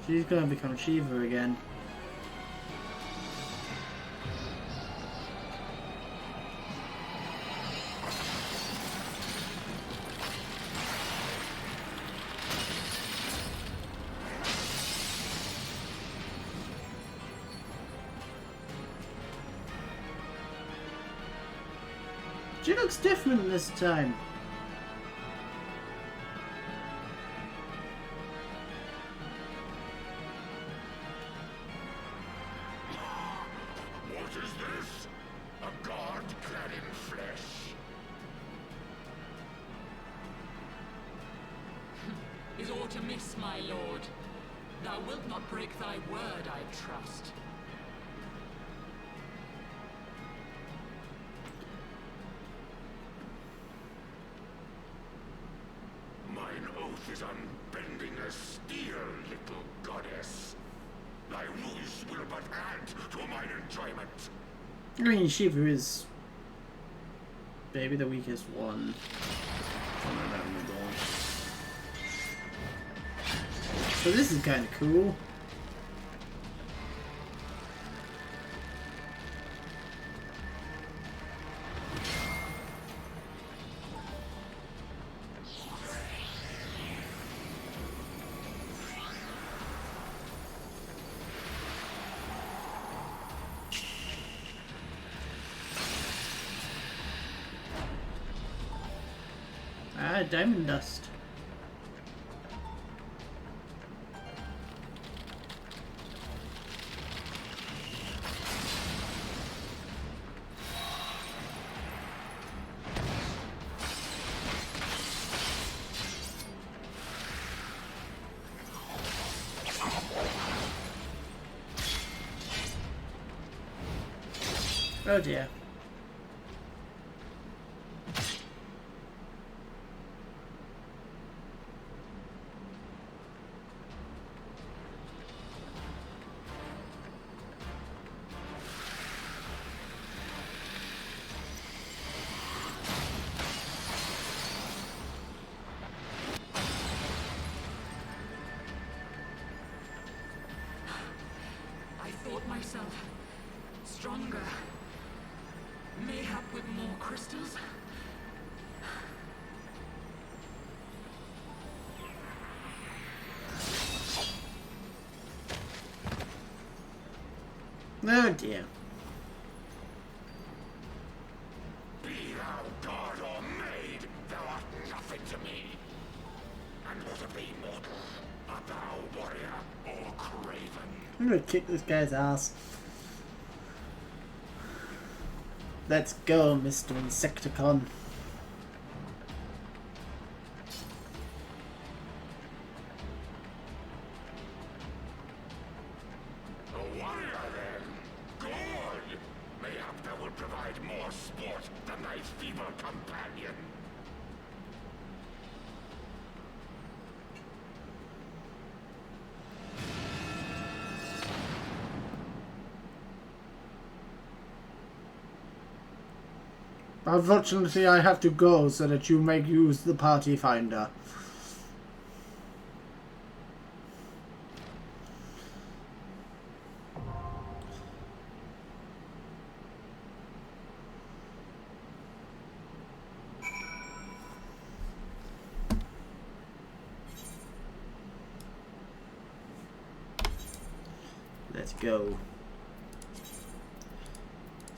She's going to become Shiva again. She looks different this time. What is this? A god clad in flesh. Is aught amiss, my lord? Thou wilt not break thy word, I trust. Mine oath is unbending as steel, little goddess. Thy ruse will but add to mine enjoyment. I mean, Shiva is maybe the weakest one. So this is kind of cool. Ah, diamond dust. Oh dear. I thought myself stronger. Mayhap with more crystals? Oh dear. Be thou god or maid, thou art nothing to me. And what of thee, mortal? Art thou warrior or craven? I'm gonna kick this guy's ass. Let's go, Mr. Insecticon. A warrior, then? Good! Mayhap thou will provide more sport than thy feeble companion. Unfortunately, I have to go so that you may use the party finder. Let's go.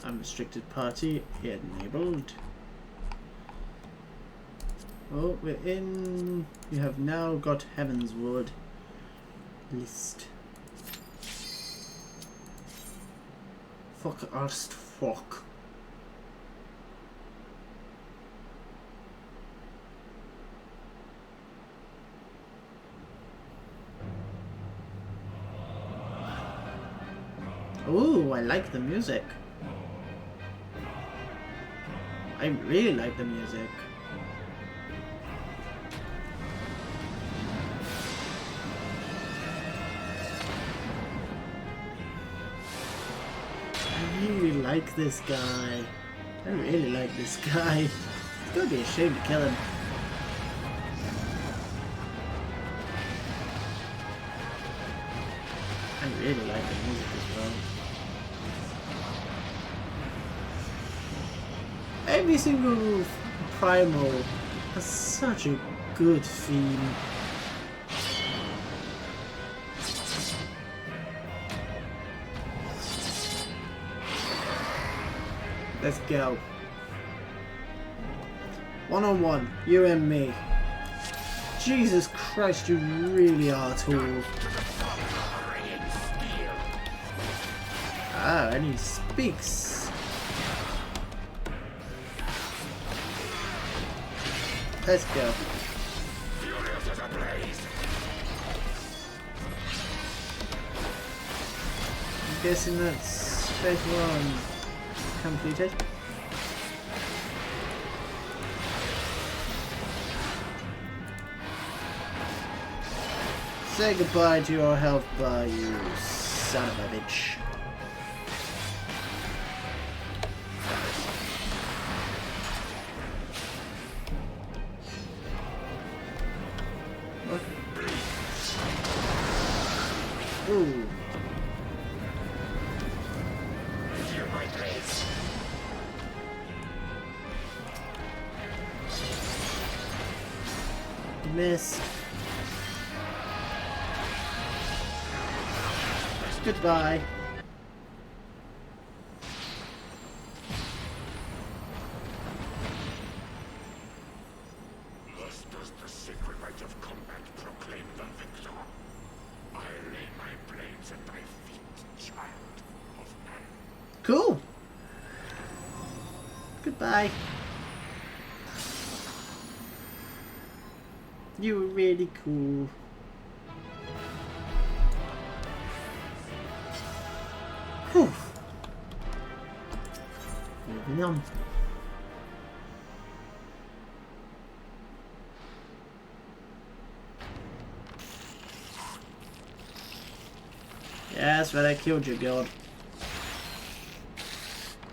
Unrestricted party enabled. Oh, we're in. You have now got Heavensward list. Fuck arst fuck. Ooh, I like the music. I really like the music. I really like this guy. I really like this guy. It's gonna be a shame to kill him. I really like the music as well. Every single primal has such a good theme. Let's go. One-on-one, you and me. Jesus Christ, you really are tall. Ah, and he speaks. Let's go. Furious as a blaze. I'm guessing that's phase 1 completed. Say goodbye to your health bar, you son of a bitch. Ooh. Missed. Goodbye. Thus does the sacred rite of combat proclaim the victor. I lay my blades at thy feet, child of man. Cool. Goodbye. You were really cool. Whew. Moving on. Yeah, that's right, I killed you, God.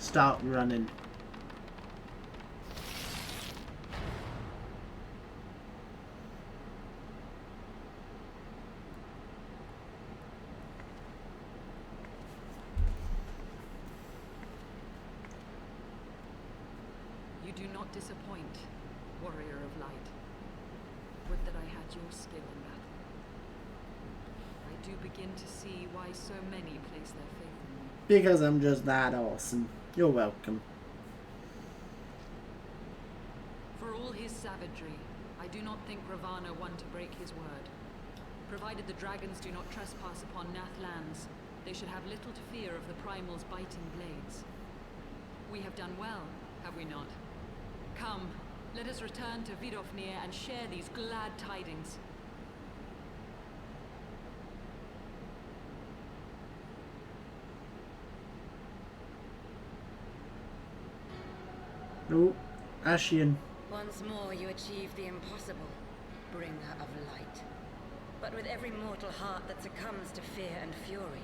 Start running. You do not disappoint, warrior of light. Would that I had your skill in battle. I do begin to see why so many place their faith in you. Because I'm just that awesome. You're welcome. For all his savagery, I do not think Ravana one to break his word. Provided the dragons do not trespass upon Nath lands, they should have little to fear of the primals' biting blades. We have done well, have we not? Come, let us return to Vidofnir and share these glad tidings. Oh, Ashian. Once more you achieve the impossible, bringer of light. But with every mortal heart that succumbs to fear and fury,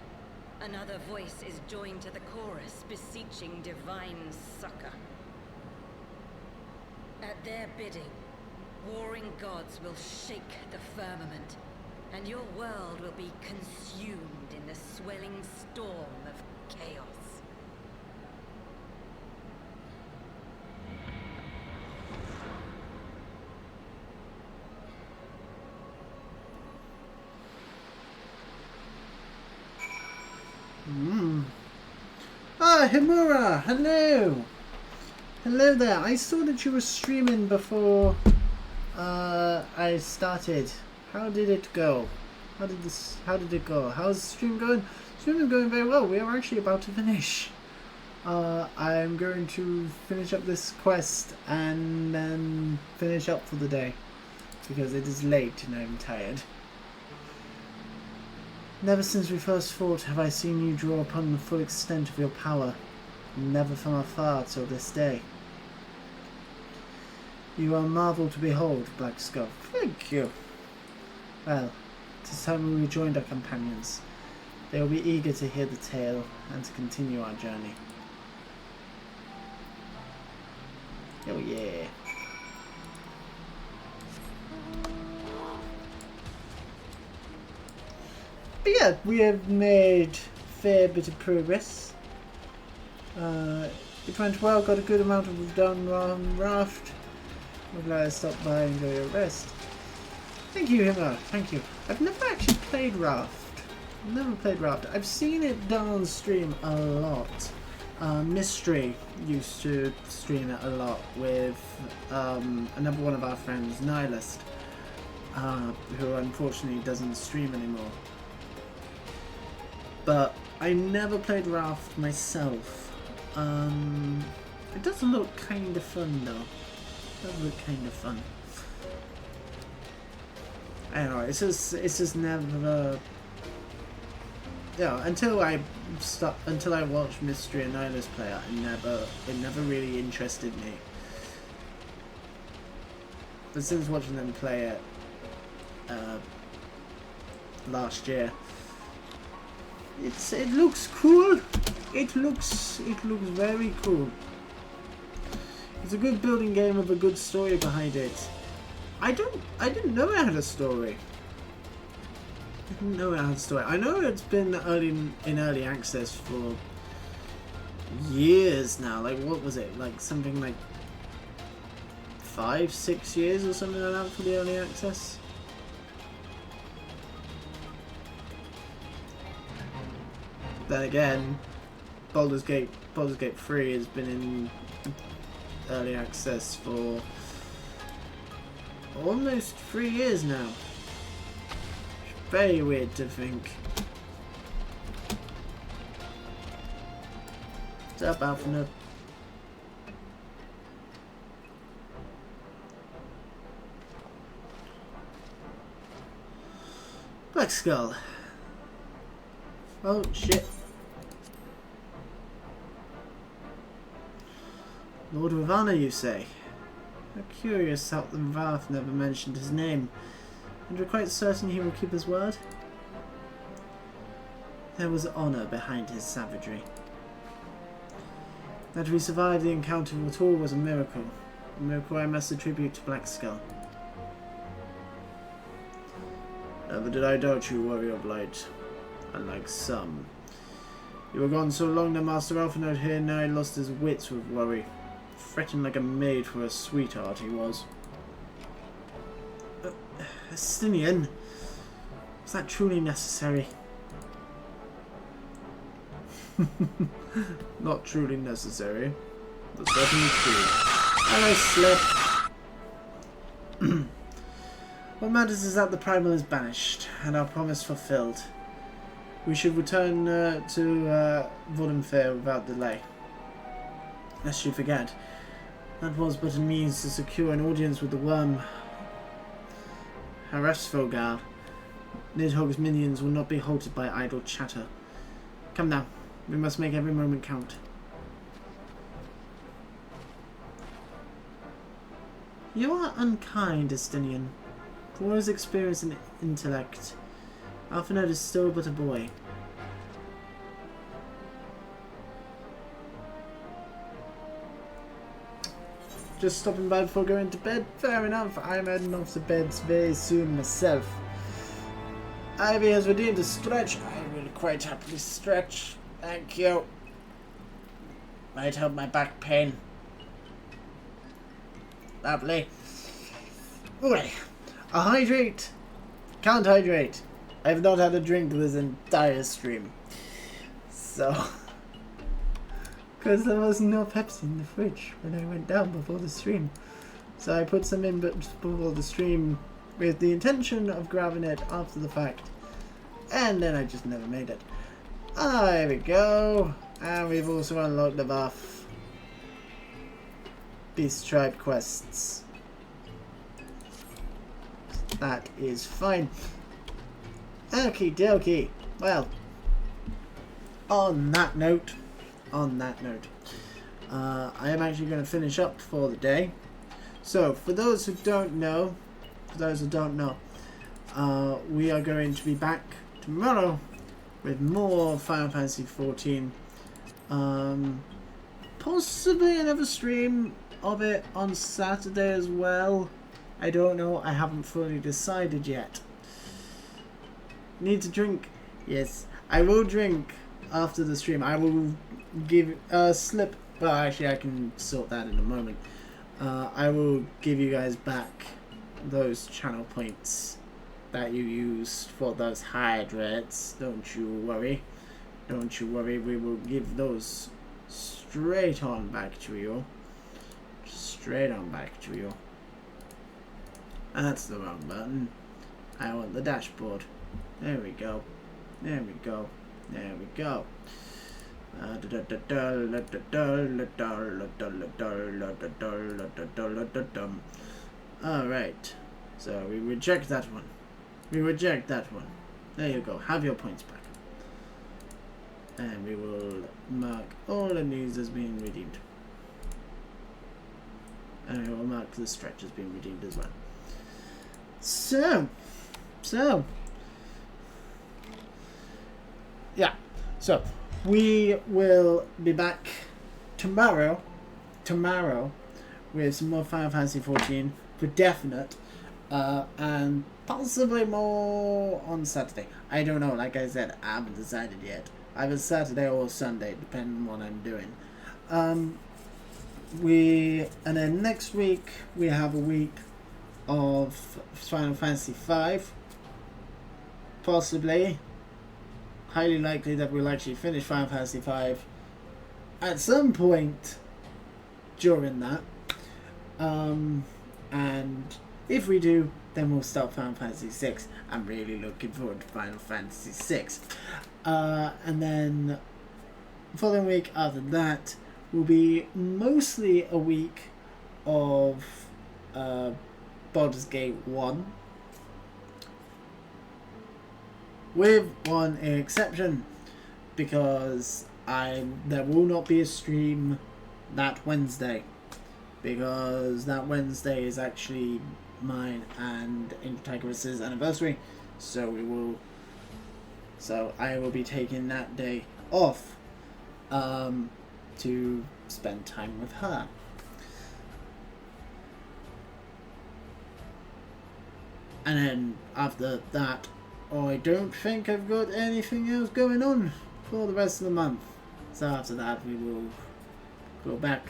another voice is joined to the chorus, beseeching divine succor. At their bidding, warring gods will shake the firmament, and your world will be consumed in the swelling storm of chaos. Ah, Himura! Hello! Hello there. I saw that you were streaming before I started. How did it go? How did it go? How's the stream going? Stream is going very well. We are actually about to finish. I'm going to finish up this quest and then finish up for the day. Because it is late and I'm tired. Never since we first fought have I seen you draw upon the full extent of your power. Never from afar till this day. You are a marvel to behold, Black Skull. Thank you. Well, it is time we rejoined our companions. They will be eager to hear the tale and to continue our journey. Oh yeah. But yeah, we have made a fair bit of progress. It went well, got a good amount of done on Raft. I'm glad I stopped by and enjoy your rest. Thank you, Himmer. Thank you. I've never actually played Raft. I've seen it done on stream a lot. Mystery used to stream it a lot with another one of our friends, Nihilist, who unfortunately doesn't stream anymore. But I never played Raft myself. It does look kind of fun though. It does look kind of fun. I don't know, it's just never... Yeah, until I watched Mystery and Nihilist play it never really interested me. But since watching them play it last year, it looks cool. It looks very cool. It's a good building game with a good story behind it. I didn't know it had a story. I know it's been in early access for years now. Like, what was it? Like something like 5-6 years or something like that for the early access. Then again, Baldur's Gate 3 has been in early access for almost 3 years now. Very weird to think. What's up, Alpha? Black Skull. Oh shit. Lord Ravana, you say? How curious how the Wrath never mentioned his name. And you're quite certain he will keep his word? There was honour behind his savagery. That we survived the encounter at all was a miracle. A miracle I must attribute to Black Skull. Never did I doubt you, warrior of light. Unlike some. You were gone so long that Master Alphanode here nigh lost his wits with worry. Fretting like a maid for a sweetheart he was. Estinian, was that truly necessary? Not truly necessary, but certainly true. And I slept. What matters is that the primal is banished, and our promise fulfilled. We should return to Vodenfair without delay. Lest you forget, that was but a means to secure an audience with the worm. Heavensward. Nidhogg's minions will not be halted by idle chatter. Come now, we must make every moment count. You are unkind, Estinian. For all his experience and intellect, Alphanode is still but a boy. Just stopping by before going to bed? Fair enough, I'm heading off to bed very soon myself. Ivy has redeemed a stretch. I will quite happily stretch. Thank you. Might help my back pain. Lovely. Alright. A hydrate. Can't hydrate. I have not had a drink this entire stream. So... because there was no Pepsi in the fridge when I went down before the stream. So I put some in before the stream with the intention of grabbing it after the fact. And then I just never made it. There we go. And we've also unlocked the buff. Beast Tribe quests. That is fine. Okie dokie. Well, on that note, I am actually going to finish up for the day. So, for those who don't know, we are going to be back tomorrow with more Final Fantasy XIV. Possibly another stream of it on Saturday as well. I don't know. I haven't fully decided yet. Need to drink? Yes, I will drink after the stream. I will give a slip. Well, actually, I can sort that in a moment. I will give you guys back those channel points that you used for those hydrates. Don't you worry. Don't you worry. We will give those straight on back to you. Straight on back to you. That's the wrong button. I want the dashboard. There we go. There we go. There we go. Alright. So we reject that one. We reject that one. There you go. Have your points back. And we will mark all of these as being redeemed. And we will mark the stretch as being redeemed as well. So. Yeah. So, we will be back tomorrow with some more Final Fantasy XIV for definite, and possibly more on Saturday. I don't know, like I said, I haven't decided yet. Either Saturday or Sunday, depending on what I'm doing. And then next week, we have a week of Final Fantasy V, possibly. Highly likely that we'll actually finish Final Fantasy V at some point during that. And if we do, then we'll start Final Fantasy VI. I'm really looking forward to Final Fantasy VI. And then the following week after that will be mostly a week of Baldur's Gate 1. With one exception, because there will not be a stream that Wednesday, because that Wednesday is actually mine and Integrous' anniversary, so I will be taking that day off to spend time with her. And then after that, I don't think I've got anything else going on for the rest of the month. So after that, we will go back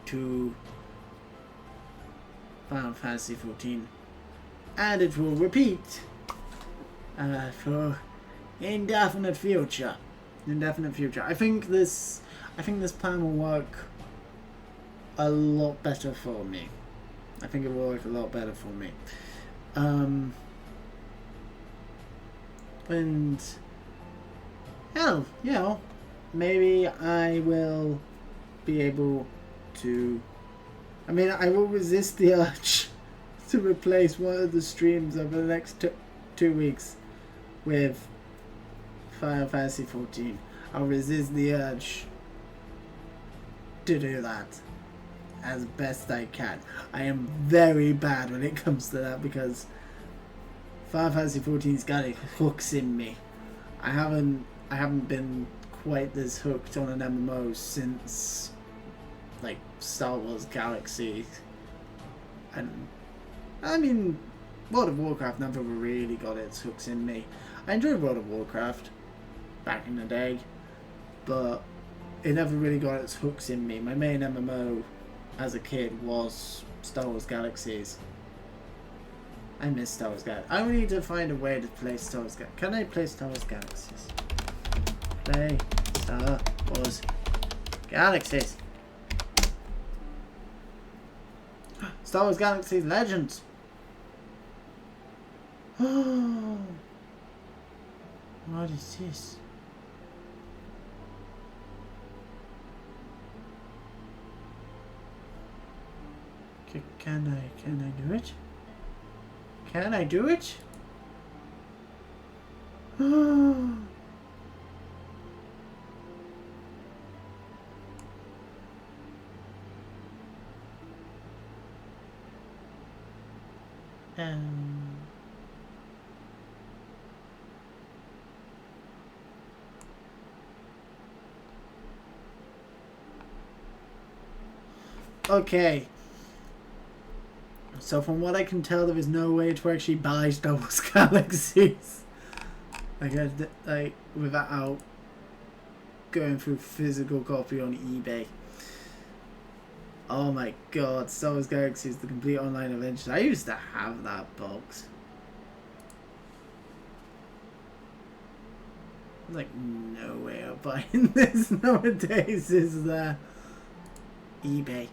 to Final Fantasy XIV, and it will repeat for indefinite future. I think this plan will work a lot better for me. I think it will work a lot better for me. And hell, you know, maybe I will be able to. I mean, I will resist the urge to replace one of the streams over the next 2 weeks with Final Fantasy XIV. I'll resist the urge to do that as best I can. I am very bad when it comes to that because Final Fantasy XIV's got its hooks in me. I haven't been quite this hooked on an MMO since like Star Wars Galaxy, and I mean World of Warcraft never really got its hooks in me. I enjoyed World of Warcraft back in the day, but it never really got its hooks in me. My main MMO as a kid was Star Wars Galaxies. I miss Star Wars Galaxies. I need to find a way to play Star Wars Galaxies. Can I play Star Wars Galaxies? Play Star Wars Galaxies. Star Wars Galaxies Legends. Oh, what is this? Can I do it? Can I do it? Okay. So from what I can tell, there is no way to actually buy Star Wars Galaxies. Like without going through physical copy on eBay. Oh my god, Star Wars Galaxies, the complete online adventure. I used to have that box. There's like no way of buying this nowadays, is there? eBay.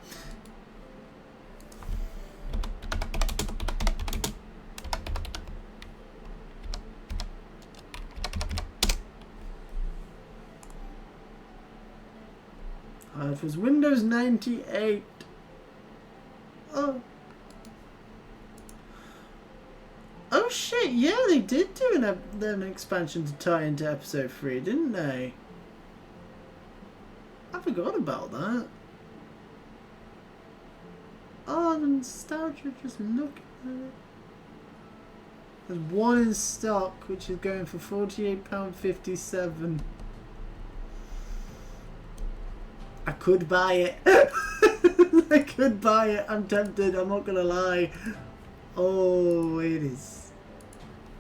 It was Windows 98. Oh. Oh shit, yeah, they did do an expansion to tie into episode 3, didn't they? I forgot about that. Oh, the nostalgia, just look at it. There's one in stock, which is going for £48.57. I could buy it. I could buy it. I'm tempted. I'm not gonna lie. Oh, it is.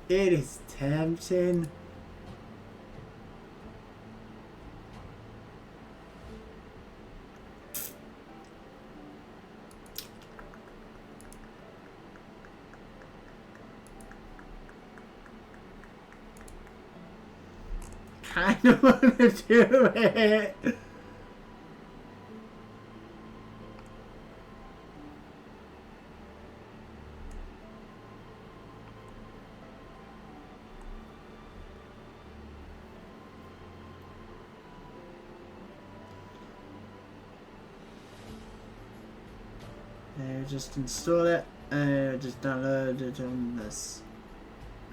It is tempting. Kind of want to do it. Just install it and just download it on this,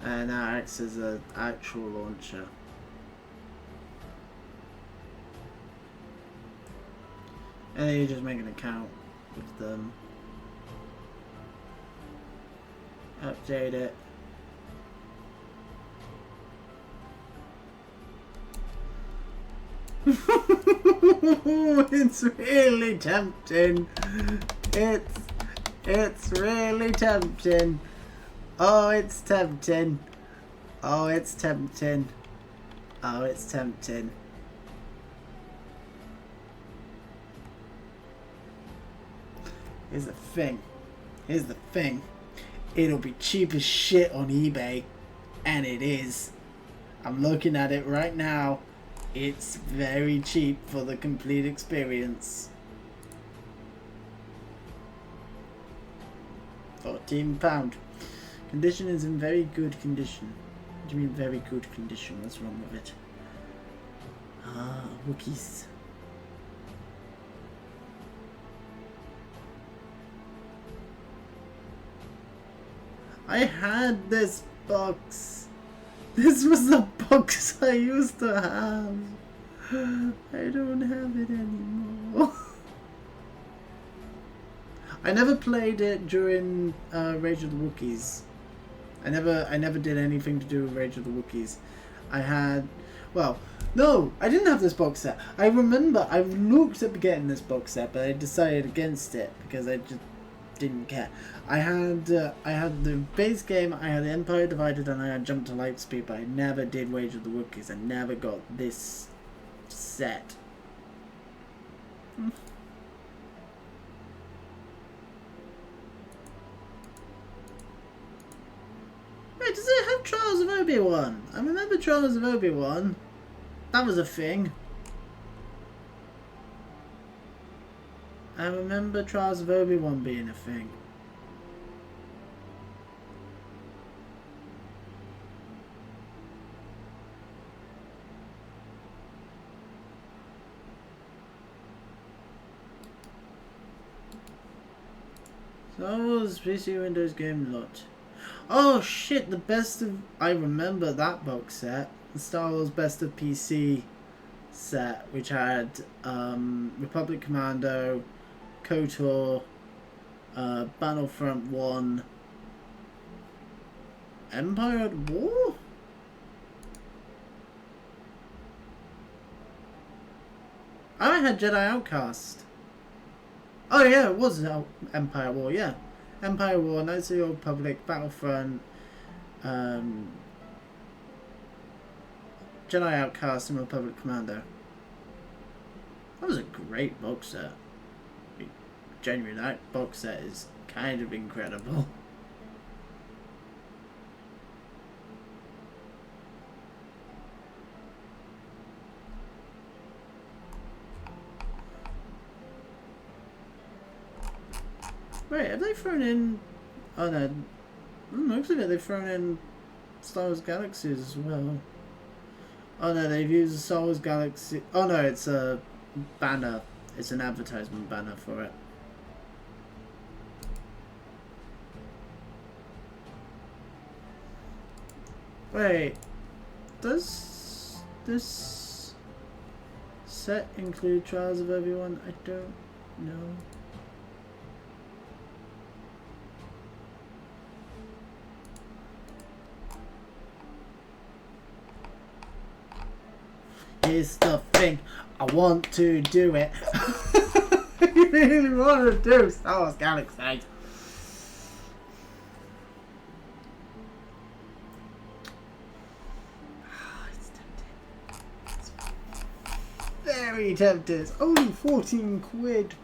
and that acts as an actual launcher. And then you just make an account with them, update it. It's really tempting. It's really tempting. Oh, it's tempting. Oh, it's tempting. Oh, it's tempting. Here's the thing. Here's the thing. It'll be cheap as shit on eBay. And it is. I'm looking at it right now. It's very cheap for the complete experience. £14. Condition is in very good condition. What do you mean very good condition? What's wrong with it? Ah, Wookiees. I had this box. This was the box I used to have. I don't have it anymore. I never played it during Rage of the Wookiees. I never did anything to do with Rage of the Wookiees. I had, well, no, I didn't have this box set. I remember I looked at getting this box set, but I decided against it because I just didn't care. I had the base game, I had Empire Divided, and I had Jump to Lightspeed, but I never did Rage of the Wookiees. I never got this set. Wait, does it have Trials of Obi-Wan? I remember Trials of Obi-Wan. That was a thing. I remember Trials of Obi-Wan being a thing. Star Wars PC Windows Game Lot. Oh shit, the best of... I remember that box set. The Star Wars Best of PC set, which had Republic Commando, KOTOR, Battlefront 1, Empire at War? I had Jedi Outcast. Oh yeah, it was Empire War, yeah. Empire War, Knights of the Old Republic, Battlefront, Jedi Outcast, and Republic Commando. That was a great box set. Genuinely, that box set is kind of incredible. Wait, have they thrown in... Oh no. Looks like they've thrown in Star Wars Galaxies as well. Oh no, they've used Star Wars Galaxy... Oh no, it's a banner. It's an advertisement banner for it. Wait. Does this set include Trials of Obi-Wan? I don't know. Here's the thing, I want to do it. I really want to do Star Wars Galaxy. It's tempting. It's very tempting. It's only 14 quid.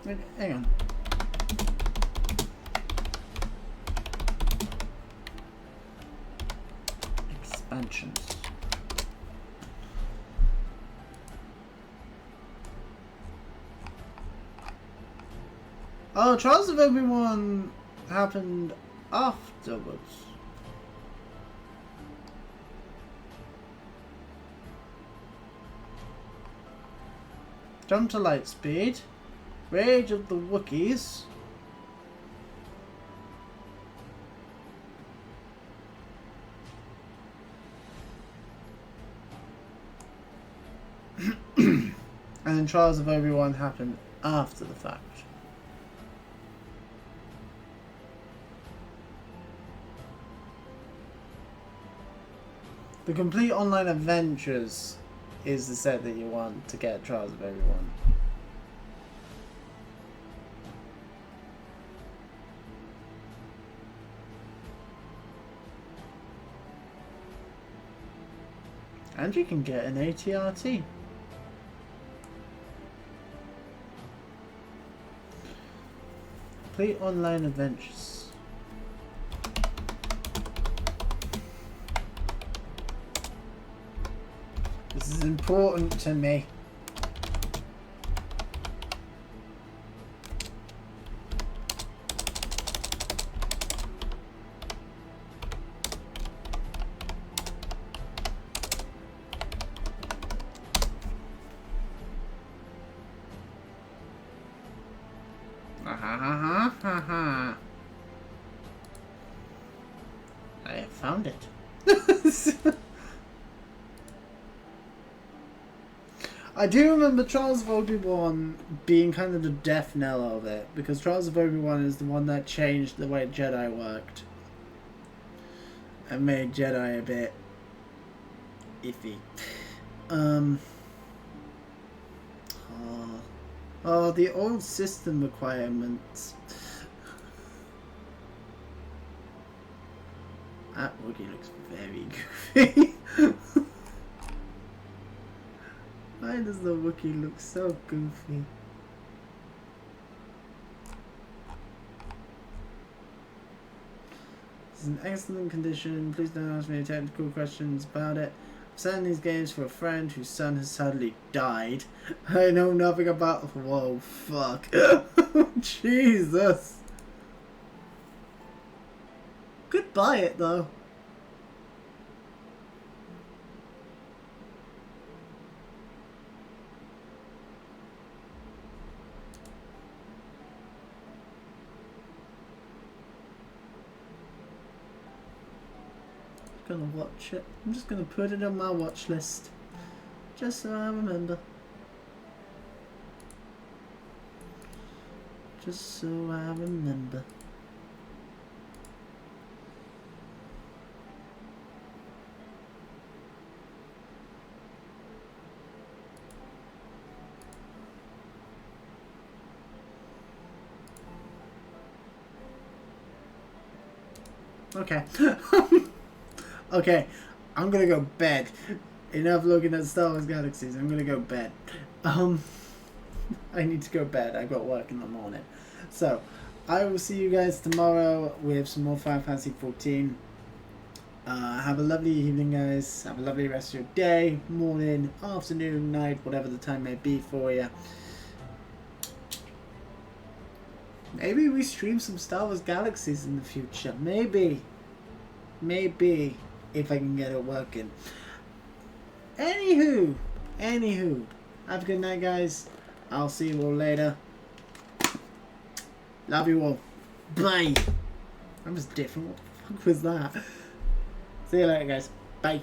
Wait, hang on. Expansions. Oh, Trials of Obi-Wan happened afterwards. Jump to Lightspeed. Rage of the Wookiees. And then Trials of Obi-Wan happened after the fact. The Complete Online Adventures is the set that you want to get Trials of Obi-Wan. And you can get an ATRT. Complete Online Adventures. This is important to me. I have found it. I do remember Trials of Obi-Wan being kind of the death knell of it, because Trials of Obi-Wan is the one that changed the way Jedi worked and made Jedi a bit iffy. Oh, the old system requirements. That Wookiee looks very goofy. Why does the Wookiee look so goofy? It's in excellent condition. Please don't ask me any technical questions about it. I'm selling these games for a friend whose son has suddenly died. I know nothing about... Whoa, fuck. Jesus. Could buy it though. Gonna watch it. I'm just gonna put it on my watch list, just so I remember. Just so I remember. Okay. Okay, I'm gonna go bed. Enough looking at Star Wars Galaxies. I'm gonna go bed. I need to go bed. I've got work in the morning. So, I will see you guys tomorrow with some more Final Fantasy 14. Have a lovely evening, guys. Have a lovely rest of your day, morning, afternoon, night, whatever the time may be for you. Maybe we stream some Star Wars Galaxies in the future. Maybe. Maybe. If I can get it working. Anywho. Have a good night, guys. I'll see you all later. Love you all. Bye. That was different. What the fuck was that? See you later, guys. Bye.